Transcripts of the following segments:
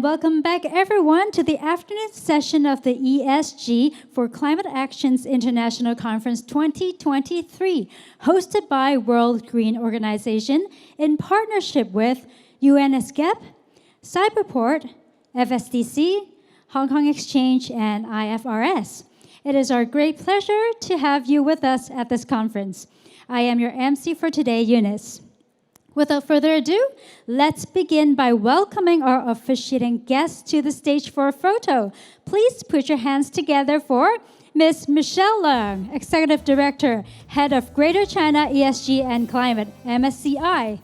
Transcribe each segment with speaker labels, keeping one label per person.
Speaker 1: And welcome back, everyone, to the afternoon session of the ESG for Climate Action's International Conference 2023, hosted by World Green Organization in partnership with Yuen, Cyberport, FSDC, Hong Kong Exchange, and IFRS. It is our great pleasure to have you with us at this conference. I am your MC for today, Eunice. Without further ado, let's begin by welcoming our officiating guests to the stage for a photo. Please put your hands together for Ms. Michele Leung, Executive Director, Head of Greater China ESG and Climate, MSCI.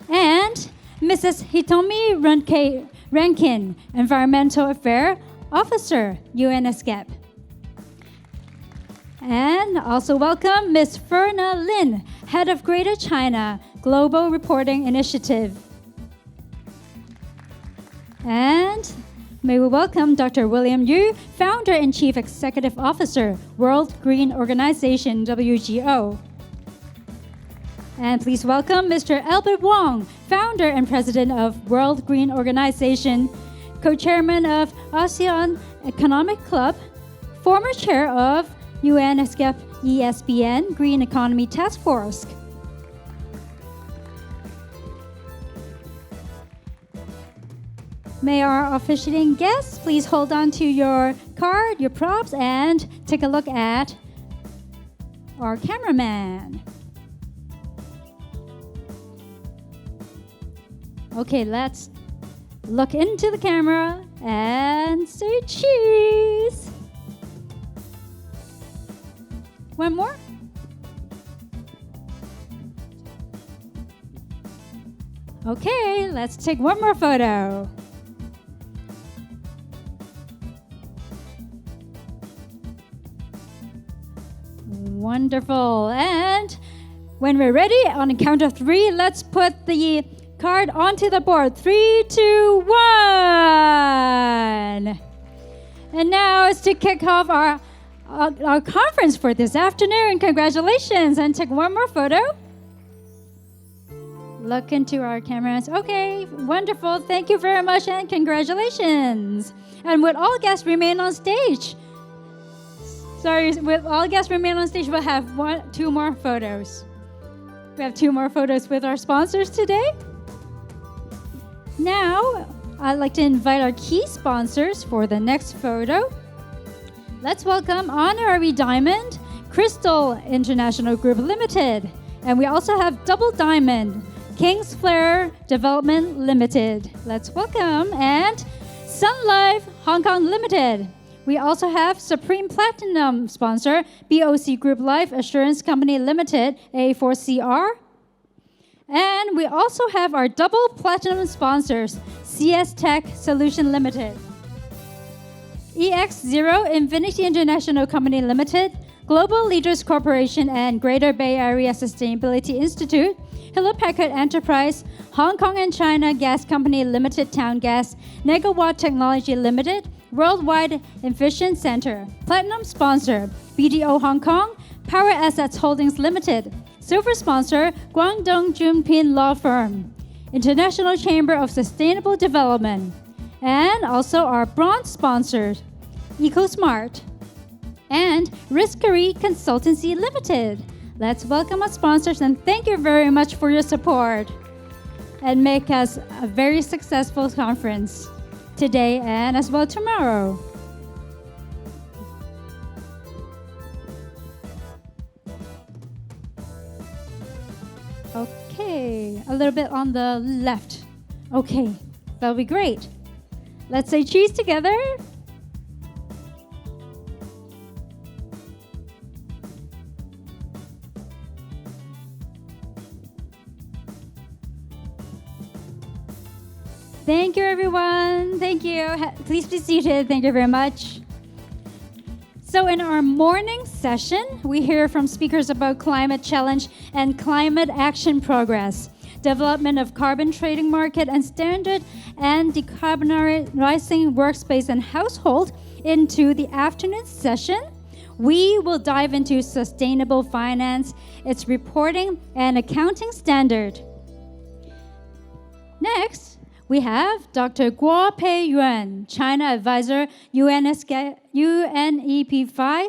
Speaker 1: And Mrs. Hitomi Rankin, Environmental Affairs Officer, Yuen. And also welcome Ms. Verna Lin, Head of Greater China Global Reporting Initiative. And may we welcome Dr. William Yu, Founder and Chief Executive Officer, World Green Organization, WGO. And please welcome Mr. Albert Wong, Founder and President of World Green Organization, Co-Chairman of ASEAN Economic Club, former Chair of Yuen ESBN Green Economy Task Force. May our officiating guests please hold on to your card, your props, and take a look at our cameraman. Okay, let's look into the camera and say cheese. One more? Okay, let's take one more photo. Wonderful. And when we're ready, on the count of three, let's put the card onto the board. 3, 2, 1. And now it's to kick off our conference for this afternoon. Congratulations. And take one more photo. Look into our cameras. Okay, wonderful. Thank you very much and congratulations. And would all guests remain on stage? With all guests remain on stage, we'll have two more photos. We have two more photos with our sponsors today. Now, I'd like to invite our key sponsors for the next photo. Let's welcome Honorary Diamond, Crystal International Group Limited. And we also have Double Diamond, King's Flare Development Limited. Let's welcome. And Sun Life Hong Kong Limited. We also have Supreme Platinum sponsor, BOC Group Life Assurance Company Limited, A4CR. And we also have our double platinum sponsors, CS Tech Solution Limited, EX0 Infinity International Company Limited, Global Leaders Corporation and Greater Bay Area Sustainability Institute, Hewlett Packard Enterprise, Hong Kong and China Gas Company Limited Town Gas, Negawatt Technology Limited, Worldwide Efficient Center, Platinum Sponsor, BDO Hong Kong, Power Assets Holdings Limited, Silver Sponsor, Guangdong Junpin Law Firm, International Chamber of Sustainable Development, and also our bronze sponsors, EcoSmart and Riskery Consultancy Limited. Let's welcome our sponsors and thank you very much for your support and make us a very successful conference today and as well tomorrow. Okay, a little bit on the left. Okay, that'll be great. Let's say cheese together. Thank you, everyone. Thank you. Please be seated. Thank you very much. So in our morning session, we hear from speakers about climate challenge and climate action progress, development of carbon trading market and standard, and decarbonizing workspace and household. Into the afternoon session, we will dive into sustainable finance, its reporting and accounting standard. Next, We have Dr. Peiyuan, China Advisor, UNEP5,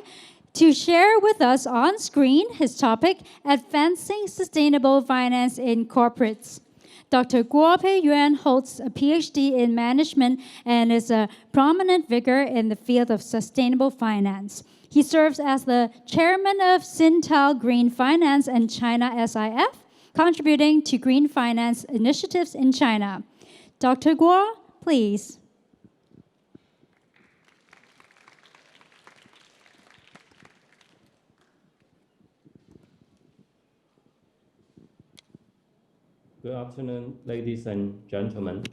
Speaker 1: to share with us on screen his topic, Advancing Sustainable Finance in Corporates. Dr. Peiyuan holds a PhD in management and is a prominent figure in the field of sustainable finance. He serves as the chairman of Sintao Green Finance and China SIF, contributing to green finance initiatives in China. Dr. Guo, please.
Speaker 2: Good afternoon, ladies and gentlemen.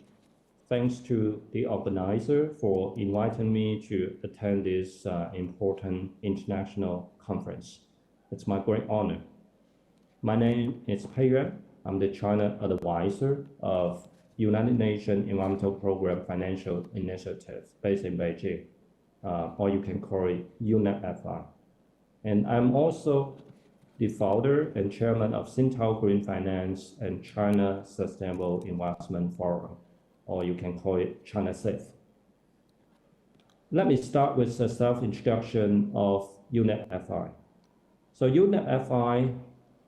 Speaker 2: Thanks to the organizer for inviting me to attend this important international conference. It's my great honor. My name is Peiyuan. I'm the China advisor of United Nations Environmental Program Financial Initiative based in Beijing, or you can call it UNEP-FI. And I'm also the founder and chairman of Sintao Green Finance and China Sustainable Investment Forum, or you can call it China SIF. Let me start with a self-introduction of UNEP-FI. So UNEP-FI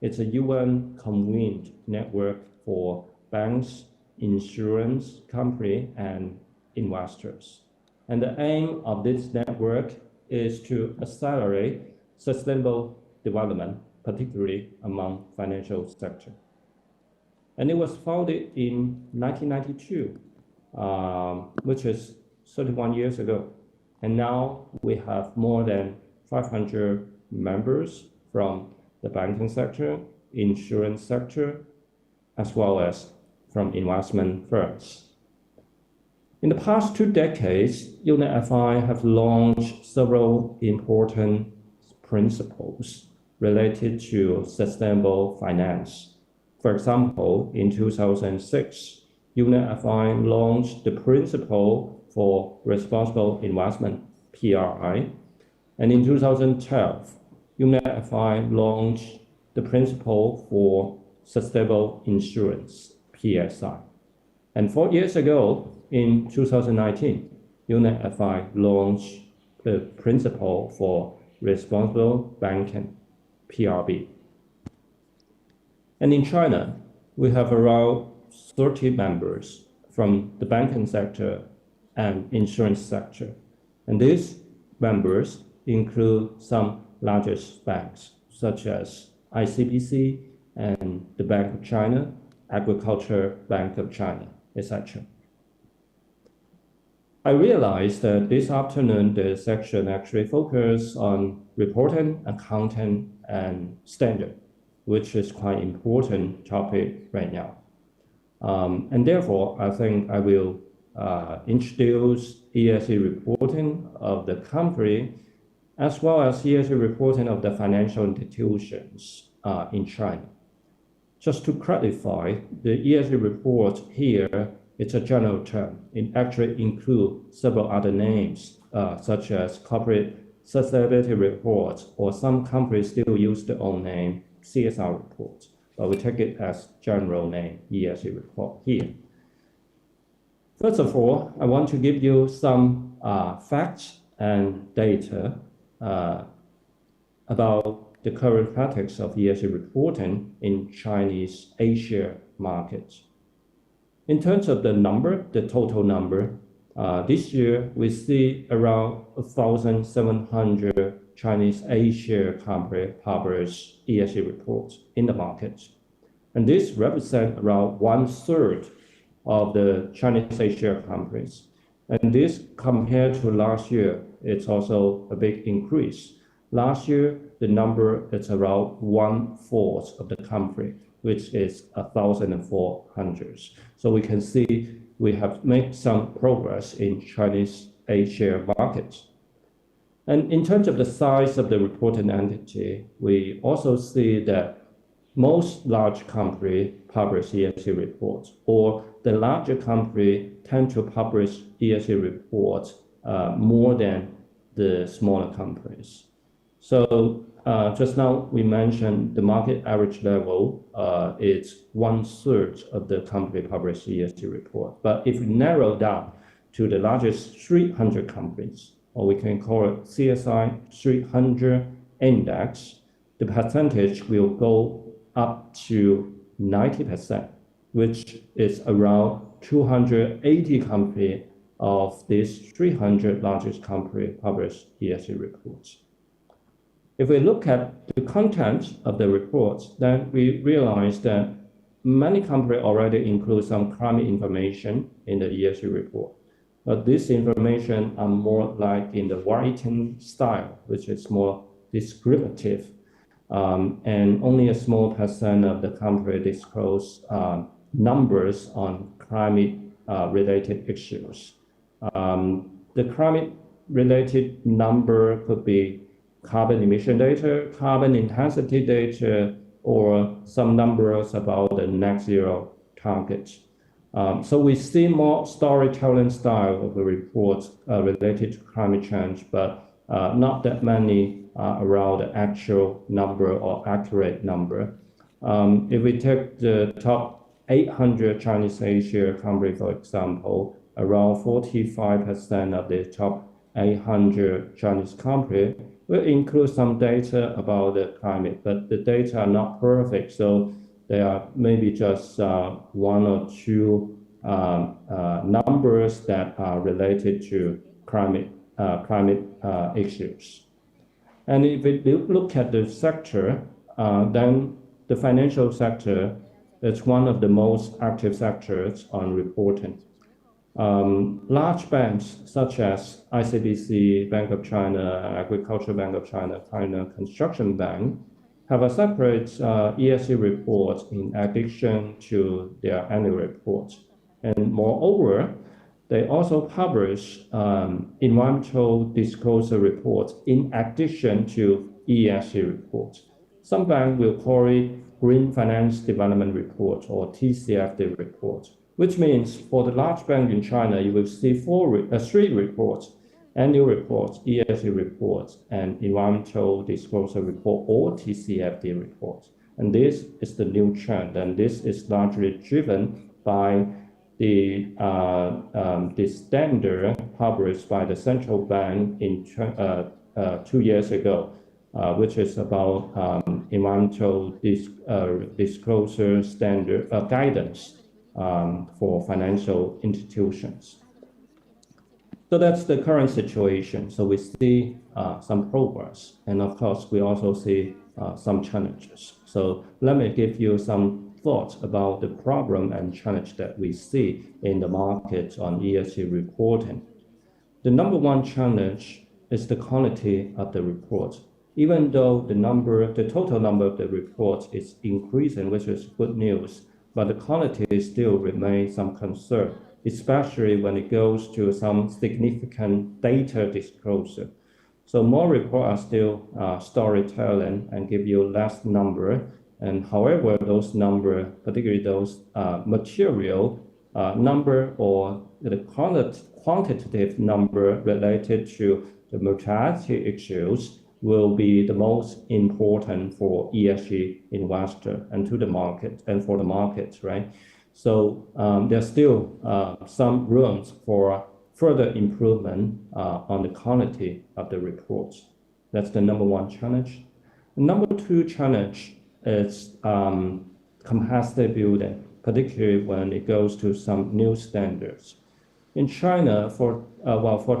Speaker 2: is a UN-convened network for banks, insurance company, and investors. And the aim of this network is to accelerate sustainable development, particularly among financial sector. And it was founded in 1992, which is 31 years ago. And now we have more than 500 members from the banking sector, insurance sector, as well as from investment firms. In the past 2 decades, UNEP-FI have launched several important principles related to sustainable finance. For example, in 2006, UNEP-FI launched the Principle for Responsible Investment, PRI, and in 2012, UNEP-FI launched the Principle for Sustainable Insurance, PSI. And 4 years ago, in 2019, UNEP-FI launched the Principle for Responsible Banking, PRB. And in China, we have around 30 members from the banking sector and insurance sector. And these members include some largest banks, such as ICBC and the Bank of China, Agriculture Bank of China, etc. I realized that this afternoon, the section actually focused on reporting, accounting, and standard, which is quite important topic right now. And therefore, I think I will introduce ESG reporting of the company, as well as ESG reporting of the financial institutions in China. Just to clarify, the ESG report here, it's a general term. It actually includes several other names, such as corporate sustainability reports, or some companies still use their own name, CSR reports, but we take it as general name, ESG report here. First of all, I want to give you some facts and data about the current practice of ESG reporting in Chinese A-share markets. In terms of the number, the total number, this year we see around 1,700 Chinese A-share company publish ESG reports in the market. And this represents around 1/3 of the Chinese A-share companies. And this compared to last year, it's also a big increase. Last year, the number is around 1/4 of the company, which is 1,400. So we can see we have made some progress in Chinese A-share markets. And in terms of the size of the reporting entity, we also see that most large companies publish ESG reports, or the larger companies tend to publish ESG reports more than the smaller companies. So just now we mentioned the market average level is 1/3 of the company published ESG report. But if we narrow down to the largest 300 companies, or we can call it CSI 300 index, the percentage will go up to 90%, which is around 280 companies of these 300 largest companies published ESG reports. If we look at the content of the reports, then we realize that many companies already include some climate information in the ESG report. But this information are more like in the writing style, which is more descriptive. And only a small percent of the company disclose numbers on climate related issues. The climate related number could be carbon emission data, carbon intensity data, or some numbers about the net zero target. So we see more storytelling style of the reports related to climate change, but not that many around the actual number or accurate number. If we take the top 800 Chinese A-share companies, for example, around 45% of the top 800 Chinese companies will include some data about the climate, but the data are not perfect, so they are maybe just one or two numbers that are related to climate issues. And if we look at the sector, then the financial sector is one of the most active sectors on reporting. Large banks such as ICBC, Bank of China, Agricultural Bank of China, China Construction Bank have a separate ESG report in addition to their annual report. And moreover, they also publish environmental disclosure reports in addition to ESG reports. Some banks will call it Green Finance Development Report or TCFD report, which means for the large bank in China, you will see three reports: annual reports, ESG reports, and environmental disclosure report or TCFD reports. And this is the new trend, and this is largely driven by the standard published by the central bank in 2 years ago, which is about environmental disclosure standard guidance for financial institutions. So that's the current situation. So we see some progress, and of course, we also see some challenges. So let me give you some thoughts about the problem and challenge that we see in the market on ESG reporting. The number one challenge is the quality of the report. Even though the total number of the reports is increasing, which is good news, but the quality still remains some concern, especially when it goes to some significant data disclosure. So more reports are still storytelling and give you less number. And however, those number, particularly those material number or the quantitative number related to the mortality issues will be the most important for ESG investor and to the market and for the market, right? So there's still some rooms for further improvement on the quality of the reports. That's the number one challenge. The number two challenge is capacity building, particularly when it goes to some new standards. In China, for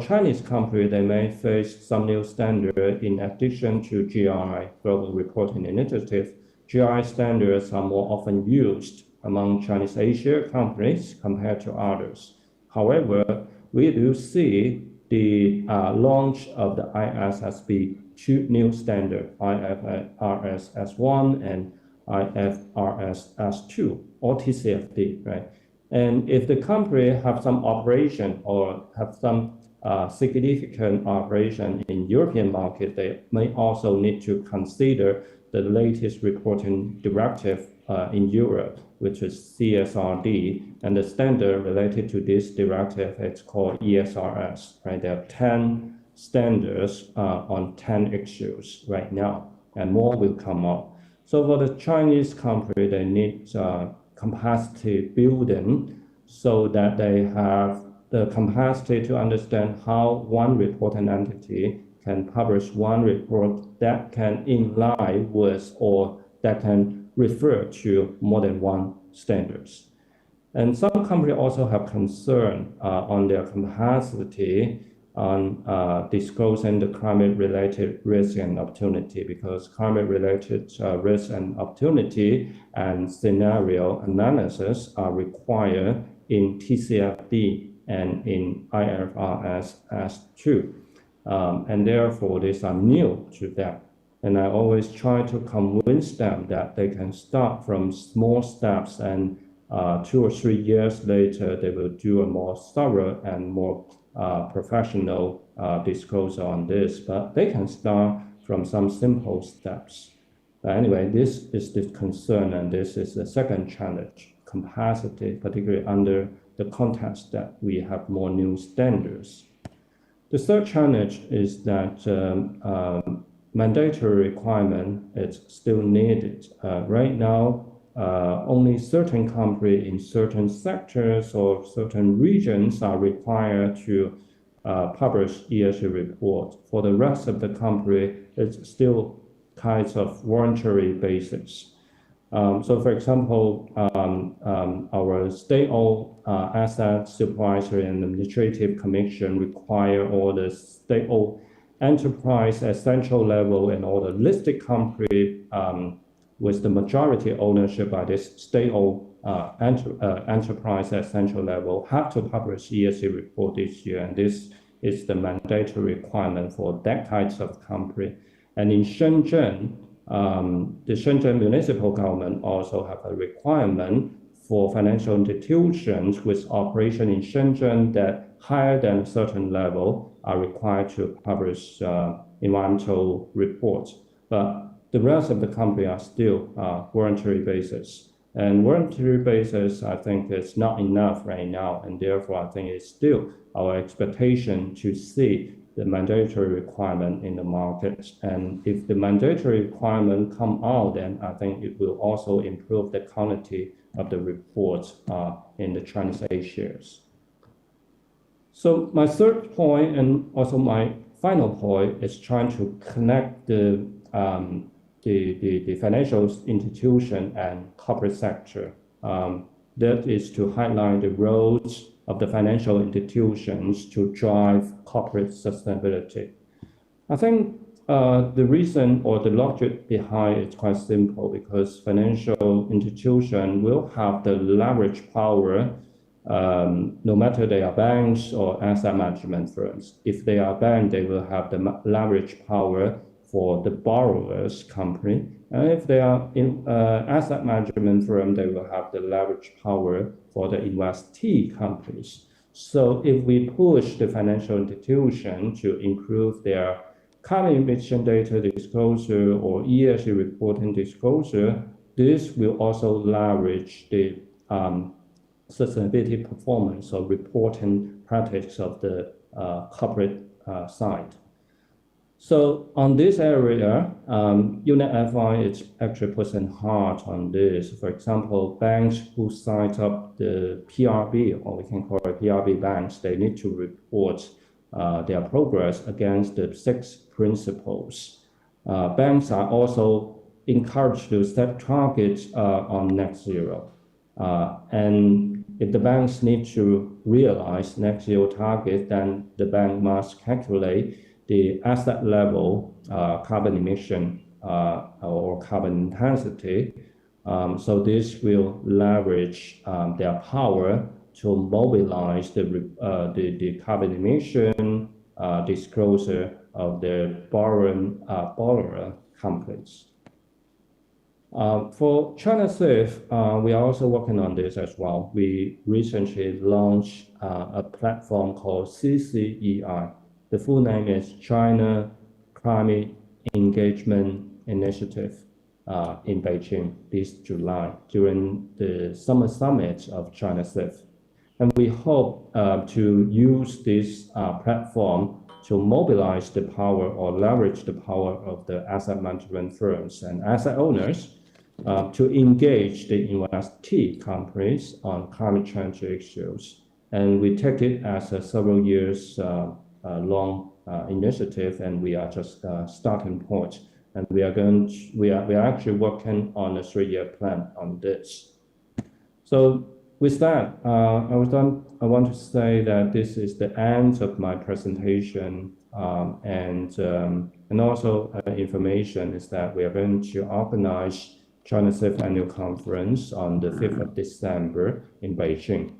Speaker 2: Chinese companies, they may face some new standard in addition to GRI, Global Reporting Initiative. GRI standards are more often used among Chinese A-share companies compared to others. However, we do see the launch of the ISSB two new standards, IFRS S1 and IFRS S2, or TCFD, right? And if the company have some operation or have some significant operation in European market, they may also need to consider the latest reporting directive in Europe, which is CSRD, and the standard related to this directive, it's called ESRS, right? There are 10 standards on 10 issues right now. and more will come out. So for the Chinese company, they need capacity building so that they have the capacity to understand how one reporting entity can publish one report that can in line with or that can refer to more than one standards. And some companies also have concern on their capacity on disclosing the climate-related risk and opportunity, because climate-related risk and opportunity and scenario analysis are required in TCFD and in IFRS as too. And therefore, these are new to them. And I always try to convince them that they can start from small steps, and 2 or 3 years later, they will do a more thorough and more professional disclosure on this. But they can start from some simple steps. But anyway, this is the concern, and this is the second challenge, capacity, particularly under the context that we have more new standards. The third challenge is that mandatory requirement is still needed. Right now, only certain companies in certain sectors or certain regions are required to publish ESG report. For the rest of the company, it's still kinds of voluntary basis. So for example, our state-owned asset supervisory and administrative commission require all the state-owned enterprise at central level and all the listed company with the majority ownership by this state-owned enterprise at central level have to publish ESG report this year, and this is the mandatory requirement for that types of company. And in Shenzhen, the Shenzhen municipal government also have a requirement for financial institutions with operation in Shenzhen that higher than a certain level are required to publish environmental reports. But the rest of the company are still voluntary basis. And voluntary basis, I think, is not enough right now. And therefore, I think it's still our expectation to see the mandatory requirement in the market. And if the mandatory requirement come out, then I think it will also improve the quality of the reports in the Chinese A-shares. So my third point and also my final point is trying to connect the financial institution and corporate sector. That is to highlight the roles of the financial institutions to drive corporate sustainability. I think the reason or the logic behind it is quite simple, because financial institutions will have the leverage power, no matter they are banks or asset management firms. If they are banks, they will have the leverage power for the borrower's company. And if they are in asset management firm, they will have the leverage power for the investee companies. So if we push the financial institution to improve their carbon emission data disclosure or ESG reporting disclosure, this will also leverage the sustainability performance or reporting practice of the corporate side. So on this area, UNEP-FI is actually pushing hard on this. For example, banks who signed up the PRB, or we can call it PRB banks, they need to report their progress against the 6 principles. Banks are also encouraged to set targets on net zero. And if the banks need to realize net zero target, then the bank must calculate the asset level carbon emission or carbon intensity. So this will leverage their power to mobilize the carbon emission disclosure of the borrower companies. For China SIF, we are also working on this as well. We recently launched a platform called CCEI. The full name is China Climate Engagement Initiative in Beijing this July during the Summer Summit of China SIF. And we hope to use this platform to mobilize the power or leverage the power of the asset management firms and asset owners to engage the investee companies on climate change issues. And we take it as a several years long initiative, and we are just starting point. And we are actually working on a 3-year plan on this. So with that, I want to say that this is the end of my presentation, and also information is that we are going to organize China's 5th Annual Conference on the 5th of December in Beijing,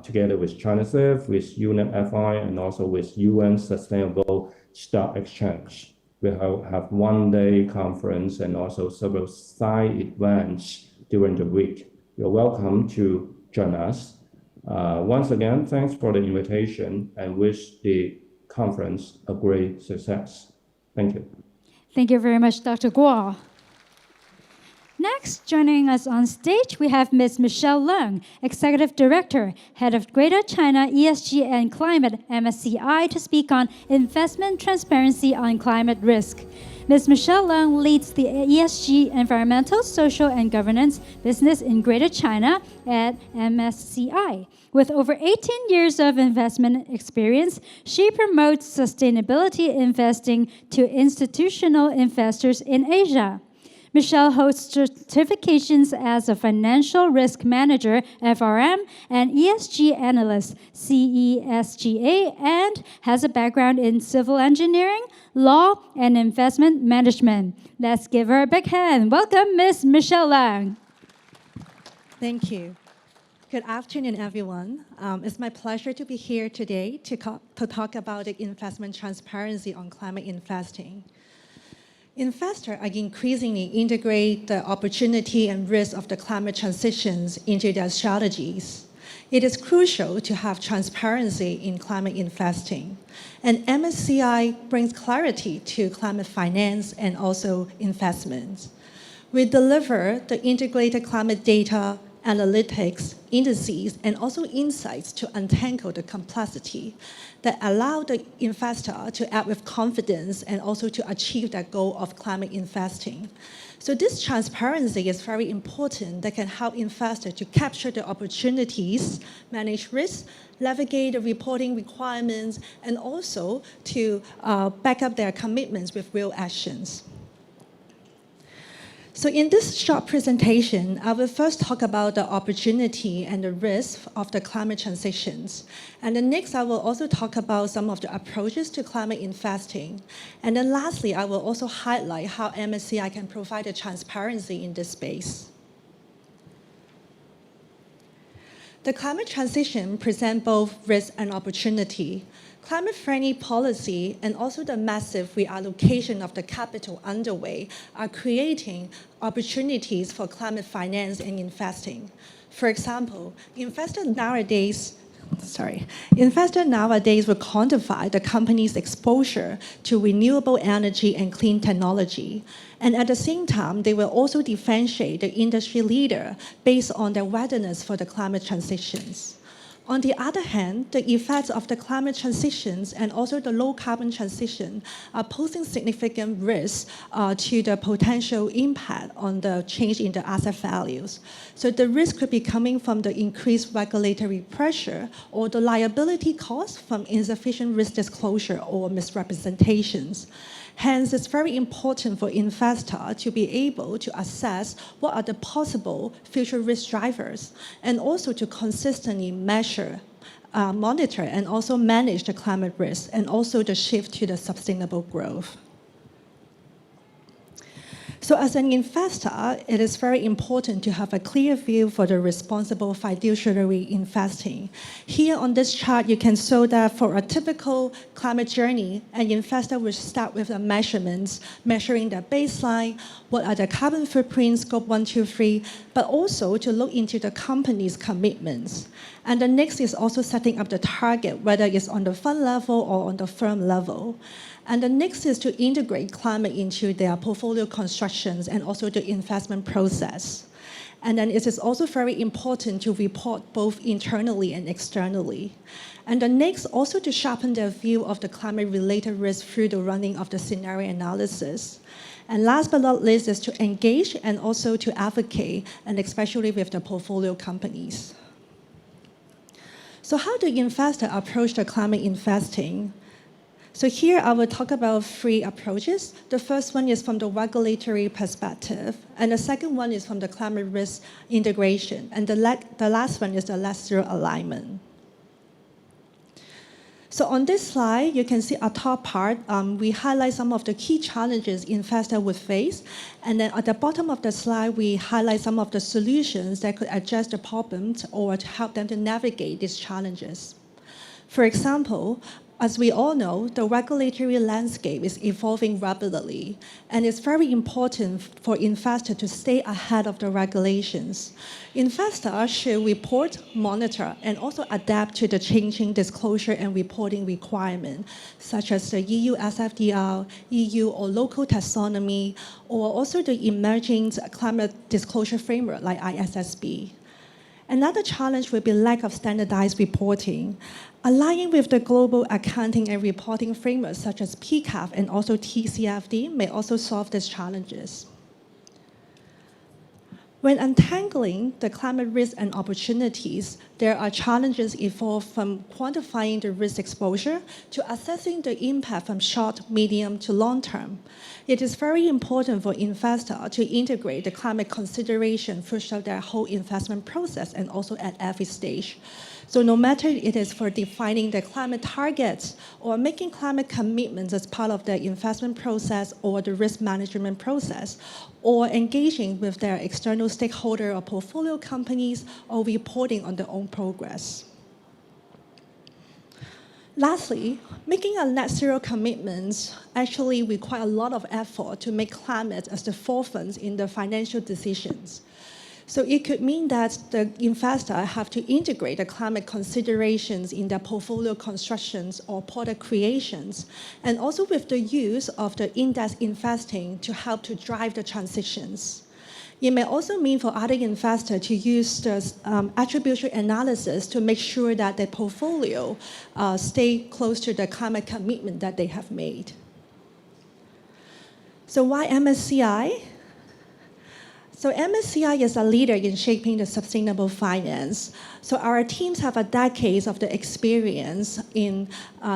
Speaker 2: together with China's 5th, with UNEP-FI, and also with Yuen Sustainable Stock Exchange. We have 1-day conference and also several side events during the week. You're welcome to join us. Once again, thanks for the invitation and wish the conference a great success. Thank you.
Speaker 1: Thank you very much, Dr. Guo. Next, joining us on stage, we have Ms. Michele Leung, Executive Director, Head of Greater China ESG and Climate MSCI, to speak on investment transparency on climate risk. Ms. Michele Leung leads the ESG, Environmental, Social, and Governance business in Greater China at MSCI. With over 18 years of investment experience, she promotes sustainability investing to institutional investors in Asia. Michele holds certifications as a financial risk manager, FRM, and ESG analyst, CESGA, and has a background in civil engineering, law, and investment management. Let's give her a big hand. Welcome, Ms. Michele Leung.
Speaker 3: Thank you. Good afternoon, everyone. It's my pleasure to be here today to talk about the investment transparency on climate investing. Investors are increasingly integrate the opportunity and risk of the climate transitions into their strategies. It is crucial to have transparency in climate investing. And MSCI brings clarity to climate finance and also investments. We deliver the integrated climate data, analytics, indices, and also insights to untangle the complexity that allow the investor to act with confidence and also to achieve that goal of climate investing. So this transparency is very important that can help investors to capture the opportunities, manage risks, navigate the reporting requirements, and also to back up their commitments with real actions. So in this short presentation, I will first talk about the opportunity and the risk of the climate transitions. And then next, I will also talk about some of the approaches to climate investing. And then lastly, I will also highlight how MSCI can provide the transparency in this space. The climate transition presents both risk and opportunity. Climate-friendly policy and also the massive reallocation of the capital underway are creating opportunities for climate finance and investing. For example, investors nowadays will quantify the company's exposure to renewable energy and clean technology. And at the same time, they will also differentiate the industry leader based on their readiness for the climate transitions. On the other hand, the effects of the climate transitions and also the low carbon transition are posing significant risks to the potential impact on the change in the asset values. So the risk could be coming from the increased regulatory pressure or the liability costs from insufficient risk disclosure or misrepresentations. Hence, it's very important for investors to be able to assess what are the possible future risk drivers and also to consistently measure, monitor, and also manage the climate risk and also the shift to the sustainable growth. So as an investor, it is very important to have a clear view for the responsible fiduciary investing. Here on this chart, you can show that for a typical climate journey, an investor will start with the measurements, measuring the baseline, what are the carbon footprints, scope 1, 2, 3, but also to look into the company's commitments. And the next is also setting up the target, whether it's on the fund level or on the firm level. And the next is to integrate climate into their portfolio constructions and also the investment process. And then it is also very important to report both internally and externally. And the next, also to sharpen their view of the climate-related risk through the running of the scenario analysis. And last but not least is to engage and also to advocate, and especially with the portfolio companies. So how do investors approach the climate investing? So here I will talk about 3 approaches. The first one is from the regulatory perspective, and the second one is from the climate risk integration, and the last one is the net zero alignment. So on this slide, you can see our top part, we highlight some of the key challenges investors would face. And then at the bottom of the slide, we highlight some of the solutions that could address the problems or to help them to navigate these challenges. For example, as we all know, the regulatory landscape is evolving rapidly, and it's very important for investors to stay ahead of the regulations. Investors should report, monitor, and also adapt to the changing disclosure and reporting requirements, such as the EU SFDR, EU or local taxonomy, or also the emerging climate disclosure framework like ISSB. Another challenge will be lack of standardized reporting. Aligning with the global accounting and reporting frameworks such as PCAF and also TCFD may also solve these challenges. When untangling the climate risks and opportunities, there are challenges involved from quantifying the risk exposure to assessing the impact from short, medium to long term. It is very important for investors to integrate the climate consideration throughout their whole investment process and also at every stage. So no matter it is for defining the climate targets or making climate commitments as part of the investment process or the risk management process, or engaging with their external stakeholder or portfolio companies, or reporting on their own progress. Lastly, making a net zero commitment actually requires a lot of effort to make climate as the forefront in the financial decisions. So it could mean that the investor have to integrate the climate considerations in their portfolio constructions or product creations, and also with the use of the index investing to help to drive the transitions. It may also mean for other investors to use the attribution analysis to make sure that their portfolio stay close to the climate commitment that they have made. So why MSCI? So MSCI is a leader in shaping the sustainable finance. So our teams have a decades of the experience in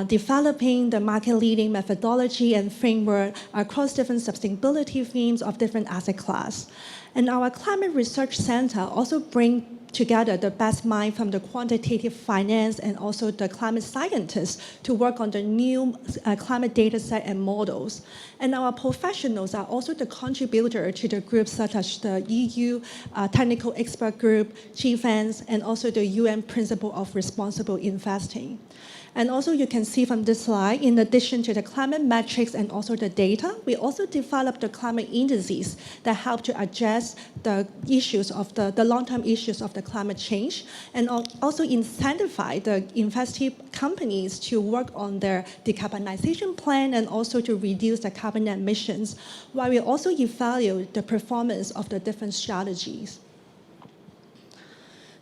Speaker 3: developing the market-leading methodology and framework across different sustainability themes of different asset class. And our Climate Research Center also brings together the best mind from the quantitative finance and also the climate scientists to work on the new climate data set and models. And our professionals are also the contributor to the groups such as the EU Technical Expert Group, GFANS, and also the UN Principle of Responsible Investing. And also you can see from this slide, in addition to the climate metrics and also the data, we also developed the climate indices that help to address the issues of the long-term issues of the climate change, and also incentivize the investee companies to work on their decarbonization plan and also to reduce the carbon emissions, while we also evaluate the performance of the different strategies.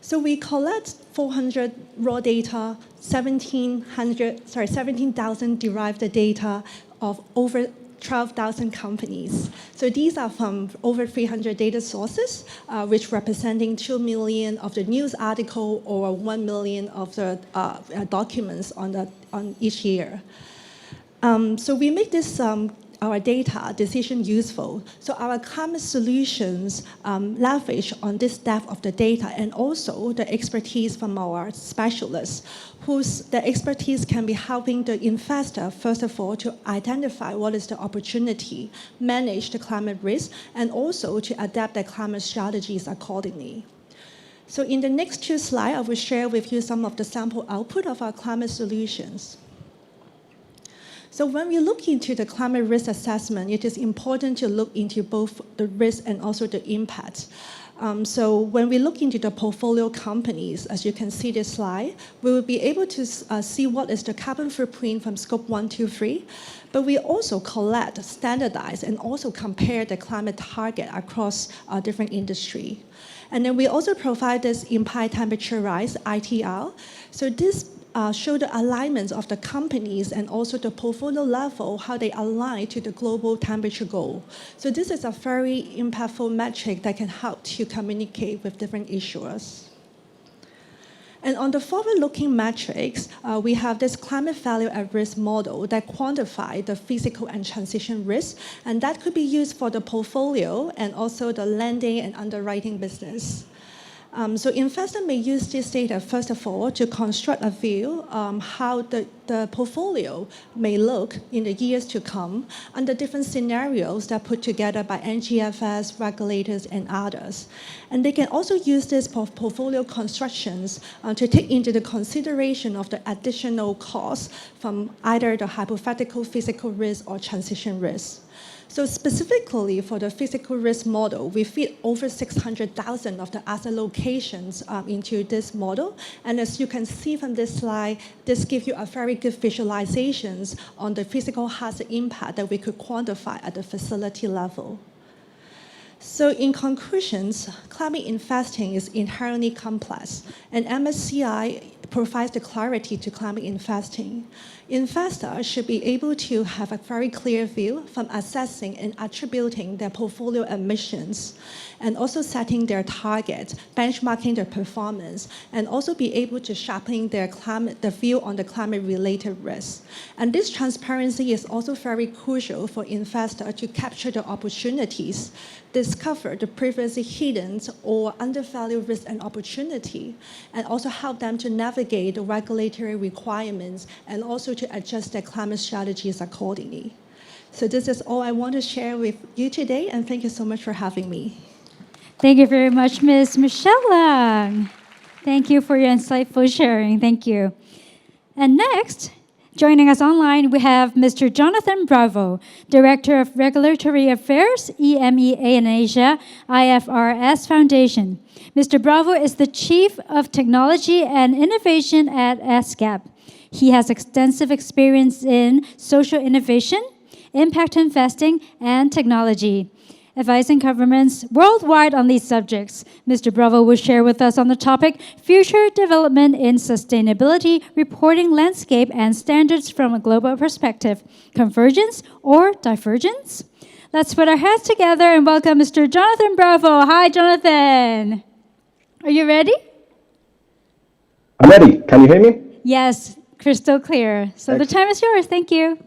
Speaker 3: So we collect 400 raw data, 17,000 derived data of over 12,000 companies. So these are from over 300 data sources, which representing 2 million of the news article or 1 million of the documents on each year. So we make this our data decision useful. So our climate solutions leverage on this depth of the data and also the expertise from our specialists, the expertise can be helping the investor, first of all, to identify what is the opportunity, manage the climate risk, and also to adapt their climate strategies accordingly. So in the next 2 slides, I will share with you some of the sample output of our climate solutions. So when we look into the climate risk assessment, it is important to look into both the risk and also the impact. So when we look into the portfolio companies, as you can see this slide, we will be able to see what is the carbon footprint from scope 1, 2, 3. But we also collect, standardize, and also compare the climate target across different industry. And then we also provide this implied temperature rise, ITR. So this show the alignments of the companies and also the portfolio level, how they align to the global temperature goal. So this is a very impactful metric that can help to communicate with different issuers. And on the forward-looking metrics, we have this climate value at risk model that quantify the physical and transition risk, and that could be used for the portfolio and also the lending and underwriting business. So investors may use this data, first of all, to construct a view how the portfolio may look in the years to come under different scenarios that are put together by NGFS, regulators, and others. And they can also use this portfolio constructions to take into the consideration of the additional costs from either the hypothetical physical risk or transition risk. So specifically for the physical risk model, we feed over 600,000 of the asset locations into this model. And as you can see from this slide, this gives you a very good visualizations on the physical hazard impact that we could quantify at the facility level. So in conclusions, climate investing is inherently complex, and MSCI provides the clarity to climate investing. Investors should be able to have a very clear view from assessing and attributing their portfolio emissions, and also setting their targets, benchmarking their performance, and also be able to sharpen their view on the climate-related risks. And this transparency is also very crucial for investors to capture the opportunities, discover the previously hidden or undervalued risk and opportunity, and also help them to navigate the regulatory requirements and also to adjust their climate strategies accordingly. So this is all I want to share with you today, and thank you so much for having me.
Speaker 1: Thank you very much, Ms. Michele. Thank you for your insightful sharing. Thank you. And next, joining us online, we have Mr. Jonathan Bravo, Director of Regulatory Affairs, EMEA and Asia, IFRS Foundation. Mr. Bravo is the Chief of Technology and Innovation at SGAP. He has extensive experience in social innovation, impact investing, and technology, advising governments worldwide on these subjects. Mr. Bravo will share with us on the topic, Future Development in Sustainability Reporting Landscape and Standards from a Global Perspective, Convergence or Divergence? Let's put our hands together and welcome Mr. Jonathan Bravo. Hi, Jonathan. Are you ready?
Speaker 4: I'm ready. Can you hear me?
Speaker 1: Yes, crystal clear. So the time is yours. Thank you.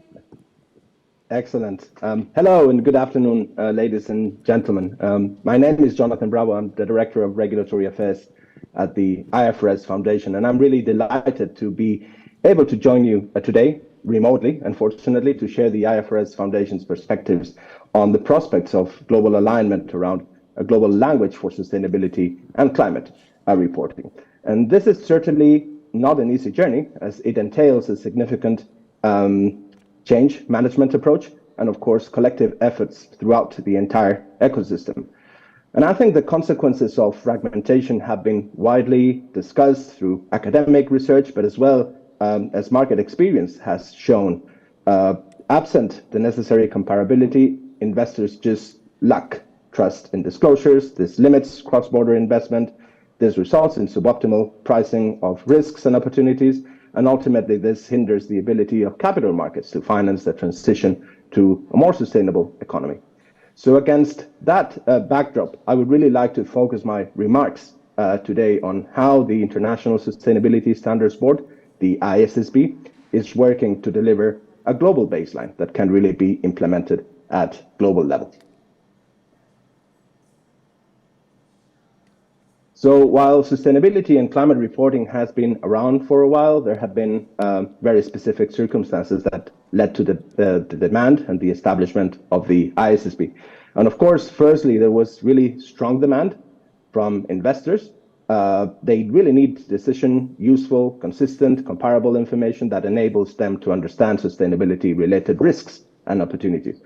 Speaker 4: Excellent. Hello and good afternoon, ladies and gentlemen. My name is Jonathan Bravo. I'm the Director of Regulatory Affairs at the IFRS Foundation, and I'm really delighted to be able to join you today remotely, unfortunately, to share the IFRS Foundation's perspectives on the prospects of global alignment around a global language for sustainability and climate reporting. And this is certainly not an easy journey, as it entails a significant change management approach, and of course, collective efforts throughout the entire ecosystem. And I think the consequences of fragmentation have been widely discussed through academic research, but as well as market experience has shown. Absent the necessary comparability, investors just lack trust in disclosures. This limits cross-border investment. This results in suboptimal pricing of risks and opportunities. And ultimately, this hinders the ability of capital markets to finance the transition to a more sustainable economy. So against that backdrop, I would really like to focus my remarks today on how the International Sustainability Standards Board, the ISSB, is working to deliver a global baseline that can really be implemented at global level. So while sustainability and climate reporting has been around for a while, there have been very specific circumstances that led to the demand and the establishment of the ISSB. And of course, firstly, there was really strong demand from investors. They really need decision, useful, consistent, comparable information that enables them to understand sustainability-related risks and opportunities.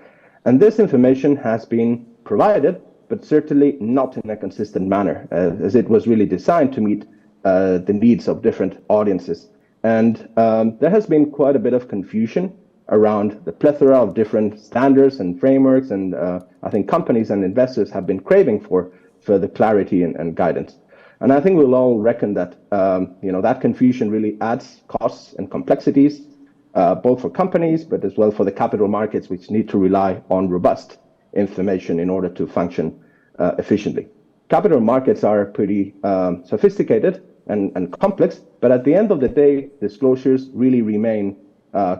Speaker 4: And this information has been provided, but certainly not in a consistent manner, as it was really designed to meet the needs of different audiences. And there has been quite a bit of confusion around the plethora of different standards and frameworks, and I think companies and investors have been craving for further clarity and guidance. And I think we'll all reckon that that confusion really adds costs and complexities, both for companies, but as well for the capital markets, which need to rely on robust information in order to function efficiently. Capital markets are pretty sophisticated and complex, but at the end of the day, disclosures really remain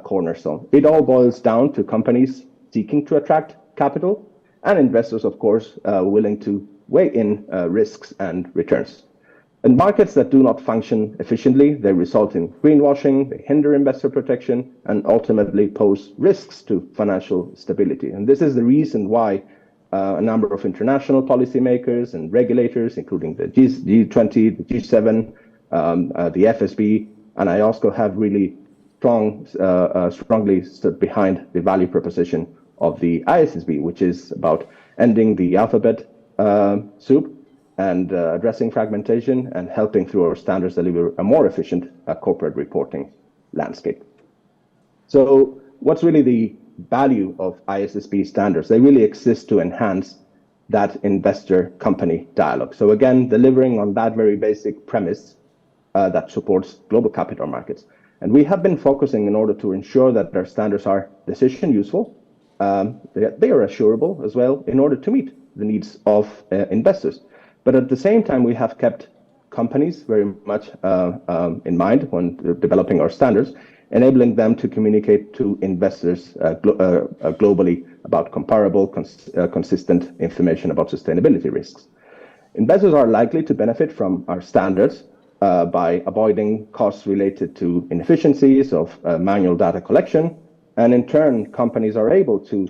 Speaker 4: cornerstone. It all boils down to companies seeking to attract capital and investors, of course, willing to weigh in risks and returns. In markets that do not function efficiently, they result in greenwashing, they hinder investor protection, and ultimately pose risks to financial stability. And this is the reason why a number of international policymakers and regulators, including the G20, the G7, the FSB, and IOSCO have really strongly stood behind the value proposition of the ISSB, which is about ending the alphabet soup and addressing fragmentation and helping through our standards deliver a more efficient corporate reporting landscape. So what's really the value of ISSB standards? They really exist to enhance that investor-company dialogue. So again, delivering on that very basic premise that supports global capital markets. And we have been focusing in order to ensure that our standards are decision useful, they are assurable as well in order to meet the needs of investors. But at the same time, we have kept companies very much in mind when developing our standards, enabling them to communicate to investors globally about comparable, consistent information about sustainability risks. Investors are likely to benefit from our standards by avoiding costs related to inefficiencies of manual data collection. And in turn, companies are able to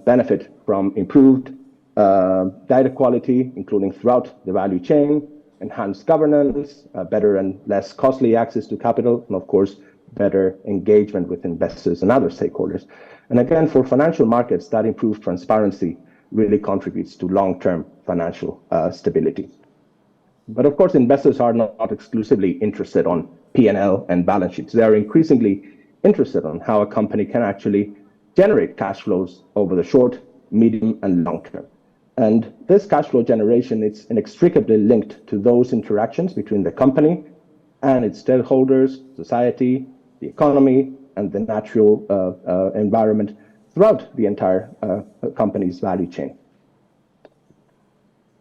Speaker 4: benefit from improved data quality, including throughout the value chain, enhanced governance, better and less costly access to capital, and of course, better engagement with investors and other stakeholders. And again, for financial markets, that improved transparency really contributes to long-term financial stability. But of course, investors are not exclusively interested on P&L and balance sheets. They are increasingly interested on how a company can actually generate cash flows over the short, medium, and long term. And this cash flow generation is inextricably linked to those interactions between the company and its stakeholders, society, the economy, and the natural environment throughout the entire company's value chain.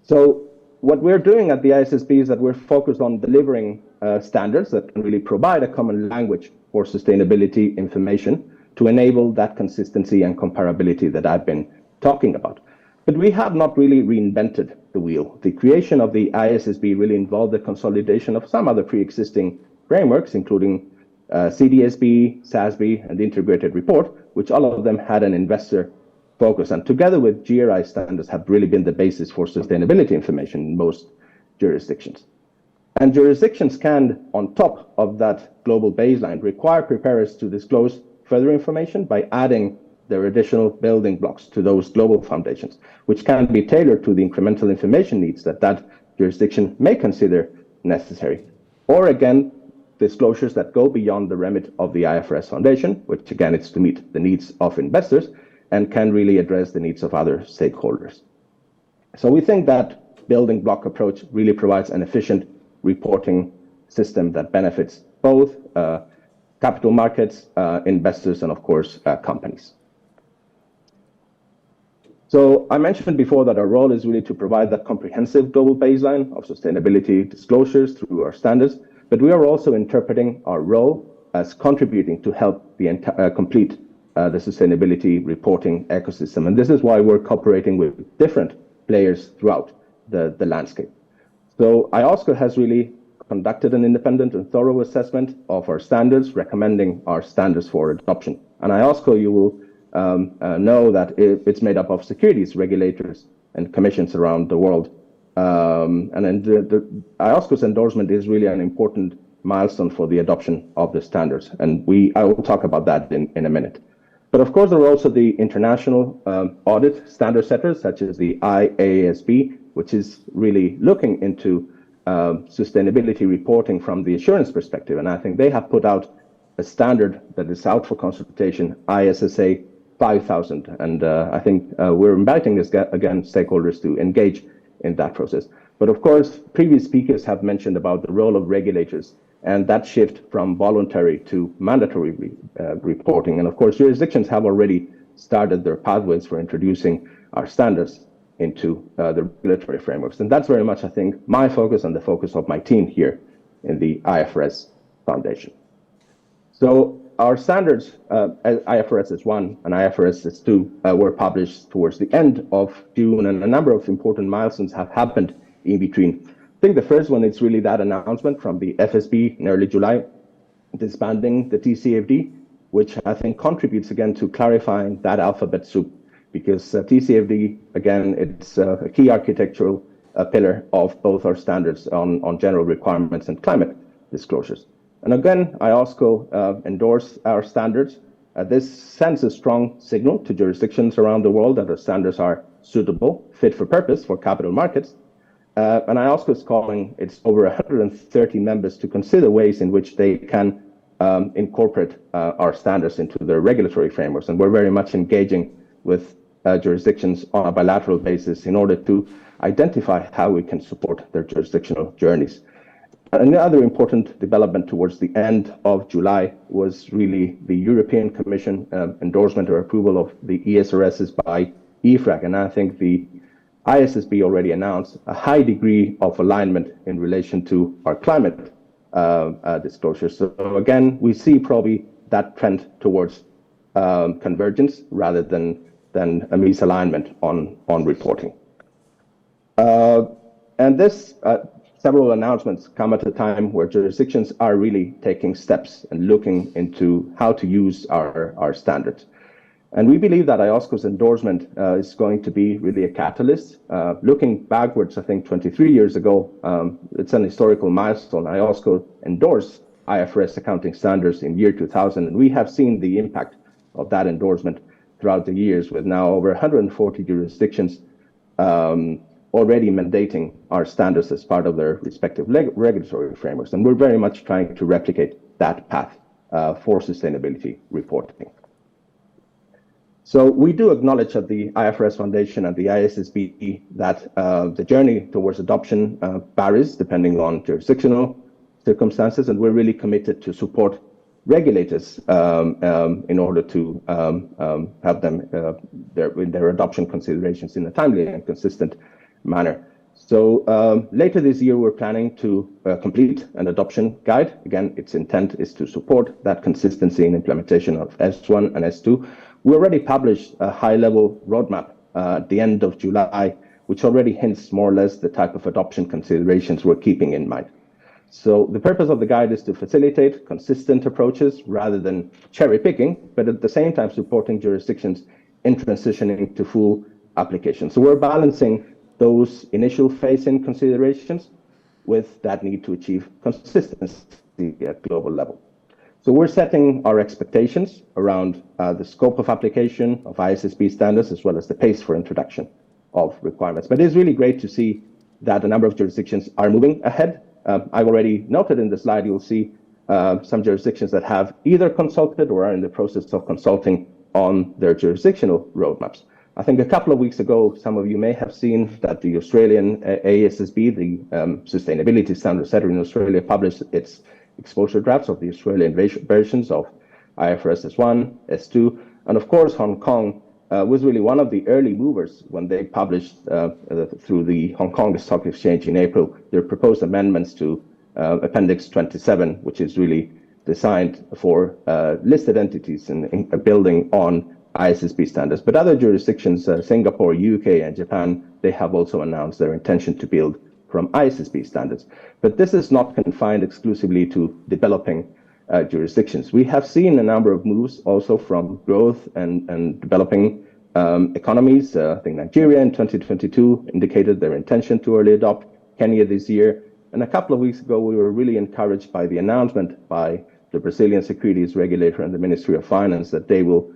Speaker 4: So what we're doing at the ISSB is that we're focused on delivering standards that can really provide a common language for sustainability information to enable that consistency and comparability that I've been talking about. But we have not really reinvented the wheel. The creation of the ISSB really involved the consolidation of some other pre-existing frameworks, including CDSB, SASB, and the Integrated Report, which all of them had an investor focus. And together with GRI standards have really been the basis for sustainability information in most jurisdictions. And jurisdictions can, on top of that global baseline, require preparers to disclose further information by adding their additional building blocks to those global foundations, which can be tailored to the incremental information needs that jurisdiction may consider necessary. Or again, disclosures that go beyond the remit of the IFRS Foundation, which again, it's to meet the needs of investors and can really address the needs of other stakeholders. So we think that building block approach really provides an efficient reporting system that benefits both capital markets, investors, and of course, companies. So I mentioned before that our role is really to provide that comprehensive global baseline of sustainability disclosures through our standards, but we are also interpreting our role as contributing to help the complete the sustainability reporting ecosystem. And this is why we're cooperating with different players throughout the landscape. So IOSCO has really conducted an independent and thorough assessment of our standards, recommending our standards for adoption. And IOSCO, you will know that it's made up of securities regulators and commissions around the world. And then the IOSCO's endorsement is really an important milestone for the adoption of the standards. And I will talk about that in a minute. But of course, there are also the international audit standard setters, such as the IASB, which is really looking into sustainability reporting from the assurance perspective. And I think they have put out a standard that is out for consultation, ISSA 5000. And I think we're inviting, again, stakeholders to engage in that process. But of course, previous speakers have mentioned about the role of regulators and that shift from voluntary to mandatory reporting. And of course, jurisdictions have already started their pathways for introducing our standards into the regulatory frameworks. And that's very much, I think, my focus and the focus of my team here in the IFRS Foundation. So our standards, IFRS S1 and IFRS S2, were published towards the end of June, and a number of important milestones have happened in between. I think the first one is really that announcement from the FSB in early July, disbanding the TCFD, which I think contributes again to clarifying that alphabet soup, because TCFD, again, it's a key architectural pillar of both our standards on general requirements and climate disclosures. And again, IOSCO endorsed our standards. This sends a strong signal to jurisdictions around the world that our standards are suitable, fit for purpose for capital markets. And IOSCO is calling its over 130 members to consider ways in which they can incorporate our standards into their regulatory frameworks. And we're very much engaging with jurisdictions on a bilateral basis in order to identify how we can support their jurisdictional journeys. Another important development towards the end of July was really the European Commission endorsement or approval of the ESRSs by EFRAG. And I think the ISSB already announced a high degree of alignment in relation to our climate disclosure. So again, we see probably that trend towards convergence rather than a misalignment on reporting. And this several announcements come at a time where jurisdictions are really taking steps and looking into how to use our standards. And we believe that IOSCO's endorsement is going to be really a catalyst. Looking backwards, I think 23 years ago, it's an historical milestone. IOSCO endorsed IFRS accounting standards in year 2000, and we have seen the impact of that endorsement throughout the years, with now over 140 jurisdictions already mandating our standards as part of their respective regulatory frameworks. And we're very much trying to replicate that path for sustainability reporting. So we do acknowledge at the IFRS Foundation and the ISSB that the journey towards adoption varies depending on jurisdictional circumstances, and we're really committed to support regulators in order to have them in their adoption considerations in a timely and consistent manner. So later this year, we're planning to complete an adoption guide. Again, its intent is to support that consistency in implementation of S1 and S2. We already published a high-level roadmap at the end of July, which already hints more or less the type of adoption considerations we're keeping in mind. So the purpose of the guide is to facilitate consistent approaches rather than cherry picking, but at the same time supporting jurisdictions in transitioning to full application. So we're balancing those initial phase-in considerations with that need to achieve consistency at global level. So we're setting our expectations around the scope of application of ISSB standards, as well as the pace for introduction of requirements. But it's really great to see that a number of jurisdictions are moving ahead. I've already noted in the slide, you'll see some jurisdictions that have either consulted or are in the process of consulting on their jurisdictional roadmaps. I think a couple of weeks ago, some of you may have seen that the Australian ASSB, the Sustainability Standard Setter in Australia, published its exposure drafts of the Australian versions of IFRS S1, S2, and of course Hong Kong was really one of the early movers when they published through the Hong Kong Stock Exchange in April their proposed amendments to Appendix 27, which is really designed for listed entities and building on ISSB standards. But other jurisdictions, Singapore, UK, and Japan, they have also announced their intention to build from ISSB standards. But this is not confined exclusively to developing jurisdictions. We have seen a number of moves also from growth and developing economies. I think Nigeria in 2022 indicated their intention to early adopt, Kenya this year. And a couple of weeks ago, we were really encouraged by the announcement by the Brazilian securities regulator and the Ministry of Finance that they will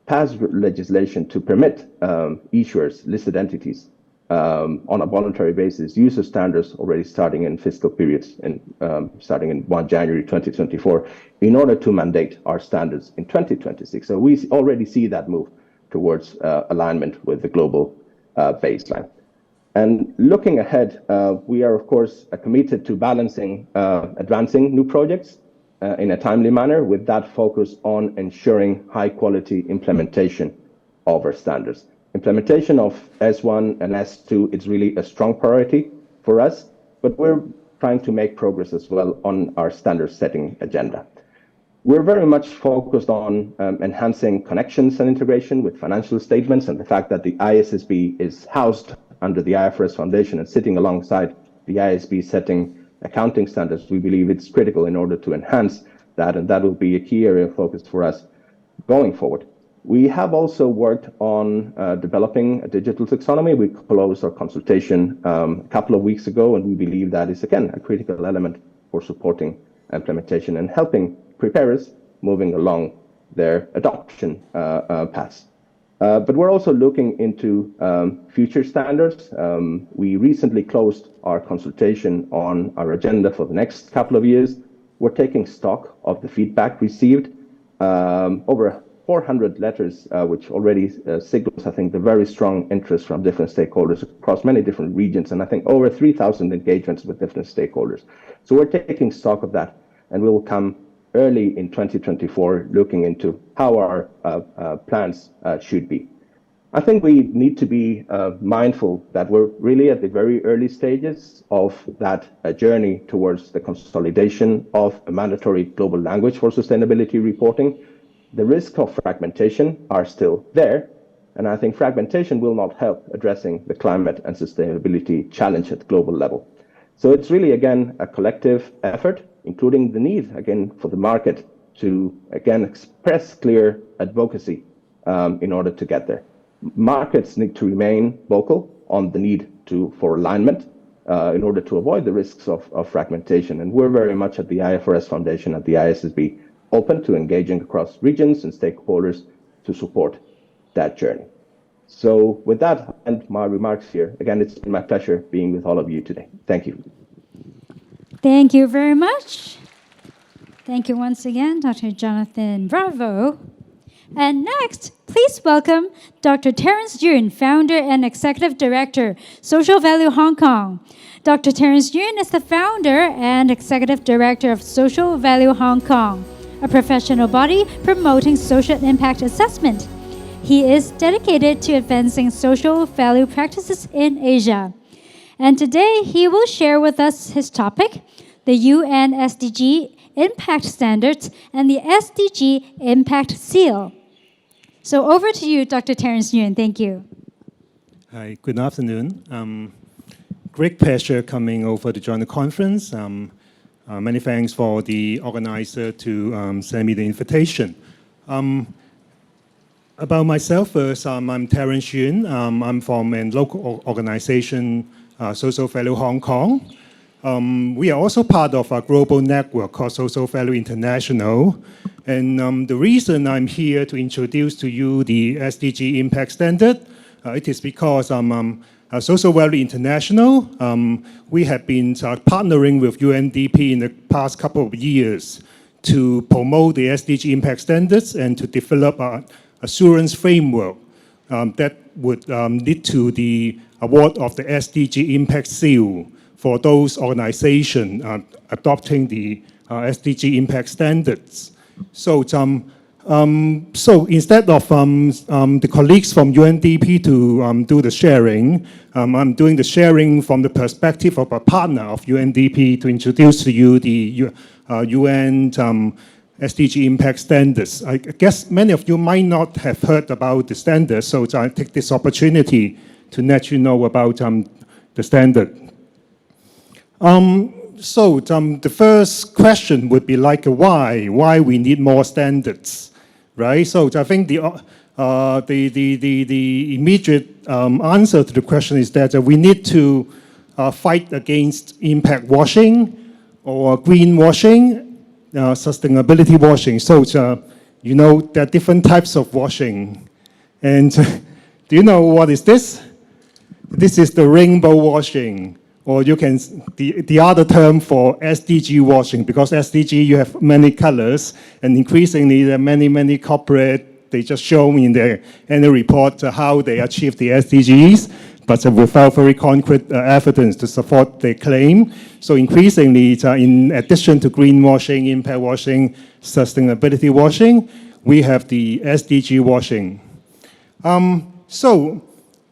Speaker 4: pass legislation to permit issuers, listed entities, on a voluntary basis, use of standards already starting in fiscal periods and starting in 1 January 2024 in order to mandate our standards in 2026. So we already see that move towards alignment with the global baseline. And looking ahead, we are, of course, committed to balancing, advancing new projects in a timely manner with that focus on ensuring high-quality implementation of our standards. Implementation of S1 and S2 is really a strong priority for us, but we're trying to make progress as well on our standard-setting agenda. We're very much focused on enhancing connections and integration with financial statements, and the fact that the ISSB is housed under the IFRS Foundation and sitting alongside the ISB setting accounting standards, we believe it's critical in order to enhance that, and that will be a key area of focus for us going forward. We have also worked on developing a digital taxonomy. We closed our consultation a couple of weeks ago, and we believe that is, again, a critical element for supporting implementation and helping preparers moving along their adoption paths. But we're also looking into future standards. We recently closed our consultation on our agenda for the next couple of years. We're taking stock of the feedback received, over 400 letters, which already signals, I think, the very strong interest from different stakeholders across many different regions, and I think over 3,000 engagements with different stakeholders. So we're taking stock of that, and we will come early in 2024 looking into how our plans should be. I think we need to be mindful that we're really at the very early stages of that journey towards the consolidation of a mandatory global language for sustainability reporting. The risks of fragmentation are still there, and I think fragmentation will not help addressing the climate and sustainability challenge at the global level. So it's really, again, a collective effort, including the need, again, for the market to, again, express clear advocacy in order to get there. Markets need to remain vocal on the need for alignment in order to avoid the risks of fragmentation. And we're very much at the IFRS Foundation, at the ISSB, open to engaging across regions and stakeholders to support that journey. So with that, I end my remarks here. Again, it's been my pleasure being with all of you today. Thank you.
Speaker 1: Thank you very much. Thank you once again, Dr. Jonathan Bravo. And next, please welcome Dr. Terence Yuen, founder and executive director, Social Value Hong Kong. Dr. Terence Yuen is the founder and executive director of Social Value Hong Kong, a professional body promoting social impact assessment. He is dedicated to advancing social value practices in Asia. And today, he will share with us his topic, the UN SDG Impact Standards and the SDG Impact Seal. So over to you, Dr. Terence Yuen. Thank you.
Speaker 5: Hi, good afternoon. Great pleasure coming over to join the conference. Many thanks for the organizer to send me the invitation. About myself first, I'm Terence Yuen. I'm from a local organization, Social Value Hong Kong. We are also part of a global network called Social Value International. And the reason I'm here to introduce to you the SDG Impact Standard, it is because Social Value International, we have been partnering with UNDP in the past couple of years to promote the SDG Impact Standards and to develop an assurance framework that would lead to the award of the SDG Impact Seal for those organizations adopting the SDG Impact Standards. So, instead of the colleagues from UNDP to do the sharing, I'm doing the sharing from the perspective of a partner of UNDP to introduce to you the UN SDG Impact Standards. I guess many of you might not have heard about the standards, so I take this opportunity to let you know about the standard. So the first question would be like why we need more standards, right? So I think the immediate answer to the question is that we need to fight against impact washing or greenwashing, sustainability washing. So you know there are different types of washing, and do you know what is this? This is the rainbow washing. Or you can, the other term for SDG washing, because SDG, you have many colors, and increasingly there are many corporate, they just show in their annual report how they achieve the SDGs. but without very concrete evidence to support their claim. So increasingly, in addition to greenwashing, impact washing, sustainability washing, we have the SDG washing. So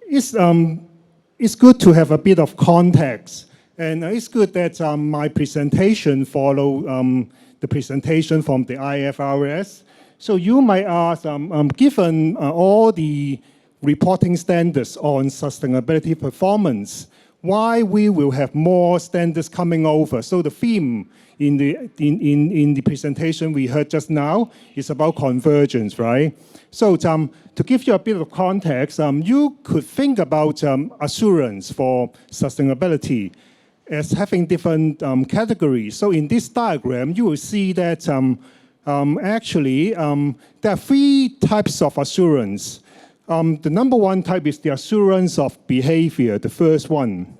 Speaker 5: it's good to have a bit of context. And it's good that my presentation follow the presentation from the IFRS. So you might ask, given all the reporting standards on sustainability performance, why we will have more standards coming over? So the theme in the presentation we heard just now is about convergence, right? So to give you a bit of context, you could think about assurance for sustainability as having different categories. So in this diagram, you will see that actually there are three types of assurance. The number one type is the assurance of behavior, the first one.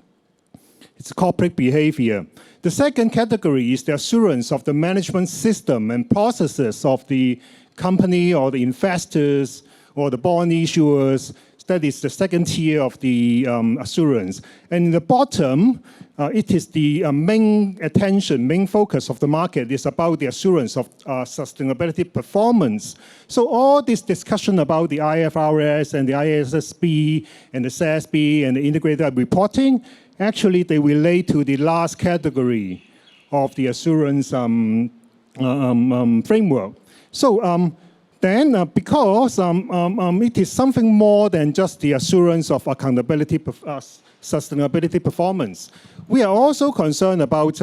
Speaker 5: It's corporate behavior. The second category is the assurance of the management system and processes of the company or the investors or the bond issuers. That is the second tier of the assurance. And in the bottom, it is the main focus of the market is about the assurance of sustainability performance. So all this discussion about the IFRS and the ISSB and the SASB and the integrated reporting, actually they relate to the last category of the assurance framework. So then, because it is something more than just the assurance of accountability, sustainability performance, we are also concerned about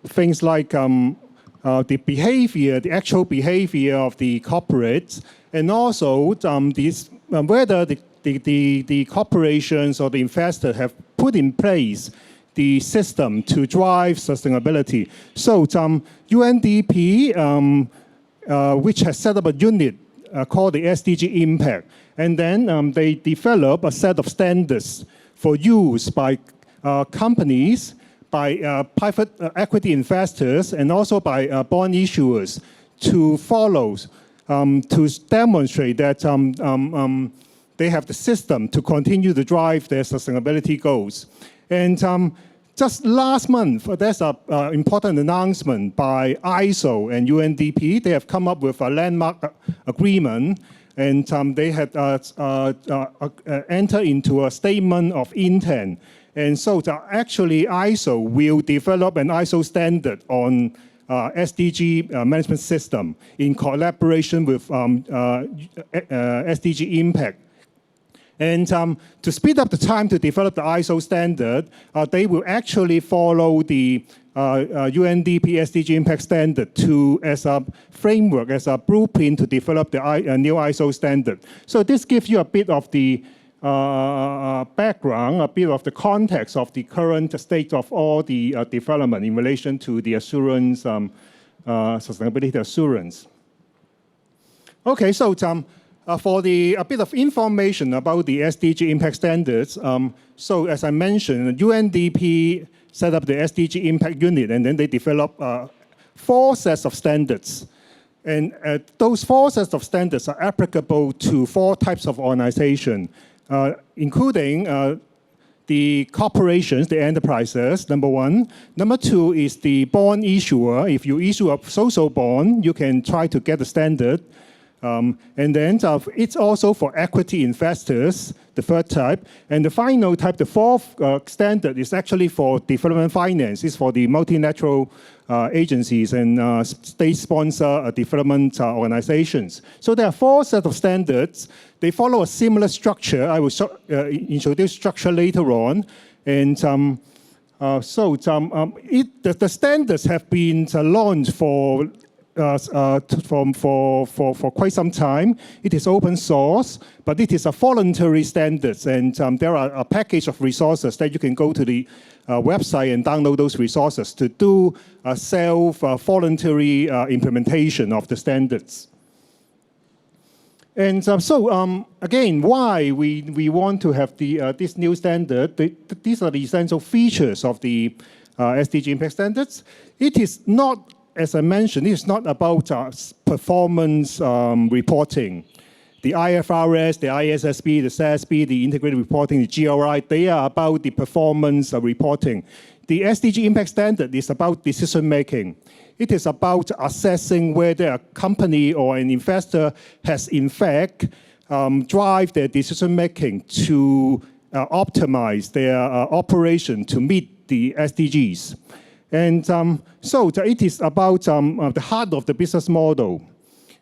Speaker 5: things like the behavior, the actual behavior of the corporates, and also whether the corporations or the investors have put in place the system to drive sustainability. So UNDP, which has set up a unit called the SDG Impact. And then they develop a set of standards for use by companies, by private equity investors, and also by bond issuers to follow, to demonstrate that they have the system to continue to drive their sustainability goals. And just last month, there's an important announcement by ISO and UNDP. They have come up with a landmark agreement, and they had entered into a statement of intent. And so actually ISO will develop an ISO standard on SDG management system in collaboration with SDG Impact. And to speed up the time to develop the ISO standard, they will actually follow the UNDP SDG Impact Standard as a framework, as a blueprint to develop the new ISO standard. So this gives you a bit of the background, a bit of the context of the current state of all the development in relation to the assurance, sustainability assurance. Okay, so for a bit of information about the SDG Impact Standards, so as I mentioned, UNDP set up the SDG Impact Unit, and then they developed 4 sets of standards. And those 4 sets of standards are applicable to 4 types of organization, including the corporations, the enterprises, number 1. Number 2 is the bond issuer. If you issue a social bond, you can try to get the standard. And then it's also for equity investors, the 3rd type. And the final type, the 4th standard, is actually for development finance. It's for the multilateral agencies and state-sponsor development organizations. So there are 4 sets of standards. They follow a similar structure. I will introduce structure later on. And the standards have been launched for quite some time. It is open source, but it is a voluntary standards, and there are a package of resources that you can go to the website and download those resources to do a self-voluntary implementation of the standards. And again, why we want to have this new standard? These are the essential features of the SDG Impact Standards. It is not, as I mentioned, it's not about performance reporting. the IFRS, the ISSB, the SASB, the integrated reporting, the GRI, they are about the performance reporting. The SDG impact standard is about decision making. It is about assessing whether a company or an investor has in fact drive their decision making to optimize their operation to meet the SDGs. And so it is about the heart of the business model.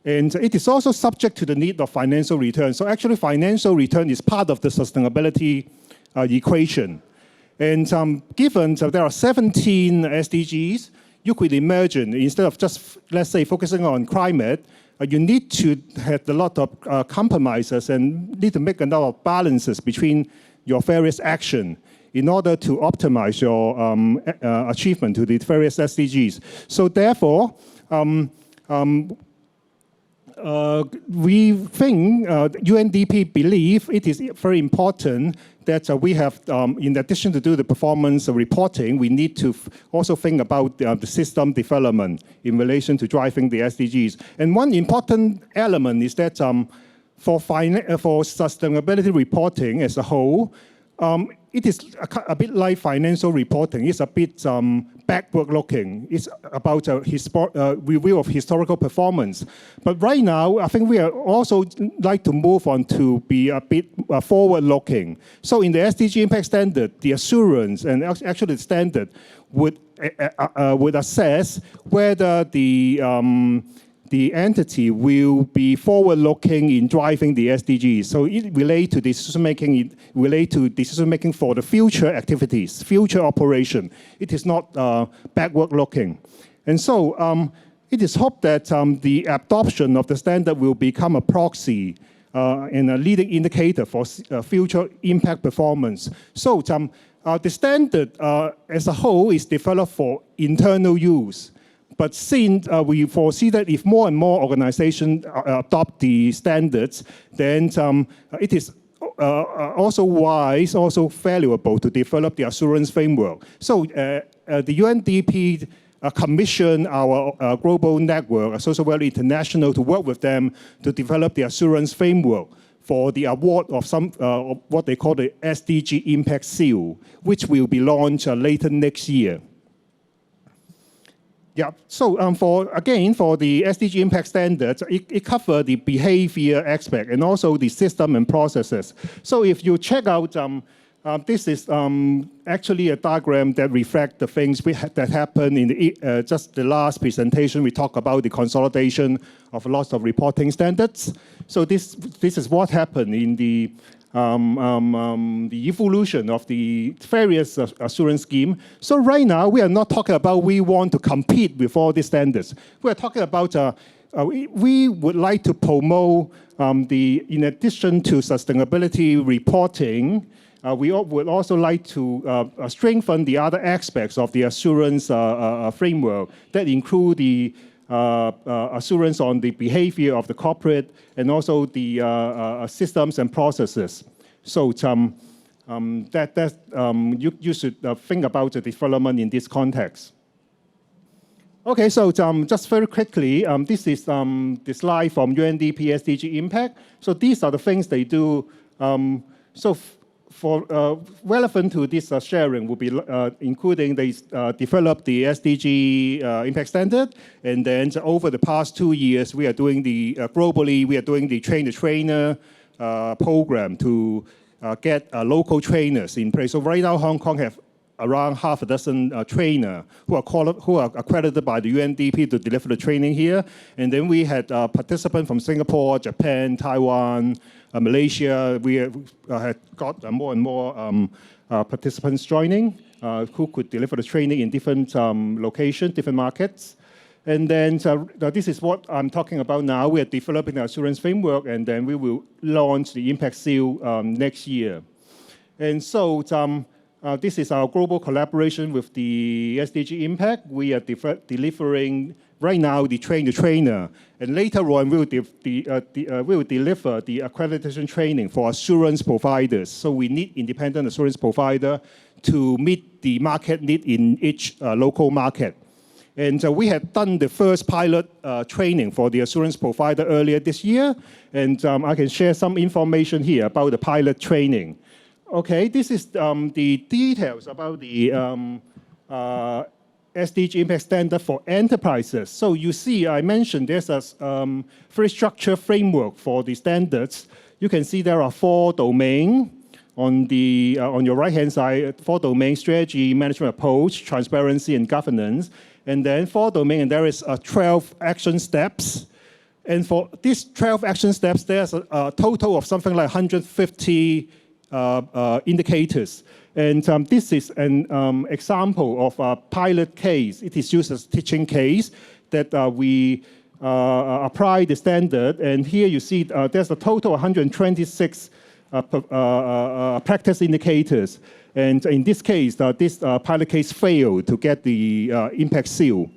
Speaker 5: And it is also subject to the need of financial return. So actually financial return is part of the sustainability equation. And given there are 17 SDGs, you could imagine, instead of just, let's say, focusing on climate, you need to have a lot of compromises and need to make a lot of balances between your various actions in order to optimize your achievement to the various SDGs. So therefore, we think, UNDP believe it is very important that we have, in addition to do the performance reporting, we need to also think about the system development in relation to driving the SDGs. And one important element is that for sustainability reporting as a whole, it is a bit like financial reporting. It's a bit backward looking. It's about a review of historical performance. But right now, I think we are also like to move on to be a bit forward looking. So in the SDG impact standard, the assurance and actually the standard would assess whether the entity will be forward-looking in driving the SDGs. So it relates to decision-making for the future activities, future operation. It is not backward-looking. And so it is hoped that the adoption of the standard will become a proxy and a leading indicator for future impact performance. So the standard as a whole is developed for internal use. But since we foresee that if more and more organizations adopt the standards, then it is also wise, also valuable to develop the assurance framework. So the UNDP commissioned our global network, Social Value International, to work with them to develop the assurance framework for the award of some what they call the SDG Impact Seal, which will be launched later next year. Yeah, so for the SDG impact standards, it covers the behavior aspect and also the system and processes. So if you check out, this is actually a diagram that reflects the things that happened in just the last presentation. We talked about the consolidation of lots of reporting standards. So this is what happened in the evolution of the various assurance scheme. So right now, we are not talking about we want to compete with all these standards. We are talking about we would like to promote in addition to sustainability reporting, we would also like to strengthen the other aspects of the assurance framework that include the assurance on the behavior of the corporate and also the systems and processes. So you should think about the development in this context. Okay, so just very quickly, this is the slide from UNDP SDG Impact. So these are the things they do. For relevant to this sharing will be including they develop the SDG impact standard, and then over the past 2 years we are doing globally we are doing the train-the-trainer program to get local trainers in place. So right now Hong Kong have around half a dozen trainers who are accredited by the UNDP to deliver the training here, and then we had participants from Singapore, Japan, Taiwan, Malaysia. We had got more and more participants joining who could deliver the training in different locations, different markets. And then this is what I'm talking about now. We are developing the assurance framework, and then we will launch the Impact Seal next year. And so this is our global collaboration with the SDG Impact. We are delivering right now the train-the-trainer, and later on we will deliver the accreditation training for assurance providers. So we need independent assurance provider to meet the market need in each local market. And we had done the first pilot training for the assurance provider earlier this year. And I can share some information here about the pilot training. Okay, this is the details about the SDG impact standard for enterprises. So you see, I mentioned there's a very structured framework for the standards. You can see there are 4 domains. On your right-hand side, 4 domains: strategy, management approach, transparency, and governance. And then 4 domains, and there is 12 action steps. And for these 12 action steps, there's a total of something like 150 indicators. And this is an example of a pilot case. It is used as a teaching case that we apply the standard. And here you see there's a total of 126 practice indicators. And in this case, this pilot case failed to get the impact seal.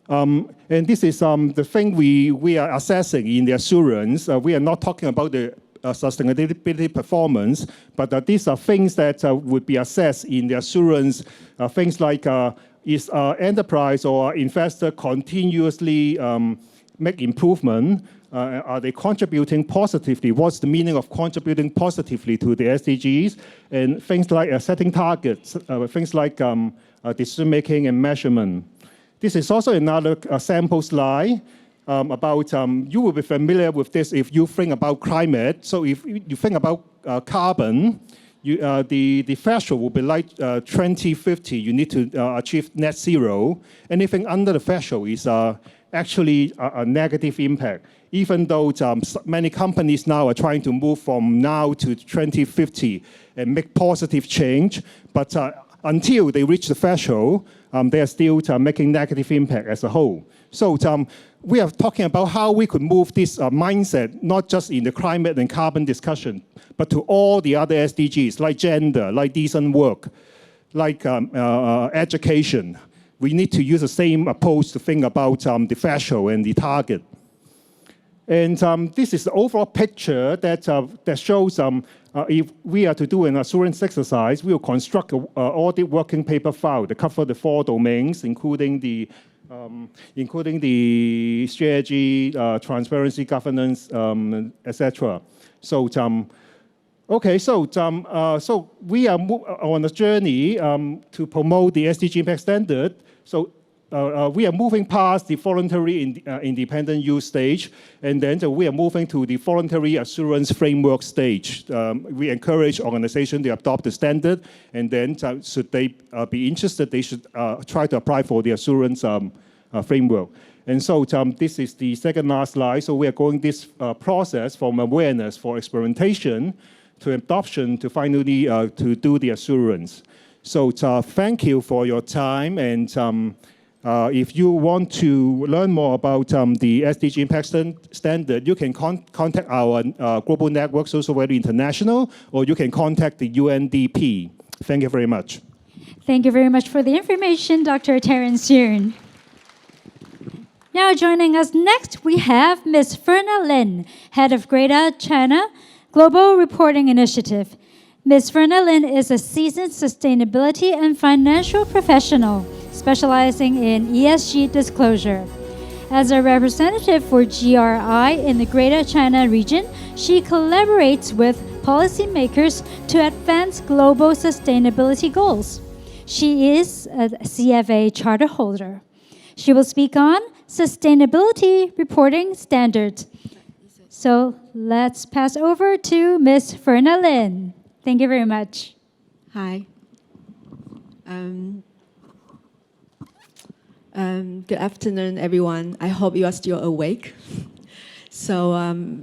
Speaker 5: And this is the thing we are assessing in the assurance. We are not talking about the sustainability performance, but these are things that would be assessed in the assurance. Things like is enterprise or investor continuously make improvement? Are they contributing positively? What's the meaning of contributing positively to the SDGs? And things like setting targets, things like decision-making and measurement. This is also another sample slide about, you will be familiar with this if you think about climate. So if you think about carbon, the threshold will be like 2050. You need to achieve net zero. Anything under the threshold is actually a negative impact, even though many companies now are trying to move from now to 2050 and make positive change. But until they reach the threshold, they are still making negative impact as a whole. So we are talking about how we could move this mindset, not just in the climate and carbon discussion, but to all the other SDGs, like gender, like decent work, like education. We need to use the same approach to think about the threshold and the target. And this is the overall picture that shows if we are to do an assurance exercise, we will construct an audit working paper file that cover the 4 domains, including the strategy, transparency, governance, etc. So, okay, so we are on a journey to promote the SDG impact standard. So we are moving past the voluntary independent use stage, and then we are moving to the voluntary assurance framework stage. We encourage organizations to adopt the standard, and then should they be interested, they should try to apply for the assurance framework. And so this is the second last slide. So we are going this process from awareness for experimentation to adoption to finally to do the assurance. So thank you for your time, and if you want to learn more about the SDG Impact Standard, you can contact our Global Network Social Value International, or you can contact the UNDP. Thank you very much.
Speaker 1: Thank you very much for the information, Dr. Terence Yuen. Now joining us next, we have Ms. Verna Lin, Head of Greater China Global Reporting Initiative. Ms. Verna Lin is a seasoned sustainability and financial professional specializing in ESG disclosure. As a representative for GRI in the Greater China region, she collaborates with policymakers to advance global sustainability goals. She is a CFA charter holder. She will speak on sustainability reporting standards. So let's pass over to Ms. Verna Lin. Thank you very much.
Speaker 6: Hi. Good afternoon, everyone. I hope you are still awake. So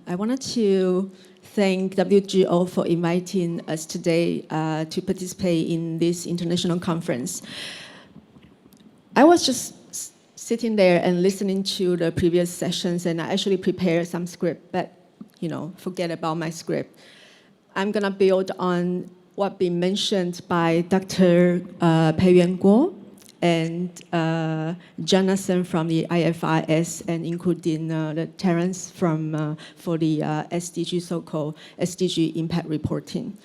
Speaker 6: I wanted to thank WGO for inviting us today to participate in this international conference. I was just sitting there and listening to the previous sessions, and I actually prepared some script, but forget about my script. I'm gonna build on what been mentioned by Dr. Peiyuan and Jonathan from the IFRS, and including the Terence for the SDG, so-called SDG impact reporting.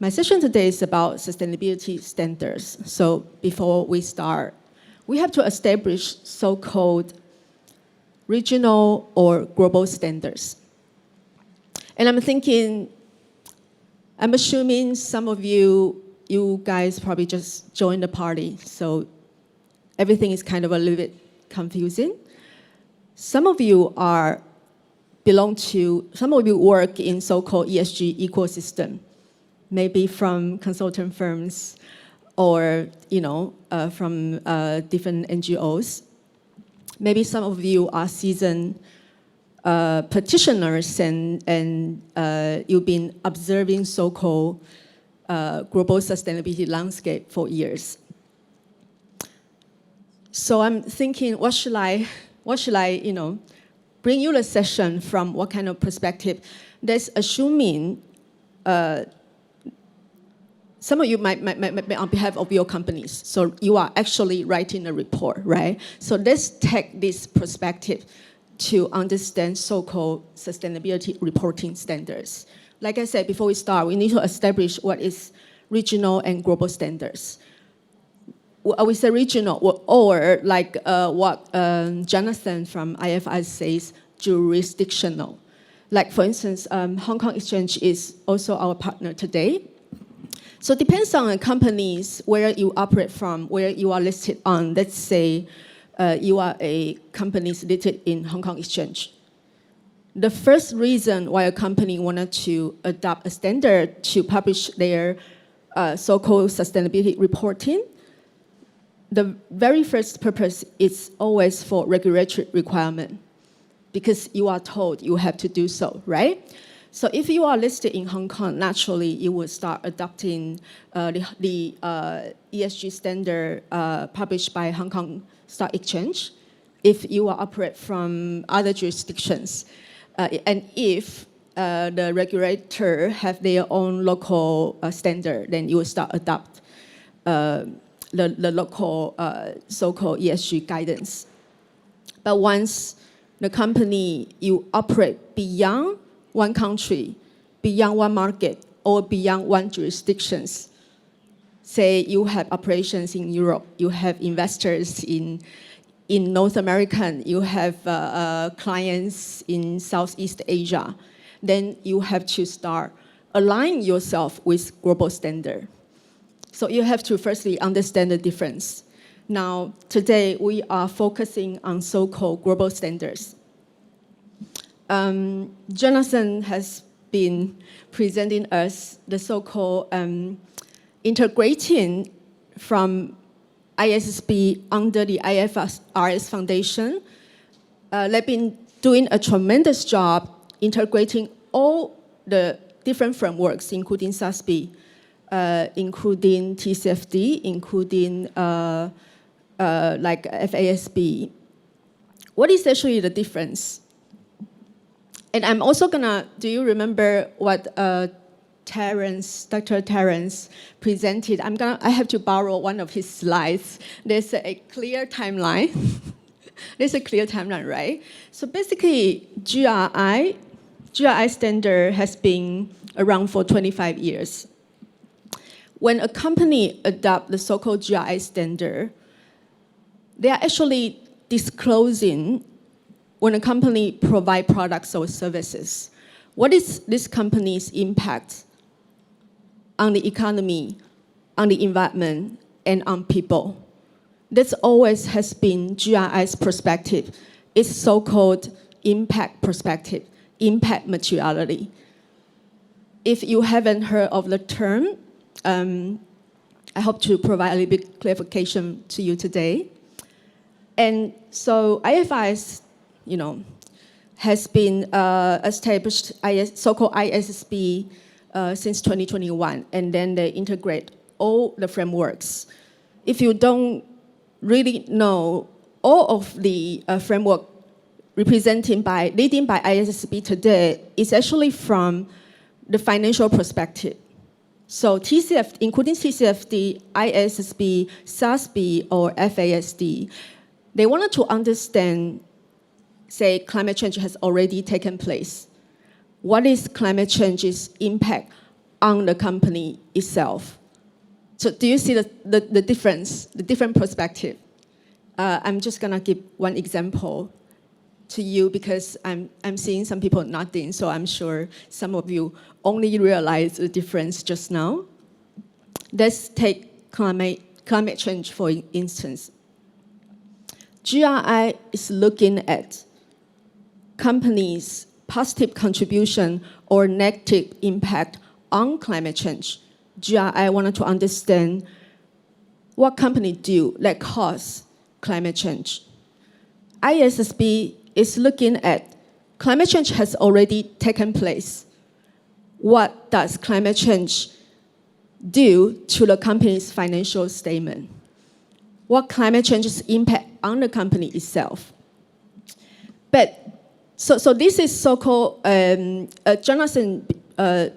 Speaker 6: My session today is about sustainability standards. So before we start, we have to establish so-called regional or global standards. And I'm assuming some of you guys probably just joined the party, so everything is kind of a little bit confusing. Some of you work in so-called ESG ecosystem, maybe from consultant firms or from different NGOs. Maybe some of you are seasoned practitioners and you've been observing so-called global sustainability landscape for years. So I'm thinking, what should I bring you the session from what kind of perspective? That's assuming some of you might on behalf of your companies, so you are actually writing a report, right? So let's take this perspective to understand so-called sustainability reporting standards. Like I said, before we start, we need to establish what is regional and global standards. We say regional, or like what Jonathan from IFI says, jurisdictional. Like for instance, Hong Kong Exchange is also our partner today. So it depends on the companies where you operate from, where you are listed on. Let's say you are a company listed in Hong Kong Exchange. The first reason why a company wanted to adopt a standard to publish their so-called sustainability reporting, the very first purpose is always for regulatory requirement, because you are told you have to do so, right? So if you are listed in Hong Kong, naturally you will start adopting the ESG standard published by Hong Kong Stock Exchange. If you are operate from other jurisdictions, and if the regulator have their own local standard, then you will start adopt the local so-called ESG guidance. But once the company you operate beyond one country, beyond one market, or beyond one jurisdictions, say you have operations in Europe, you have investors in North America, you have clients in Southeast Asia, then you have to start aligning yourself with global standard. So you have to firstly understand the difference. Now, today we are focusing on so-called global standards. Jonathan has been presenting us the so-called integrating from ISSB under the IFRS Foundation. They've been doing a tremendous job integrating all the different frameworks, including SASB, including TCFD, including like FASB. What is actually the difference? And I'm also do you remember what Terence, Dr. Terence presented? I have to borrow one of his slides. There's a clear timeline. There's a clear timeline, right? So basically, GRI standard has been around for 25 years. When a company adopts the so-called GRI standard, they are actually disclosing when a company provides products or services, what is this company's impact on the economy, on the environment, and on people? This always has been GRI's perspective. It's so-called impact perspective, impact materiality. If you haven't heard of the term, I hope to provide a little bit clarification to you today. And so IFRS, has been established so-called ISSB since 2021, and then they integrate all the frameworks. If you don't really know all of the framework leading by ISSB today, is actually from the financial perspective. So TCF, including TCFD, ISSB, SASB, or FASD, they wanted to understand, say, climate change has already taken place. What is climate change's impact on the company itself? So do you see the difference, the different perspective? I'm just gonna give one example to you because I'm seeing some people nodding, so I'm sure some of you only realize the difference just now. Let's take climate change, for instance. GRI is looking at companies' positive contribution or negative impact on climate change. GRI wanted to understand what companies do that cause climate change. ISSB is looking at climate change has already taken place. What does climate change do to the company's financial statement? What climate change's impact on the company itself? But so this is so-called, Jonathan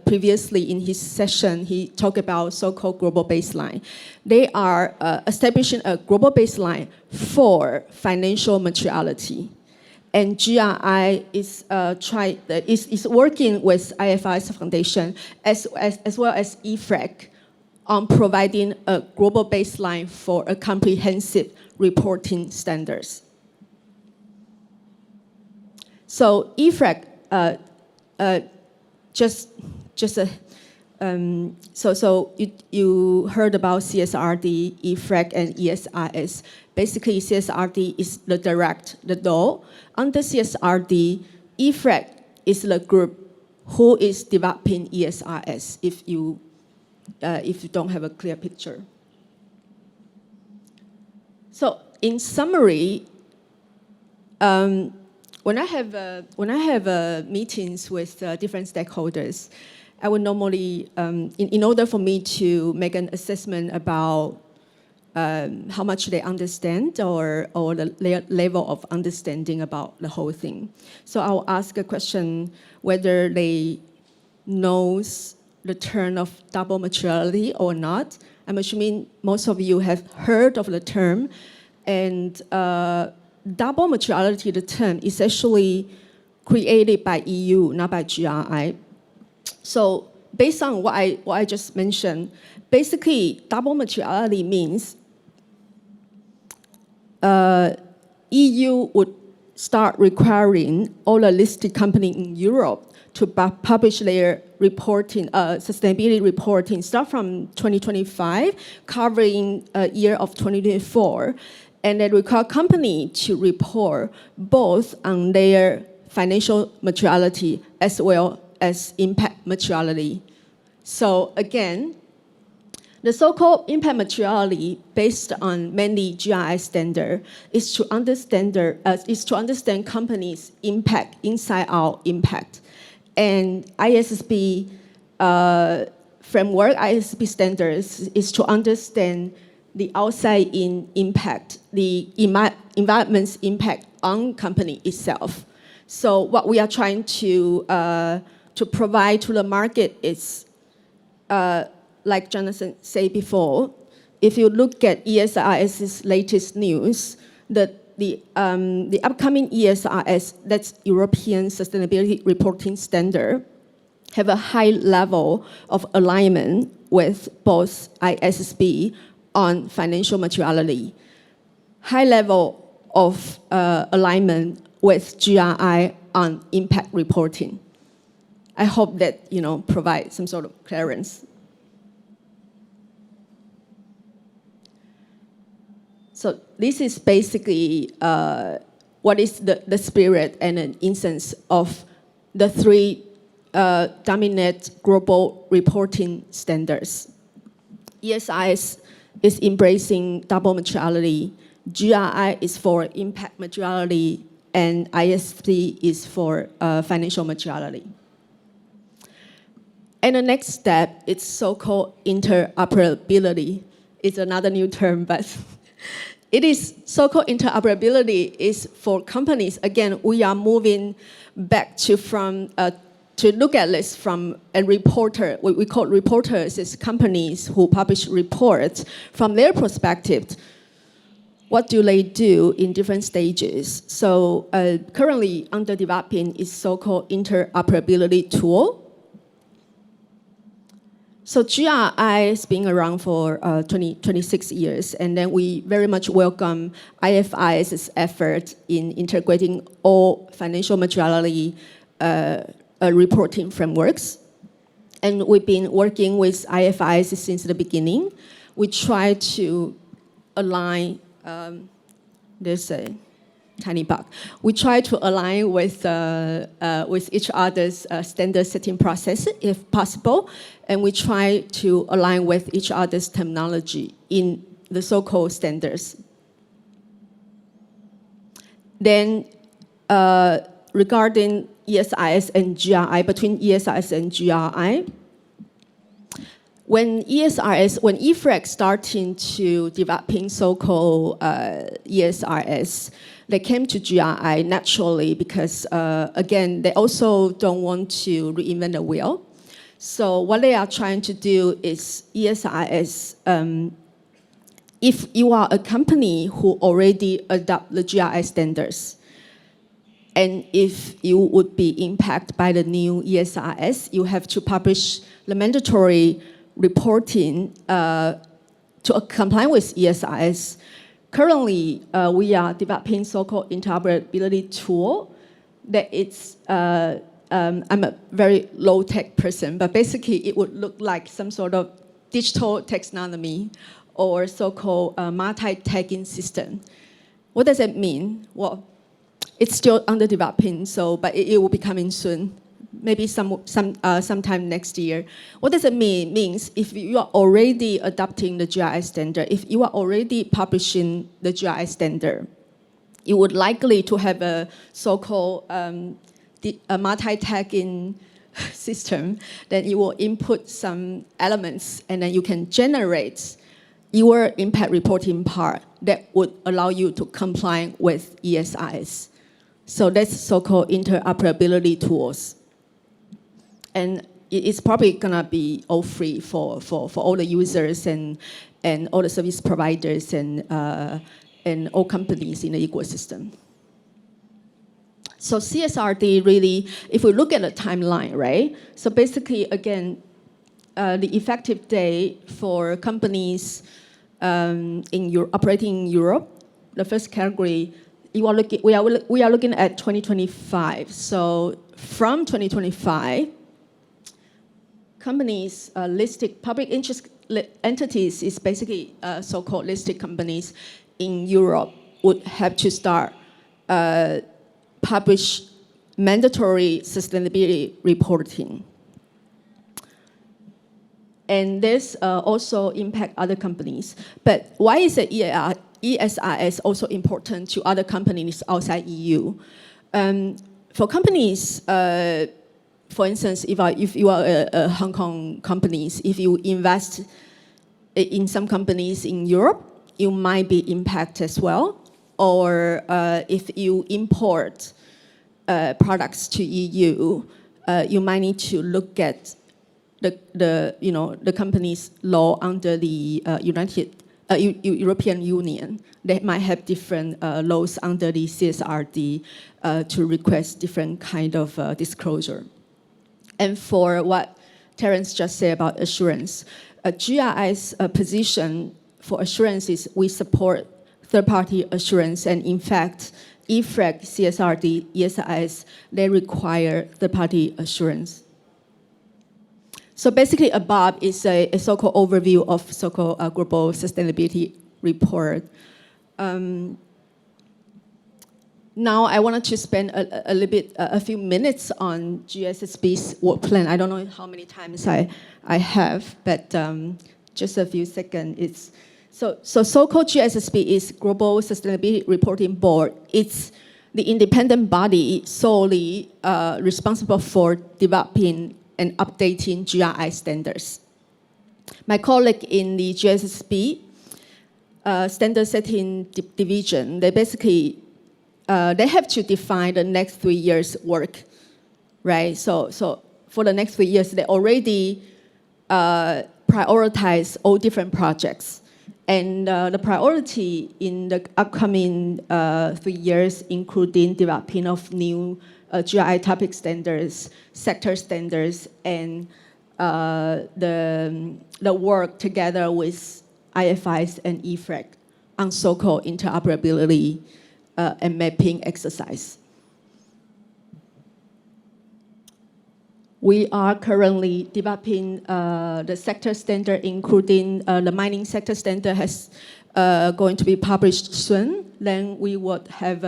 Speaker 6: previously in his session, he talked about so-called global baseline. They are establishing a global baseline for financial materiality. And GRI is working with IFRS Foundation as well as EFRAG on providing a global baseline for a comprehensive reporting standards. So EFRAG, so you heard about CSRD, EFRAG, and ESRS. Basically, CSRD is the law. Under CSRD, EFRAG is the group who is developing ESRS, if you don't have a clear picture. So in summary, when I have meetings with different stakeholders, I would normally, in order for me to make an assessment about how much they understand or the level of understanding about the whole thing. So I'll ask a question whether they knows the term of double materiality or not. I'm assuming most of you have heard of the term. And double materiality, the term, is actually created by EU, not by GRI. So based on what I just mentioned, basically double materiality means EU would start requiring all the listed companies in Europe to publish their reporting, sustainability reporting, start from 2025, covering a year of 2024, and they require company to report both on their financial materiality as well as impact materiality. So again, the so-called impact materiality, based on mainly GRI standard, is to understand companies' impact, inside-out impact. And ISSB framework, ISSB standards, is to understand the outside-in impact, the environment's impact on company itself. So what we are trying to provide to the market is, like Jonathan said before, if you look at ESRS's latest news, the upcoming ESRS, that's European Sustainability Reporting Standard, have a high level of alignment with both ISSB on financial materiality, high level of alignment with GRI on impact reporting. I hope that provides some sort of clearance. So this is basically what is the spirit and an essence of the three dominant global reporting standards. ESRS is embracing double materiality, GRI is for impact materiality, and ISSB is for financial materiality. And the next step is so-called interoperability. It's another new term, but it is so-called interoperability is for companies. Again, we are moving back to look at this from a reporter. What we call reporters is companies who publish reports from their perspective. What do they do in different stages? So currently under developing is so-called interoperability tool. So GRI has been around for 26 years, and then we very much welcome IFI's effort in integrating all financial materiality reporting frameworks. And we've been working with IFIs since the beginning. We try to align, there's a tiny bug. We try to align with each other's standard setting process if possible, and we try to align with each other's terminology in the so-called standards. Then regarding ESIS and GRI, between ESIS and GRI, when EFRAG starting to developing so-called ESRS, they came to GRI naturally because, again, they also don't want to reinvent the wheel. So what they are trying to do is ESRS, if you are a company who already adopt the GRI standards, and if you would be impacted by the new ESRS, you have to publish the mandatory reporting to comply with ESRS. Currently, we are developing so-called interoperability tool that it's, I'm a very low-tech person, but basically it would look like some sort of digital taxonomy or so-called multi-tagging system. What does it mean? Well, it's still under developing, so, but it will be coming soon, maybe sometime next year. What does it mean? It means if you are already adopting the GRI standard, if you are already publishing the GRI standard, you would likely to have a so-called a multi-tagging system. Then you will input some elements, and then you can generate your impact reporting part that would allow you to comply with ESIS. So that's so-called interoperability tools. And it's probably gonna be all free for all the users and all the service providers and all companies in the ecosystem. So CSRD really, if we look at the timeline, right? So basically, again, the effective date for companies operating in Europe, the first category, we are looking at 2025. So from 2025, companies listed, public interest entities is basically so-called listed companies in Europe would have to start publish mandatory sustainability reporting. And this also impact other companies. But why is the ESRS also important to other companies outside EU? For companies, for instance, if you are a Hong Kong companies, if you invest in some companies in Europe, you might be impacted as well. Or if you import products to EU, you might need to look at the company's law under the European Union. They might have different laws under the CSRD to request different kind of disclosure. And for what Terence just said about assurance, GRI's position for assurance is we support third-party assurance, and in fact, EFRAG, CSRD, ESIS, they require third-party assurance. So basically above is a so-called overview of so-called global sustainability report. Now I wanted to spend a few minutes on GSSB's work plan. I don't know how many times I have, but just a few seconds. So-called GSSB is Global Sustainability Reporting Board. It's the independent body solely responsible for developing and updating GRI standards. My colleague in the GSSB standard setting division, they basically they have to define the next 3 years' work, right? So for the next 3 years, they already prioritize all different projects. And the priority in the upcoming 3 years, including developing of new GRI topic standards, sector standards, and the work together with IFIs and EFRAG on so-called interoperability and mapping exercise. We are currently developing the sector standard, including the mining sector standard has going to be published soon. Then we would have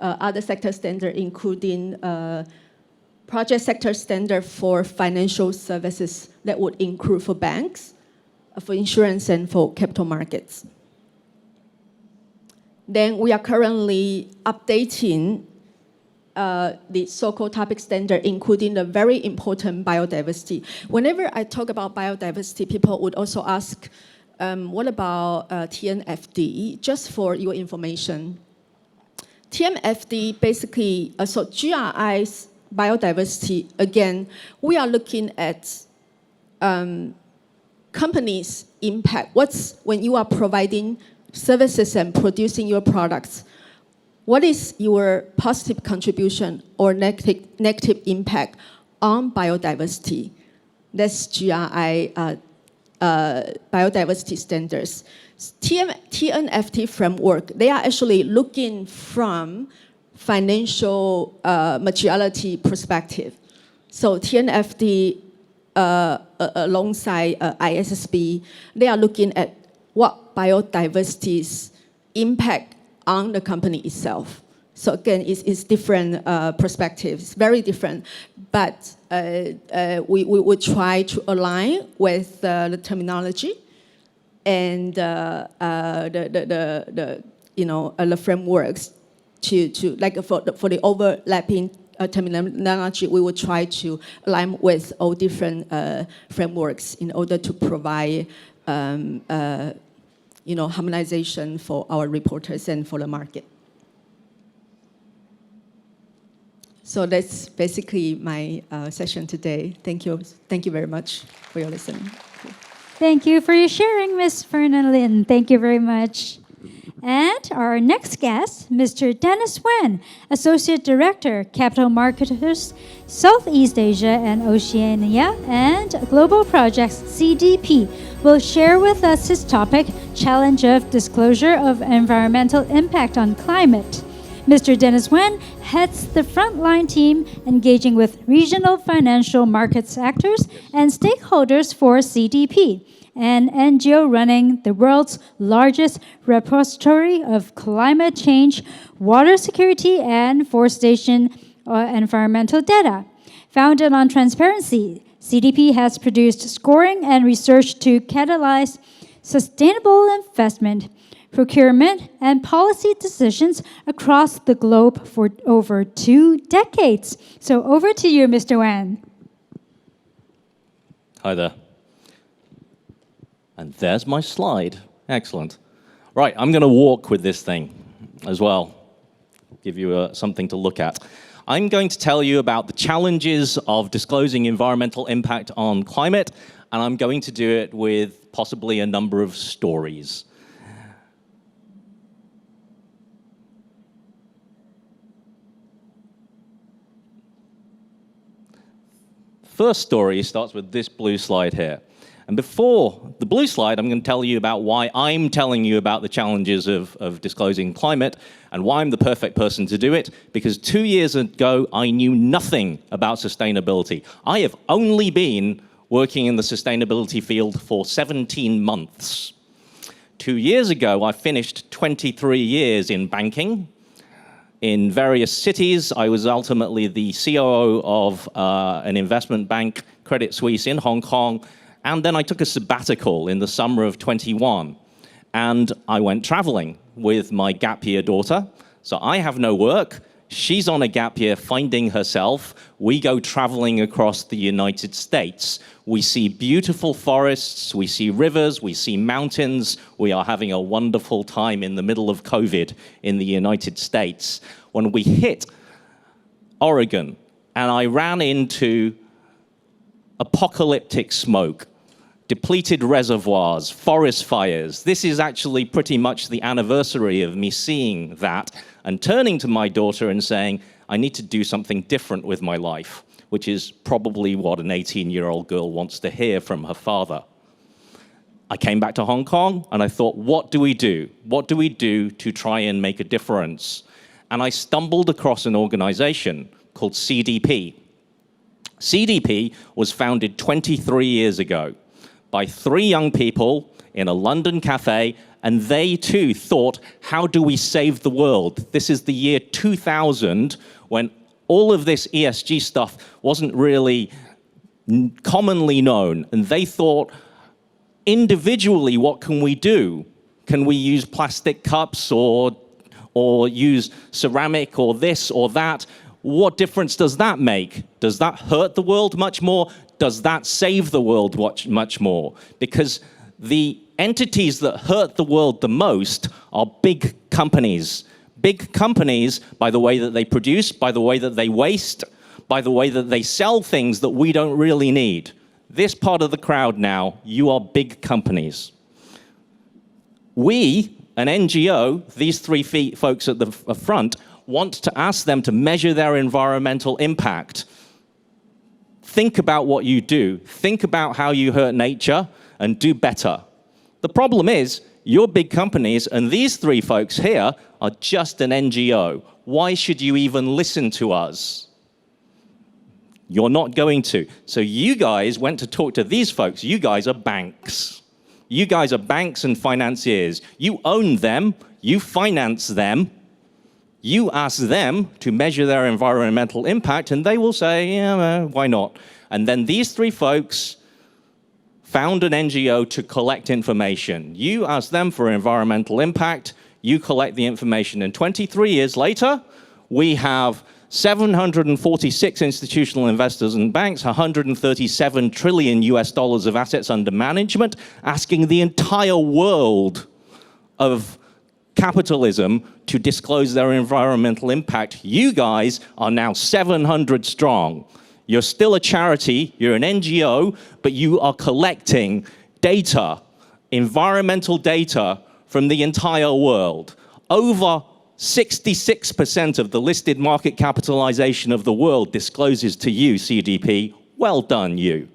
Speaker 6: other sector standard, including project sector standard for financial services that would include for banks, for insurance, and for capital markets. Then we are currently updating the so-called topic standard, including the very important biodiversity. Whenever I talk about biodiversity, people would also ask, what about TNFD? Just for your information, TNFD basically, so GRI's biodiversity, again, we are looking at companies' impact. When you are providing services and producing your products, what is your positive contribution or negative impact on biodiversity? That's GRI biodiversity standards. TNFD framework, they are actually looking from financial materiality perspective. So TNFD alongside ISSB, they are looking at what biodiversity's impact on the company itself. So again, it's different perspectives, very different. But we would try to align with the terminology and the frameworks to like for the overlapping terminology, we would try to align with all different frameworks in order to provide harmonization for our reporters and for the market. So that's basically my session today. Thank you very much for your listening.
Speaker 1: Thank you for your sharing, Ms. Verna Lin. Thank you very much. And our next guest, Mr. Dennis Yuen, Associate Director, Capital Marketers, Southeast Asia and Oceania, and Global Projects, CDP, will share with us his topic, Challenge of Disclosure of Environmental Impact on Climate. Mr. Dennis Yuen heads the frontline team engaging with regional financial markets actors and stakeholders for CDP, an NGO running the world's largest repository of climate change, water security, and forestation environmental data. Founded on transparency, CDP has produced scoring and research to catalyze sustainable investment, procurement, and policy decisions across the globe for over 2 decades. So over to you, Mr. Yuen.
Speaker 7: Hi there. And there's my slide. Excellent. Right, I'm going to walk with this thing as well, give you something to look at. I'm going to tell you about the challenges of disclosing environmental impact on climate, and I'm going to do it with possibly a number of stories. First story starts with this blue slide here. And before the blue slide, I'm going to tell you about why I'm telling you about the challenges of disclosing climate and why I'm the perfect person to do it, because 2 years ago, I knew nothing about sustainability. I have only been working in the sustainability field for 17 months. 2 years ago, I finished 23 years in banking. In various cities, I was ultimately the COO of an investment bank, Credit Suisse in Hong Kong, and then I took a sabbatical in the summer of 21, and I went traveling with my gap year daughter. So I have no work. She's on a gap year finding herself. We go traveling across the United States. We see beautiful forests, we see rivers, we see mountains. We are having a wonderful time in the middle of COVID in the United States. When we hit Oregon, and I ran into apocalyptic smoke, depleted reservoirs, forest fires. This is actually pretty much the anniversary of me seeing that and turning to my daughter and saying, I need to do something different with my life. which is probably what an 18-year-old girl wants to hear from her father. I came back to Hong Kong and I thought, what do we do? What do we do to try and make a difference? And I stumbled across an organization called CDP. CDP was founded 23 years ago by 3 young people in a London cafe, and they too thought, how do we save the world? This is the year 2000, when all of this ESG stuff wasn't really commonly known, and they thought, individually, what can we do? Can we use plastic cups or use ceramic or this or that? What difference does that make? Does that hurt the world much more? Does that save the world much more? Because the entities that hurt the world the most are big companies. Big companies, by the way that they produce, by the way that they waste, by the way that they sell things that we don't really need. This part of the crowd now, you are big companies. We, an NGO, these 3 folks at the front, want to ask them to measure their environmental impact. Think about what you do. Think about how you hurt nature and do better. The problem is, you're big companies, and these 3 folks here are just an NGO. Why should you even listen to us? You're not going to. So you guys went to talk to these folks. You guys are banks. You guys are banks and financiers. You own them. You finance them. You ask them to measure their environmental impact, and they will say, yeah, why not? And then these 3 folks found an NGO to collect information. You ask them for environmental impact. You collect the information. And 23 years later, we have 746 institutional investors and banks, 137 trillion US dollars of assets under management, asking the entire world of capitalism to disclose their environmental impact. You guys are now 700 strong. You're still a charity, you're an NGO, but you are collecting data, environmental data from the entire world. Over 66% of the listed market capitalization of the world discloses to you, CDP. Well done, you.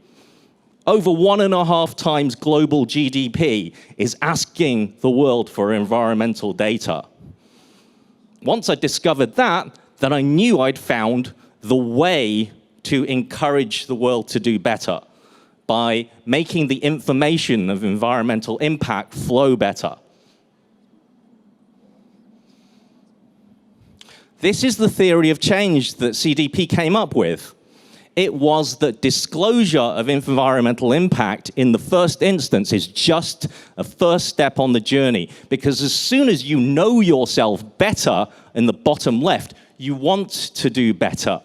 Speaker 7: Over 1.5 times global GDP is asking the world for environmental data. Once I discovered that, then I knew I'd found the way to encourage the world to do better by making the information of environmental impact flow better. This is the theory of change that CDP came up with. It was that disclosure of environmental impact in the first instance is just a first step on the journey, because as soon as you know yourself better in the bottom left, you want to do better.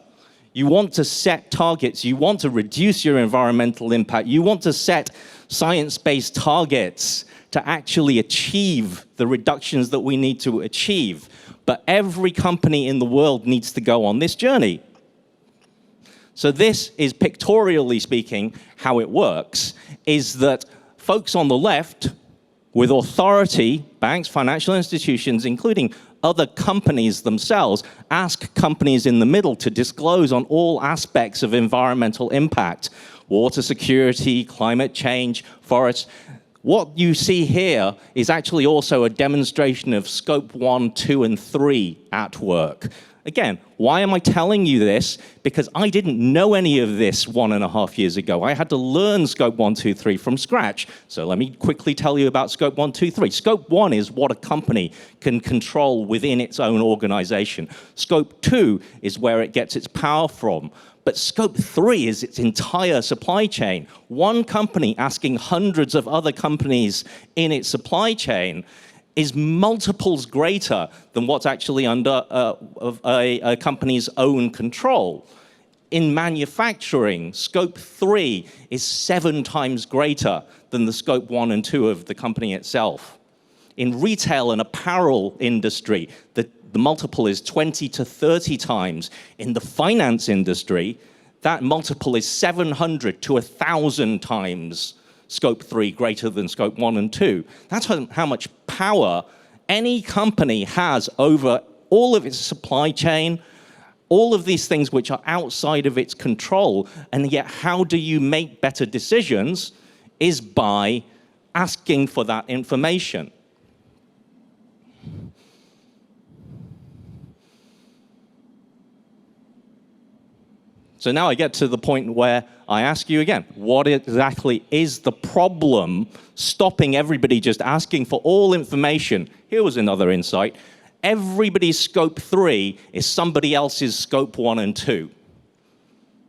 Speaker 7: You want to set targets. You want to reduce your environmental impact. You want to set science-based targets to actually achieve the reductions that we need to achieve. But every company in the world needs to go on this journey. So this is, pictorially speaking, how it works, is that folks on the left with authority, banks, financial institutions, including other companies themselves, ask companies in the middle to disclose on all aspects of environmental impact, water security, climate change, forests. What you see here is actually also a demonstration of scope 1, 2, and 3 at work. Again, why am I telling you this? Because I didn't know any of this 1.5 years ago. I had to learn scope 1, 2, 3 from scratch. So let me quickly tell you about scope 1, 2, 3. Scope 1 is what a company can control within its own organization. Scope 2 is where it gets its power from. But scope 3 is its entire supply chain. One company asking hundreds of other companies in its supply chain is multiples greater than what's actually under a company's own control. In manufacturing, scope 3 is 7 times greater than the scope 1 and 2 of the company itself. In retail and apparel industry, the multiple is 20 to 30 times. In the finance industry, that multiple is 700 to 1,000 times scope 3 greater than scope 1 and 2. That's how much power any company has over all of its supply chain, all of these things which are outside of its control, and yet how do you make better decisions is by asking for that information. So now I get to the point where I ask you again, what exactly is the problem stopping everybody just asking for all information? Here was another insight. Everybody's scope 3 is somebody else's scope 1 and 2.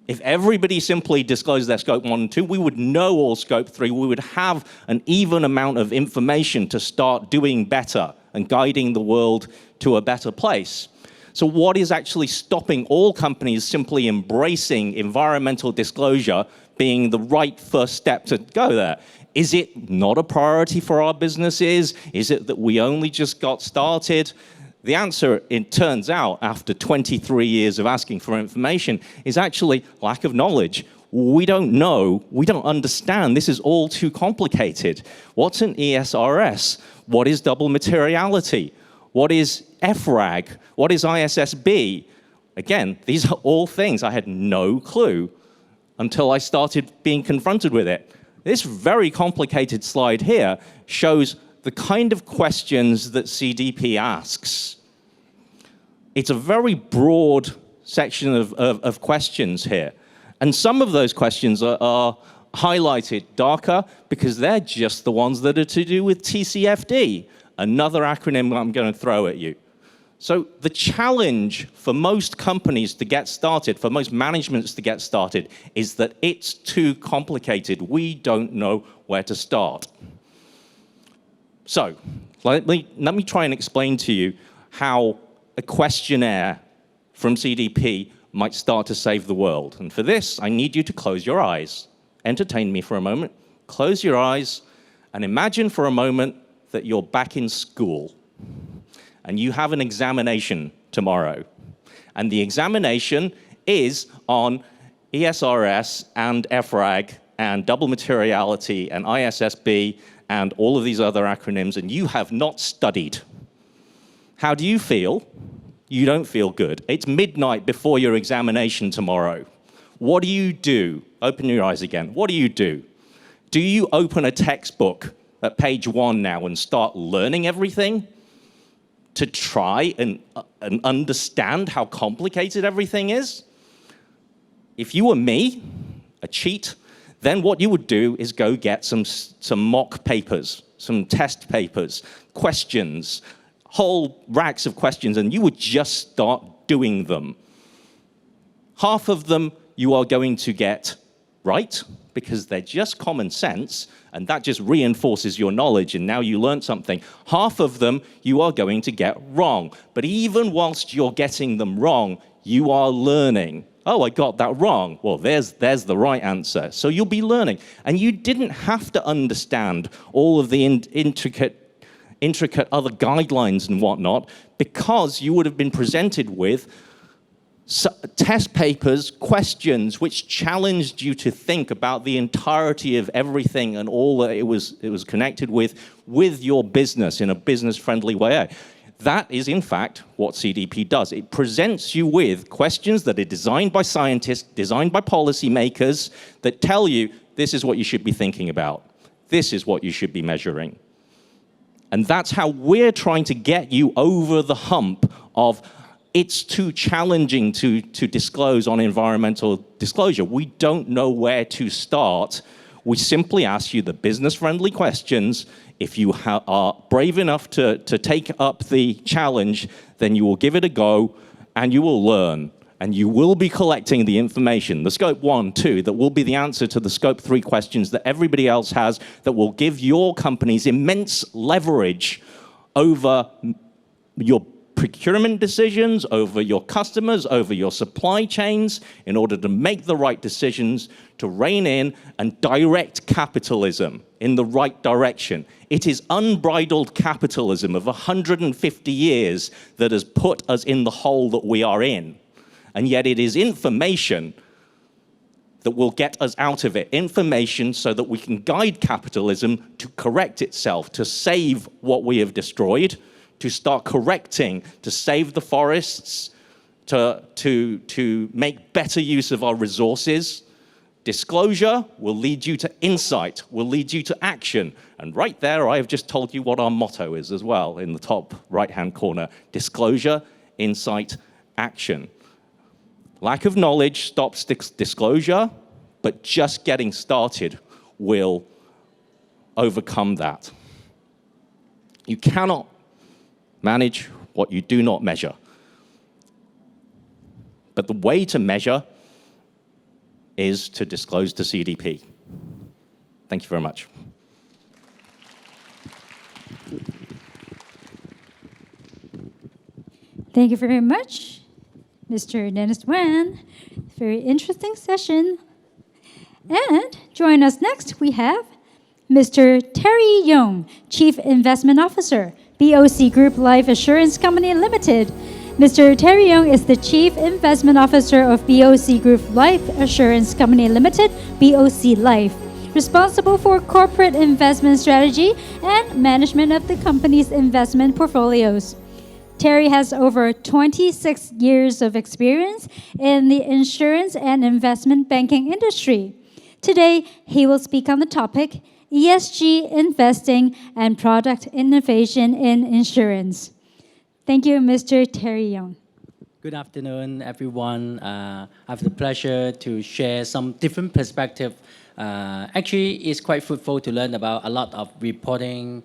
Speaker 7: If everybody simply disclosed their scope 1 and 2, we would know all scope 3. We would have an even amount of information to start doing better and guiding the world to a better place. So what is actually stopping all companies simply embracing environmental disclosure being the right first step to go there? Is it not a priority for our businesses? Is it that we only just got started? The answer, it turns out, after 23 years of asking for information, is actually lack of knowledge. We don't know, we don't understand. This is all too complicated. What's an ESRS? What is double materiality? What is FRAG? What is ISSB? Again, these are all things I had no clue until I started being confronted with it. This very complicated slide here shows the kind of questions that CDP asks. It's a very broad section of questions here. And some of those questions are highlighted darker because they're just the ones that are to do with TCFD, another acronym I'm going to throw at you. So the challenge for most companies to get started, for most managements to get started, is that it's too complicated. We don't know where to start. So let me try and explain to you how a questionnaire from CDP might start to save the world. And for this, I need you to close your eyes. Entertain me for a moment. Close your eyes and imagine for a moment that you're back in school and you have an examination tomorrow. And the examination is on ESRS and FRAG and double materiality and ISSB and all of these other acronyms, and you have not studied. How do you feel? You don't feel good. It's midnight before your examination tomorrow. What do you do? Open your eyes again. What do you do? Do you open a textbook at page 1 now and start learning everything to try and understand how complicated everything is? If you were me, a cheat, then what you would do is go get some mock papers, some test papers, questions, whole racks of questions, and you would just start doing them. Half of them you are going to get right, because they're just common sense, and that just reinforces your knowledge, and now you learned something. Half of them you are going to get wrong. But even whilst you're getting them wrong, you are learning. Oh, I got that wrong. Well, there's the right answer. So you'll be learning. And you didn't have to understand all of the intricate other guidelines and whatnot, because you would have been presented with test papers, questions which challenged you to think about the entirety of everything and all that it was connected with your business in a business-friendly way. That is, in fact, what CDP does. It presents you with questions that are designed by scientists, designed by policymakers, that tell you this is what you should be thinking about. This is what you should be measuring. And that's how we're trying to get you over the hump of it's too challenging to disclose on environmental disclosure. We don't know where to start. We simply ask you the business-friendly questions. If you are brave enough to take up the challenge, then you will give it a go, and you will learn. And you will be collecting the information, the scope 1, 2, that will be the answer to the scope 3 questions that everybody else has, that will give your companies immense leverage over your procurement decisions, over your customers, over your supply chains, in order to make the right decisions, to rein in and direct capitalism in the right direction. It is unbridled capitalism of 150 years that has put us in the hole that we are in. And yet it is information that will get us out of it. Information so that we can guide capitalism to correct itself, to save what we have destroyed, to start correcting, to save the forests, to make better use of our resources. Disclosure will lead you to insight, will lead you to action. And right there, I have just told you what our motto is as well in the top right-hand corner. Disclosure, insight, action. Lack of knowledge stops disclosure, but just getting started will overcome that. You cannot manage what you do not measure. But the way to measure is to disclose to CDP. Thank you very much.
Speaker 1: Thank you very much, Mr. Dennis Yuen. Very interesting session. And join us next, we have Mr. Terry Leung, Chief Investment Officer, BOC Group Life Assurance Company Limited. Mr. Terry Leung is the Chief Investment Officer of BOC Group Life Assurance Company Limited, BOC Life, responsible for corporate investment strategy and management of the company's investment portfolios. Terry has over 26 years of experience in the insurance and investment banking industry. Today, he will speak on the topic, ESG investing and product innovation in insurance. Thank you, Mr. Terry Leung.
Speaker 8: Good afternoon, everyone. I have the pleasure to share some different perspective. Actually, it's quite fruitful to learn about a lot of reporting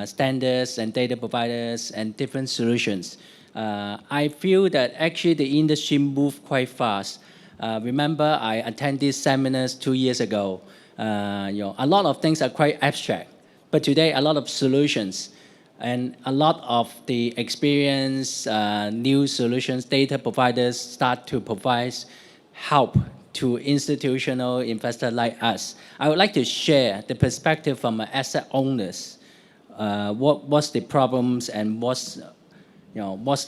Speaker 8: standards and data providers and different solutions. I feel that actually the industry moved quite fast. Remember, I attended seminars 2 years ago. A lot of things are quite abstract, but today a lot of solutions and a lot of the experience, new solutions, data providers start to provide help to institutional investors like us. I would like to share the perspective from asset owners. What's the problems and what's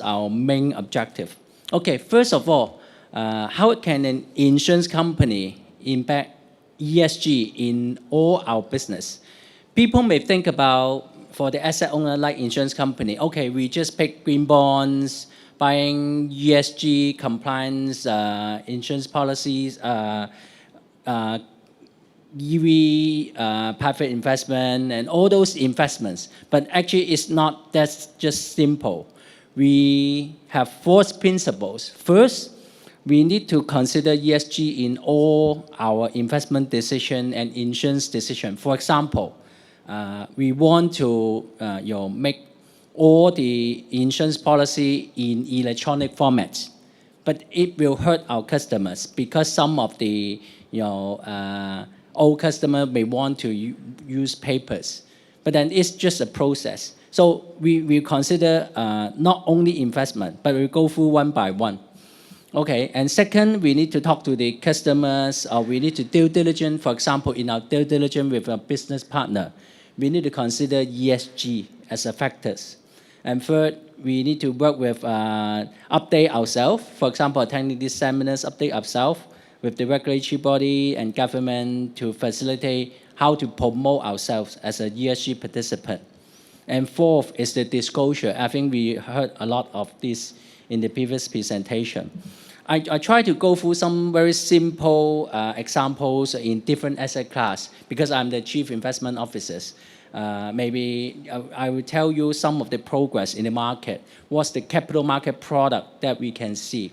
Speaker 8: our main objective? Okay, first of all, how can an insurance company impact ESG in all our business? People may think about, for the asset owner like insurance company, okay, we just pick green bonds, buying ESG compliance insurance policies, EV, private investment, and all those investments. But actually, it's not that just simple. We have 4 principles. First, we need to consider ESG in all our investment decision and insurance decision. For example, we want to make all the insurance policy in electronic formats, but it will hurt our customers because some of the old customer may want to use papers, but then it's just a process. So we consider not only investment, but we go through one by one. Okay, and second, we need to talk to the customers, or we need to due diligence. For example, in our due diligence with a business partner, we need to consider ESG as a factors. And third, we need to work with update ourselves. For example, attending these seminars, update ourselves with the regulatory body and government to facilitate how to promote ourselves as a ESG participant. And fourth is the disclosure. I think we heard a lot of this in the previous presentation. I try to go through some very simple examples in different asset class because I'm the chief investment officer. Maybe I will tell you some of the progress in the market. What's the capital market product that we can see?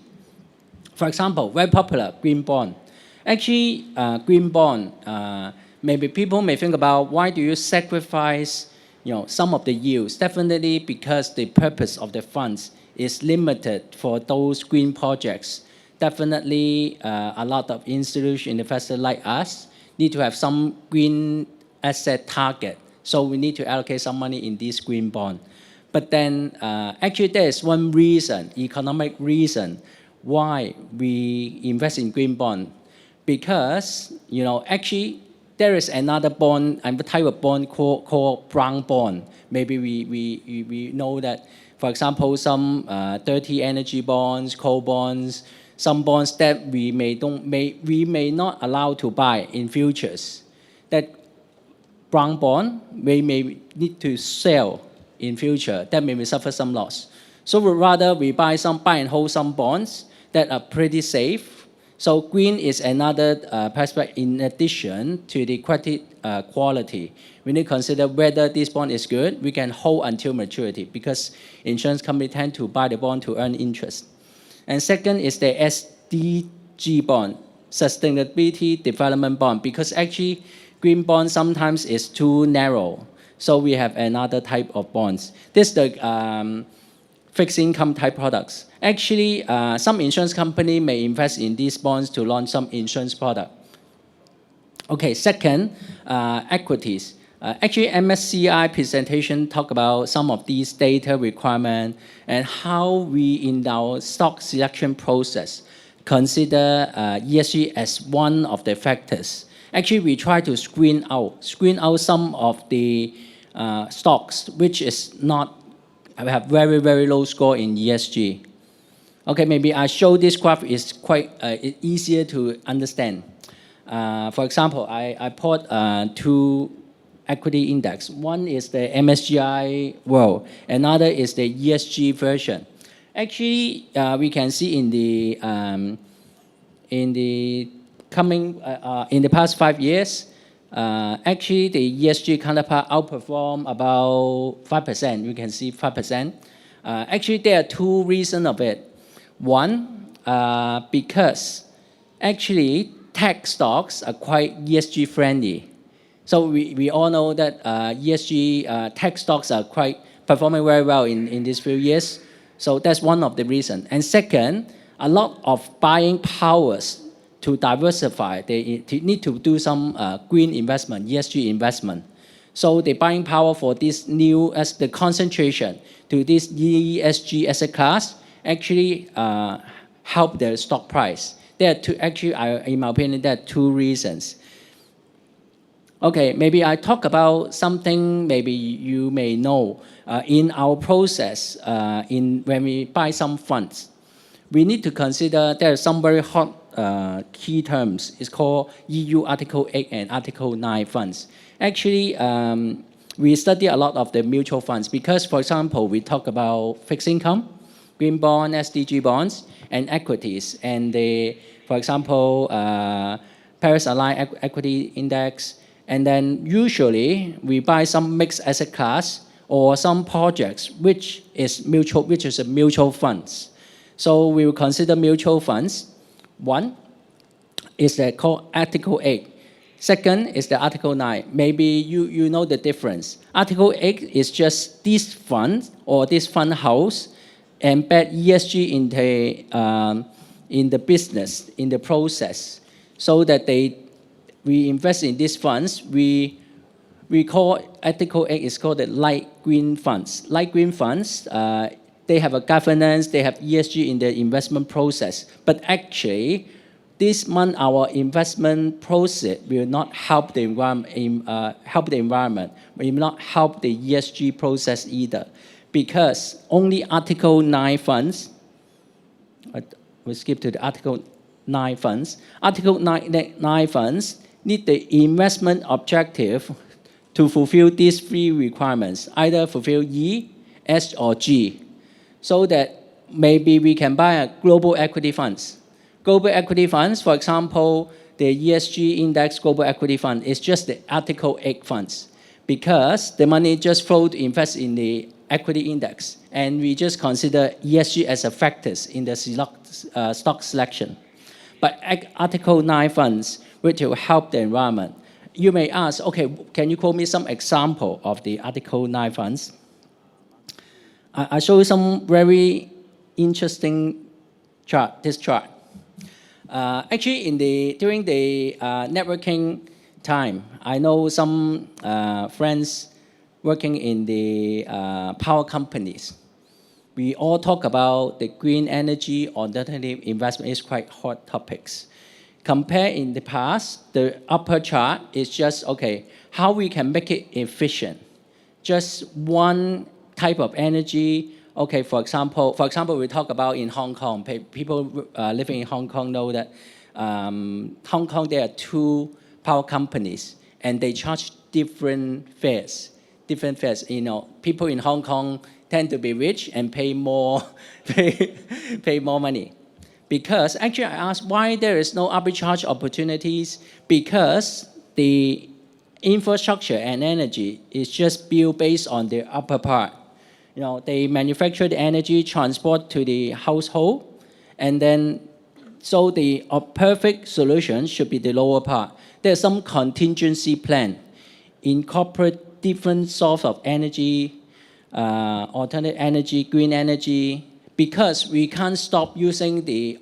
Speaker 8: For example, very popular, green bond. Actually, green bond, maybe people may think about why do you sacrifice some of the yields? Definitely because the purpose of the funds is limited for those green projects. Definitely, a lot of institutional investors like us need to have some green asset target. So we need to allocate some money in this green bond. But then, actually, there is one reason, economic reason, why we invest in green bond. Because, actually, there is another bond, a type of bond called brown bond. Maybe we know that. For example, some dirty energy bonds, coal bonds, some bonds that we may not allow to buy in futures. That brown bond we may need to sell in future. That may suffer some loss. So rather we buy and hold some bonds that are pretty safe. So green is another perspective in addition to the credit quality. We need to consider whether this bond is good. We can hold until maturity because insurance companies tend to buy the bond to earn interest. And second is the SDG bond, Sustainability Development Bond, because actually green bond sometimes is too narrow. So we have another type of bonds. This is the fixed income type products. Actually, some insurance company may invest in these bonds to launch some insurance product. Okay, second, equities. Actually, MSCI presentation talk about some of these data requirements and how we, in our stock selection process, consider ESG as one of the factors. Actually, we try to screen out some of the stocks which is not have very, very low score in ESG. Okay, maybe I show this graph is quite easier to understand. For example, I put two equity index. One is the MSCI World, another is the ESG version. Actually, we can see in the past 5 years, actually the ESG counterpart outperformed about 5%. You can see 5%. Actually, there are two reasons of it. One, because actually tech stocks are quite ESG friendly. So we all know that ESG tech stocks are quite performing very well in these few years. So that's one of the reasons. And second, a lot of buying powers to diversify. They need to do some green investment, ESG investment. So the buying power for this new, as the concentration to this ESG asset class actually help the stock price. There are two, actually, in my opinion, there are two reasons. Okay, maybe I talk about something maybe you may know. In our process, when we buy some funds, we need to consider there are some very hot key terms. It's called EU Article 8 and Article 9 funds. Actually, we study a lot of the mutual funds because, for example, we talk about fixed income, green bond, SDG bonds, and equities. And for example, Paris-aligned equity index. And then usually we buy some mixed asset class or some projects which is a mutual funds. So we will consider mutual funds. One is called Article 8. Second is the Article 9. Maybe you know the difference. Article 8 is just this fund or this fund house embed ESG in the business, in the process, so that we invest in these funds. We call Article 8 is called the light green funds. Light green funds, they have a governance, they have ESG in the investment process. But actually, this month our investment process will not help the environment. Will not help the ESG process either, because only Article 9 funds. We skip to the Article 9 funds. Article 9 funds need the investment objective to fulfill these three requirements, either fulfill E, S, or G, so that maybe we can buy a global equity funds. Global equity funds, for example, the ESG index global equity fund is just the Article 8 funds because the money just flow to invest in the equity index, and we just consider ESG as a factors in the stock selection. But Article 9 funds, which will help the environment. You may ask, okay, can you quote me some example of the Article 9 funds? I show you some very interesting chart, this chart. Actually, during the networking time, I know some friends working in the power companies. We all talk about the green energy, alternative investment is quite hot topics. Compare in the past, the upper chart is just, okay, how we can make it efficient. Just one type of energy. Okay, for example, we talk about in Hong Kong. People living in Hong Kong know that Hong Kong, there are two power companies, and they charge different fares, different fares. People in Hong Kong tend to be rich and pay more, pay more money. Because actually I asked why there is no arbitrage opportunities, because the infrastructure and energy is just built based on the upper part. They manufacture the energy, transport to the household, and then so the perfect solution should be the lower part. There's some contingency plan, incorporate different sources of energy, alternative energy, green energy, because we can't stop using the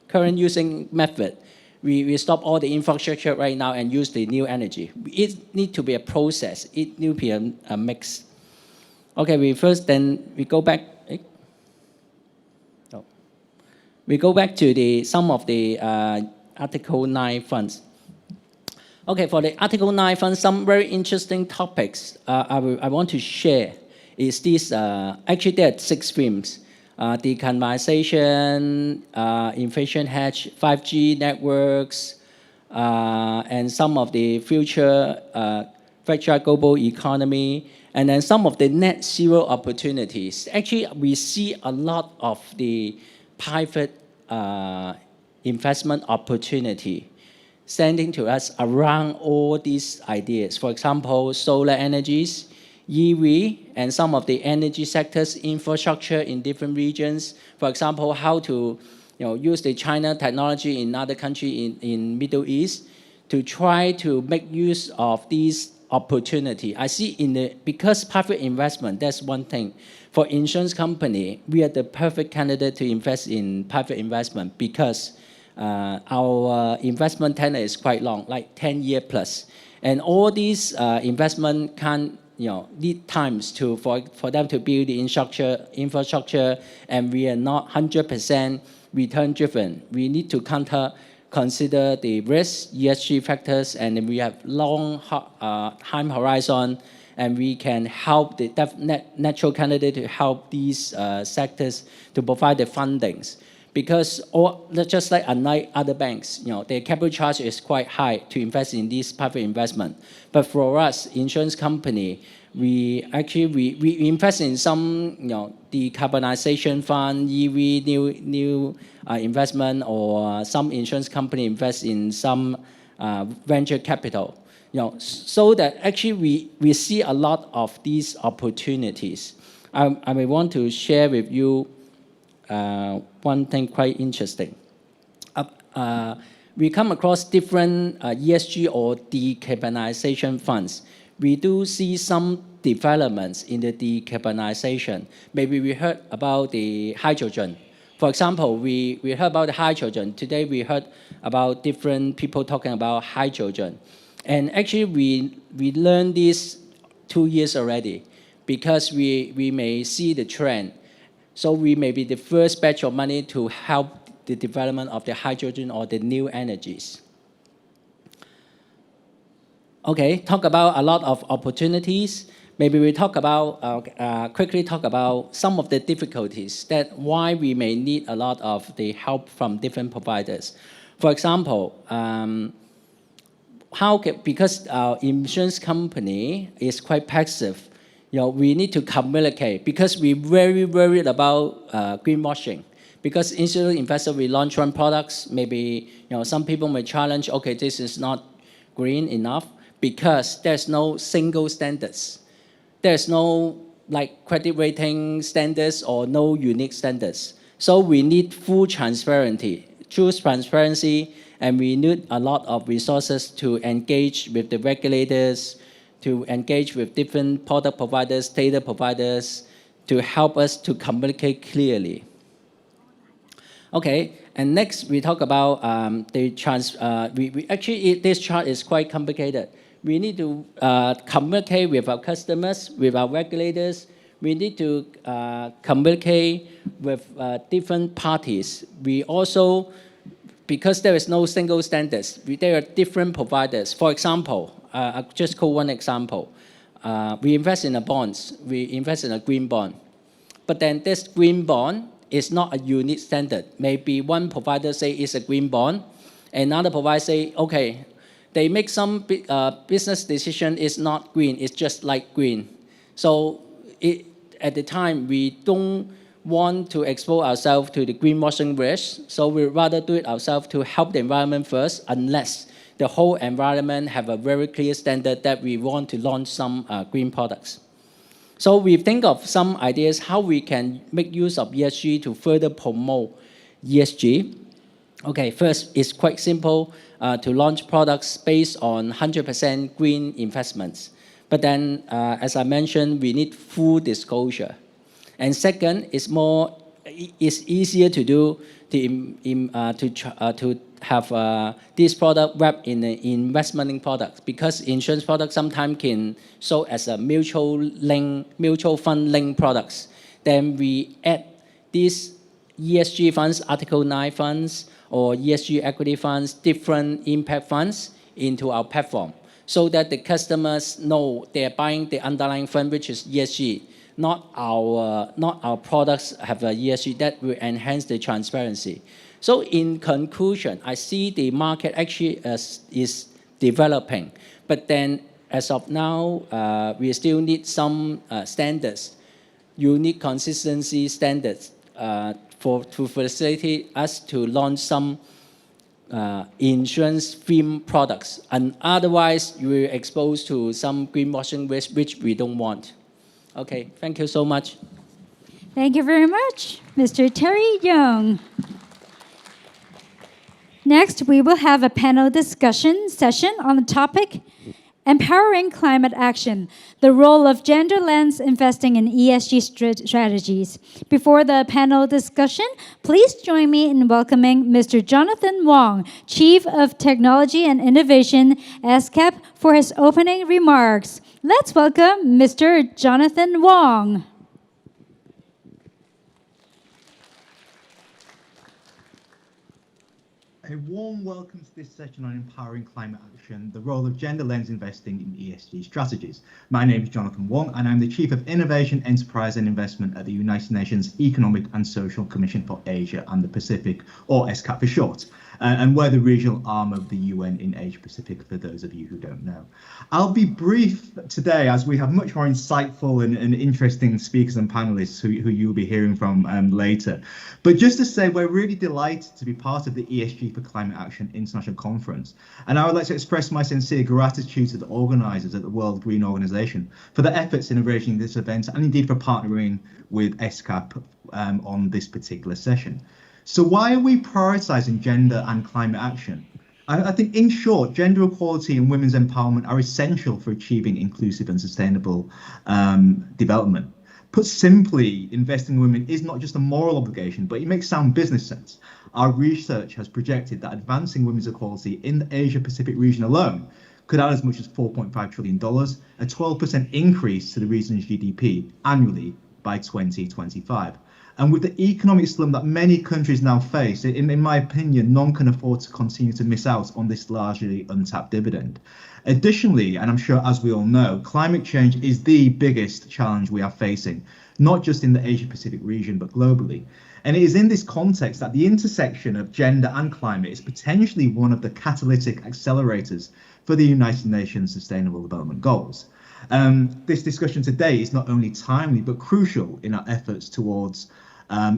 Speaker 8: current using method. We stop all the infrastructure right now and use the new energy. It needs to be a process. It needs to be a mix. Okay, then we go back. We go back to some of the Article 9 funds. Okay, for the Article 9 funds, some very interesting topics I want to share is this. Actually, there are 6 themes. Decarbonization, inflation hedge, 5G networks, and some of the future fragile global economy, and then some of the net zero opportunities. Actually, we see a lot of the private investment opportunity sending to us around all these ideas. For example, solar energies, EV, and some of the energy sectors, infrastructure in different regions. For example, how to use the China technology in other countries in Middle East to try to make use of these opportunity. I see because private investment, that's one thing. For insurance company, we are the perfect candidate to invest in private investment because our investment tenure is quite long, like 10 years plus. And all these investment can need times for them to build the infrastructure, and we are not 100% return driven. We need to consider the risk, ESG factors, and we have long time horizon, and we can help the natural candidate to help these sectors to provide the fundings. Because just like unlike other banks, their capital charge is quite high to invest in this private investment. But for us, insurance company, we invest in some decarbonization fund, EV new investment, or some insurance company invest in some venture capital. So that actually we see a lot of these opportunities. I may want to share with you one thing quite interesting. We come across different ESG or decarbonization funds. We do see some developments in the decarbonization. Maybe we heard about the hydrogen. For example, we heard about the hydrogen. Today we heard about different people talking about hydrogen. And actually we learned this 2 years already because we may see the trend. So we may be the first batch of money to help the development of the hydrogen or the new energies. Okay, talk about a lot of opportunities. Maybe we quickly talk about some of the difficulties that why we may need a lot of the help from different providers. For example, because our insurance company is quite passive, we need to communicate because we're very worried about greenwashing. Because insurance investor, we launch one products, maybe some people may challenge, okay, this is not green enough because there's no single standards. There's no credit rating standards or no unique standards. So we need full transparency, true transparency, and we need a lot of resources to engage with the regulators, to engage with different product providers, data providers, to help us to communicate clearly. Okay, and next we talk about actually this chart is quite complicated. We need to communicate with our customers, with our regulators. We need to communicate with different parties. We also, because there is no single standards, there are different providers. For example, I'll just call one example. We invest in bonds. We invest in a green bond. But then this green bond is not a unique standard. Maybe one provider say it's a green bond, another provider say, okay, they make some business decision is not green, it's just like green. So at the time, we don't want to expose ourselves to the greenwashing risk, so we'd rather do it ourselves to help the environment first, unless the whole environment have a very clear standard that we want to launch some green products. So we think of some ideas how we can make use of ESG to further promote ESG. Okay, first, it's quite simple to launch products based on 100% green investments. But then, as I mentioned, we need full disclosure. And second, it's easier to do to have this product wrapped in an investment product, because insurance products sometimes can show as a mutual fund link products. Then we add these ESG funds, Article 9 funds, or ESG equity funds, different impact funds into our platform, so that the customers know they're buying the underlying fund, which is ESG. Not our products have a ESG. That will enhance the transparency. So in conclusion, I see the market actually is developing, but then as of now, we still need some standards, unique consistency standards to facilitate us to launch some insurance theme products, and otherwise you will expose to some greenwashing risk, which we don't want. Okay, thank you so much.
Speaker 1: Thank you very much, Mr. Terry Leung. Next, we will have a panel discussion session on the topic Empowering Climate Action, the role of gender lens investing in ESG strategies. Before the panel discussion, please join me in welcoming Mr. Jonathan Wong, Chief of Technology and Innovation, SCAP, for his opening remarks. Let's welcome Mr. Jonathan Wong.
Speaker 9: A warm welcome to this session on empowering climate action, the role of gender lens investing in ESG strategies. My name is Jonathan Wong, and I'm the Chief of Innovation, Enterprise and Investment at the United Nations Economic and Social Commission for Asia and the Pacific, or ESCAP for short. And we're the regional arm of the Yuen in Asia Pacific, for those of you who don't know. I'll be brief today, as we have much more insightful and interesting speakers and panelists who you'll be hearing from later. But just to say, we're really delighted to be part of the ESG for Climate Action International Conference. And I would like to express my sincere gratitude to the organisers at the World Green Organization for their efforts in arranging this event, and indeed for partnering with ESCAP on this particular session. So why are we prioritising gender and climate action? I think, in short, gender equality and women's empowerment are essential for achieving inclusive and sustainable development. Put simply, investing in women is not just a moral obligation, but it makes sound business sense. Our research has projected that advancing women's equality in the Asia-Pacific region alone could add as much as $4.5 trillion, a 12% increase to the region's GDP annually by 2025. And with the economic slump that many countries now face, in my opinion, none can afford to continue to miss out on this largely untapped dividend. Additionally, and I'm sure as we all know, climate change is the biggest challenge we are facing, not just in the Asia-Pacific region, but globally. And it is in this context that the intersection of gender and climate is potentially one of the catalytic accelerators for the United Nations Sustainable Development Goals. This discussion today is not only timely, but crucial in our efforts towards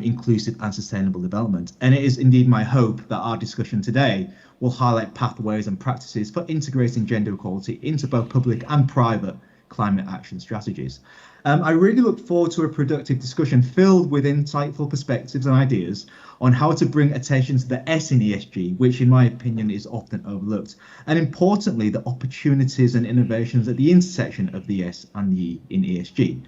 Speaker 9: inclusive and sustainable development. And it is indeed my hope that our discussion today will highlight pathways and practices for integrating gender equality into both public and private climate action strategies. I really look forward to a productive discussion filled with insightful perspectives and ideas on how to bring attention to the S in ESG, which in my opinion is often overlooked, and importantly, the opportunities and innovations at the intersection of the S and the E in ESG.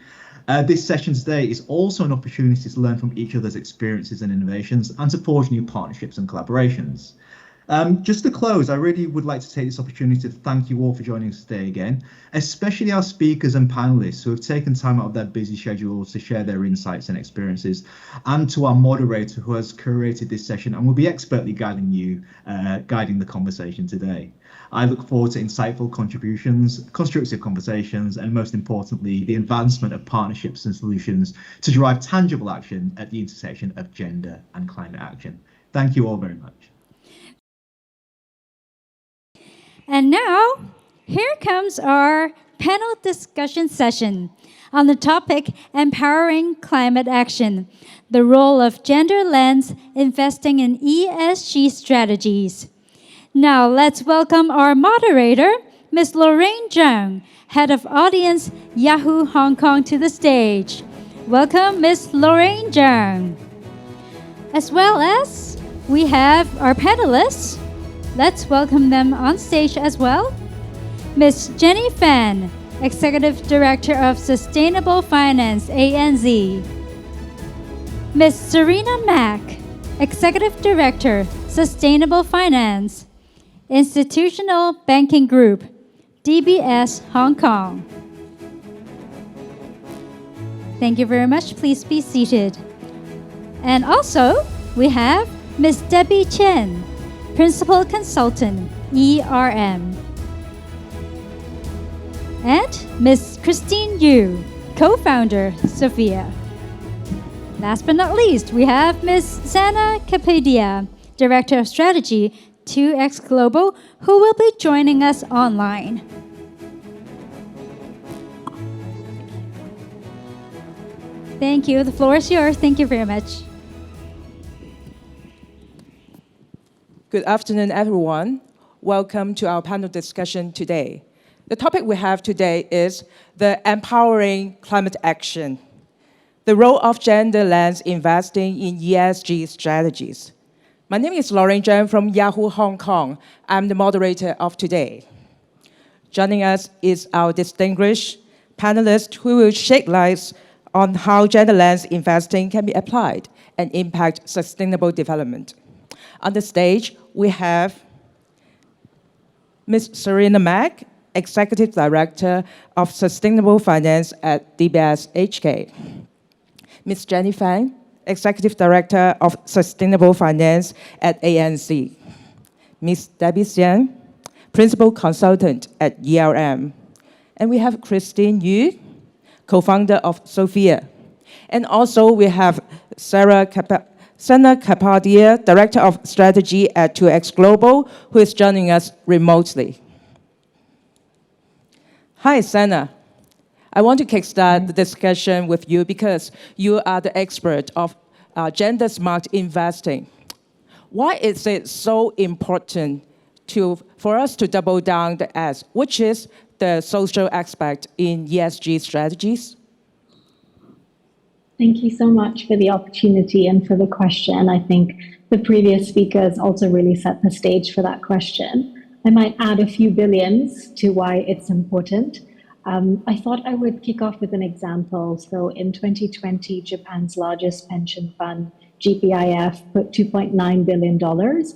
Speaker 9: This session today is also an opportunity to learn from each other's experiences and innovations and to forge new partnerships and collaborations. Just to close, I really would like to take this opportunity to thank you all for joining us today again, especially our speakers and panelists who have taken time out of their busy schedules to share their insights and experiences, and to our moderator who has curated this session and will be expertly guiding the conversation today. I look forward to insightful contributions, constructive conversations, and most importantly, the advancement of partnerships and solutions to drive tangible action at the intersection of gender and climate action. Thank you all very much.
Speaker 1: And now, here comes our panel discussion session on the topic Empowering Climate Action, the role of gender lens investing in ESG strategies. Now, let's welcome our moderator, Ms. Lorraine Zhang, Head of Audience, Yahoo Hong Kong, to the stage. Welcome, Ms. Lorraine Zhang. As well as we have our panelists. Let's welcome them on stage as well. Ms. Jenny Fan, Executive Director of Sustainable Finance, ANZ. Ms. Serena Mack, Executive Director, Sustainable Finance, Institutional Banking Group, DBS Hong Kong. Thank you very much. Please be seated. And also, we have Ms. Debbie Chen, Principal Consultant, ERM. And Ms. Christine Yu, Co-Founder, Sophia. Last but not least, we have Ms. Sana Kapadia, Director of Strategy, 2X Global, who will be joining us online. Thank you. The floor is yours. Thank you very much.
Speaker 10: Good afternoon, everyone. Welcome to our panel discussion today. The topic we have today is the Empowering Climate Action, the role of gender lens investing in ESG strategies. My name is Lorraine Zhang from Yahoo Hong Kong. I'm the moderator of today. Joining us is our distinguished panelists who will shed light on how gender lens investing can be applied and impact sustainable development. On the stage, we have Ms. Serena Mack, Executive Director of Sustainable Finance at DBS HK. Ms. Jenny Fang, Executive Director of Sustainable Finance at ANC. Ms. Debbie Xian, Principal Consultant at ERM. And we have Christine Yu, Co-Founder of Sophia. And also we have Sana Kapadia, Director of Strategy at 2X Global, who is joining us remotely. Hi, Sana. I want to kickstart the discussion with you because you are the expert of gender-smart investing. Why is it so important for us to double down the S, which is the social aspect in ESG strategies?
Speaker 11: Thank you so much for the opportunity and for the question. I think the previous speakers also really set the stage for that question. I might add a few billions to why it's important. I thought I would kick off with an example. So in 2020, Japan's largest pension fund, GPIF, put $2.9 billion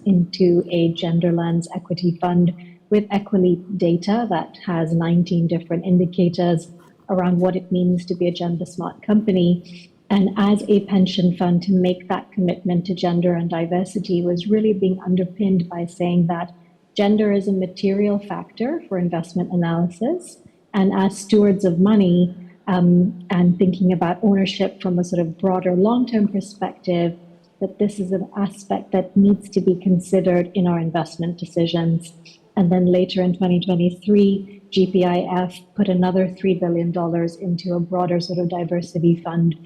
Speaker 11: into a gender lens equity fund with equity data that has 19 different indicators around what it means to be a gender smart company. And as a pension fund, to make that commitment to gender and diversity was really being underpinned by saying that gender is a material factor for investment analysis. And as stewards of money and thinking about ownership from a sort of broader long-term perspective, that this is an aspect that needs to be considered in our investment decisions. And then later in 2023, GPIF put another $3 billion into a broader sort of diversity fund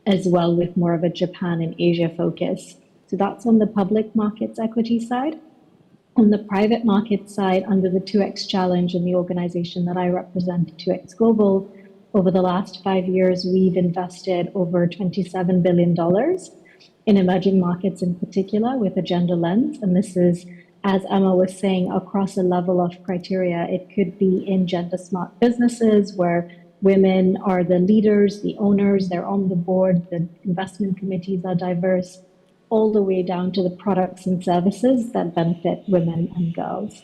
Speaker 11: as well, with more of a Japan and Asia focus. So that's on the public markets equity side. On the private market side, under the 2X Challenge and the organization that I represent, 2X Global, over the last 5 years, we've invested over $27 billion in emerging markets in particular with a gender lens. And this is, as Emma was saying, across a level of criteria. It could be in gender smart businesses where women are the leaders, the owners, they're on the board, the investment committees are diverse, all the way down to the products and services that benefit women and girls.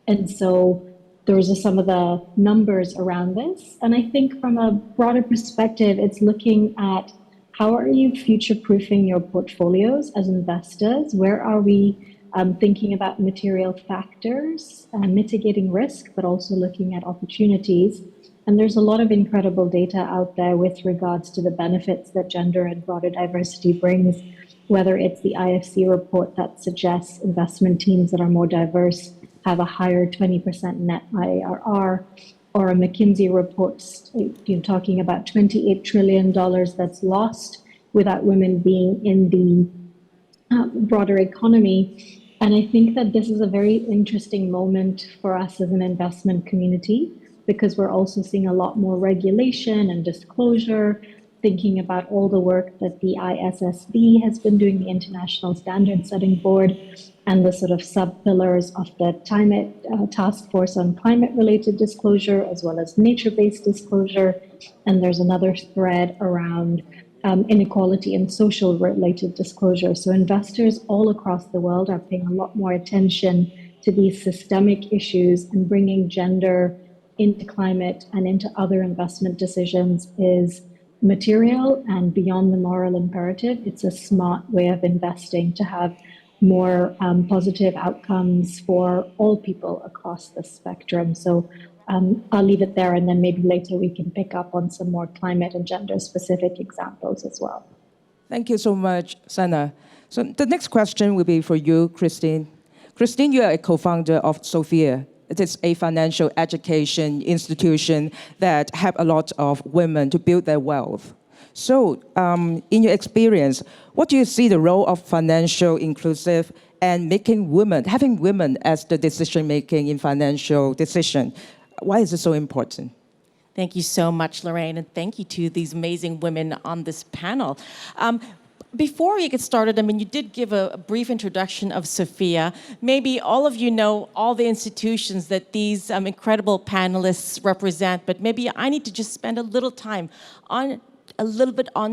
Speaker 11: And so those are some of the numbers around this. And I think from a broader perspective, it's looking at how are you future-proofing your portfolios as investors? Where are we thinking about material factors, mitigating risk, but also looking at opportunities? And there's a lot of incredible data out there with regards to the benefits that gender and broader diversity brings, whether it's the IFC report that suggests investment teams that are more diverse have a higher 20% net IRR, or a McKinsey report talking about $28 trillion that's lost without women being in the broader economy. And I think that this is a very interesting moment for us as an investment community, because we're also seeing a lot more regulation and disclosure, thinking about all the work that the ISSB has been doing, the International Standard Setting Board, and the sort of sub-pillars of the Task Force on Climate-Related Disclosure, as well as nature-based disclosure. And there's another thread around inequality and social-related disclosure. So investors all across the world are paying a lot more attention to these systemic issues, and bringing gender into climate and into other investment decisions is material and beyond the moral imperative. It's a smart way of investing to have more positive outcomes for all people across the spectrum. So I'll leave it there, and then maybe later we can pick up on some more climate and gender-specific examples as well.
Speaker 10: Thank you so much, Sana. So the next question will be for you, Christine. Christine, you are a co-founder of Sophia. It is a financial education institution that helps a lot of women to build their wealth. So in your experience, what do you see the role of financial inclusive and having women as the decision-making in financial decision? Why is it so important?
Speaker 12: Thank you so much, Lorraine, and thank you to these amazing women on this panel. Before we get started, you did give a brief introduction of Sophia. Maybe all of you know all the institutions that these incredible panelists represent, but maybe I need to just spend a little time on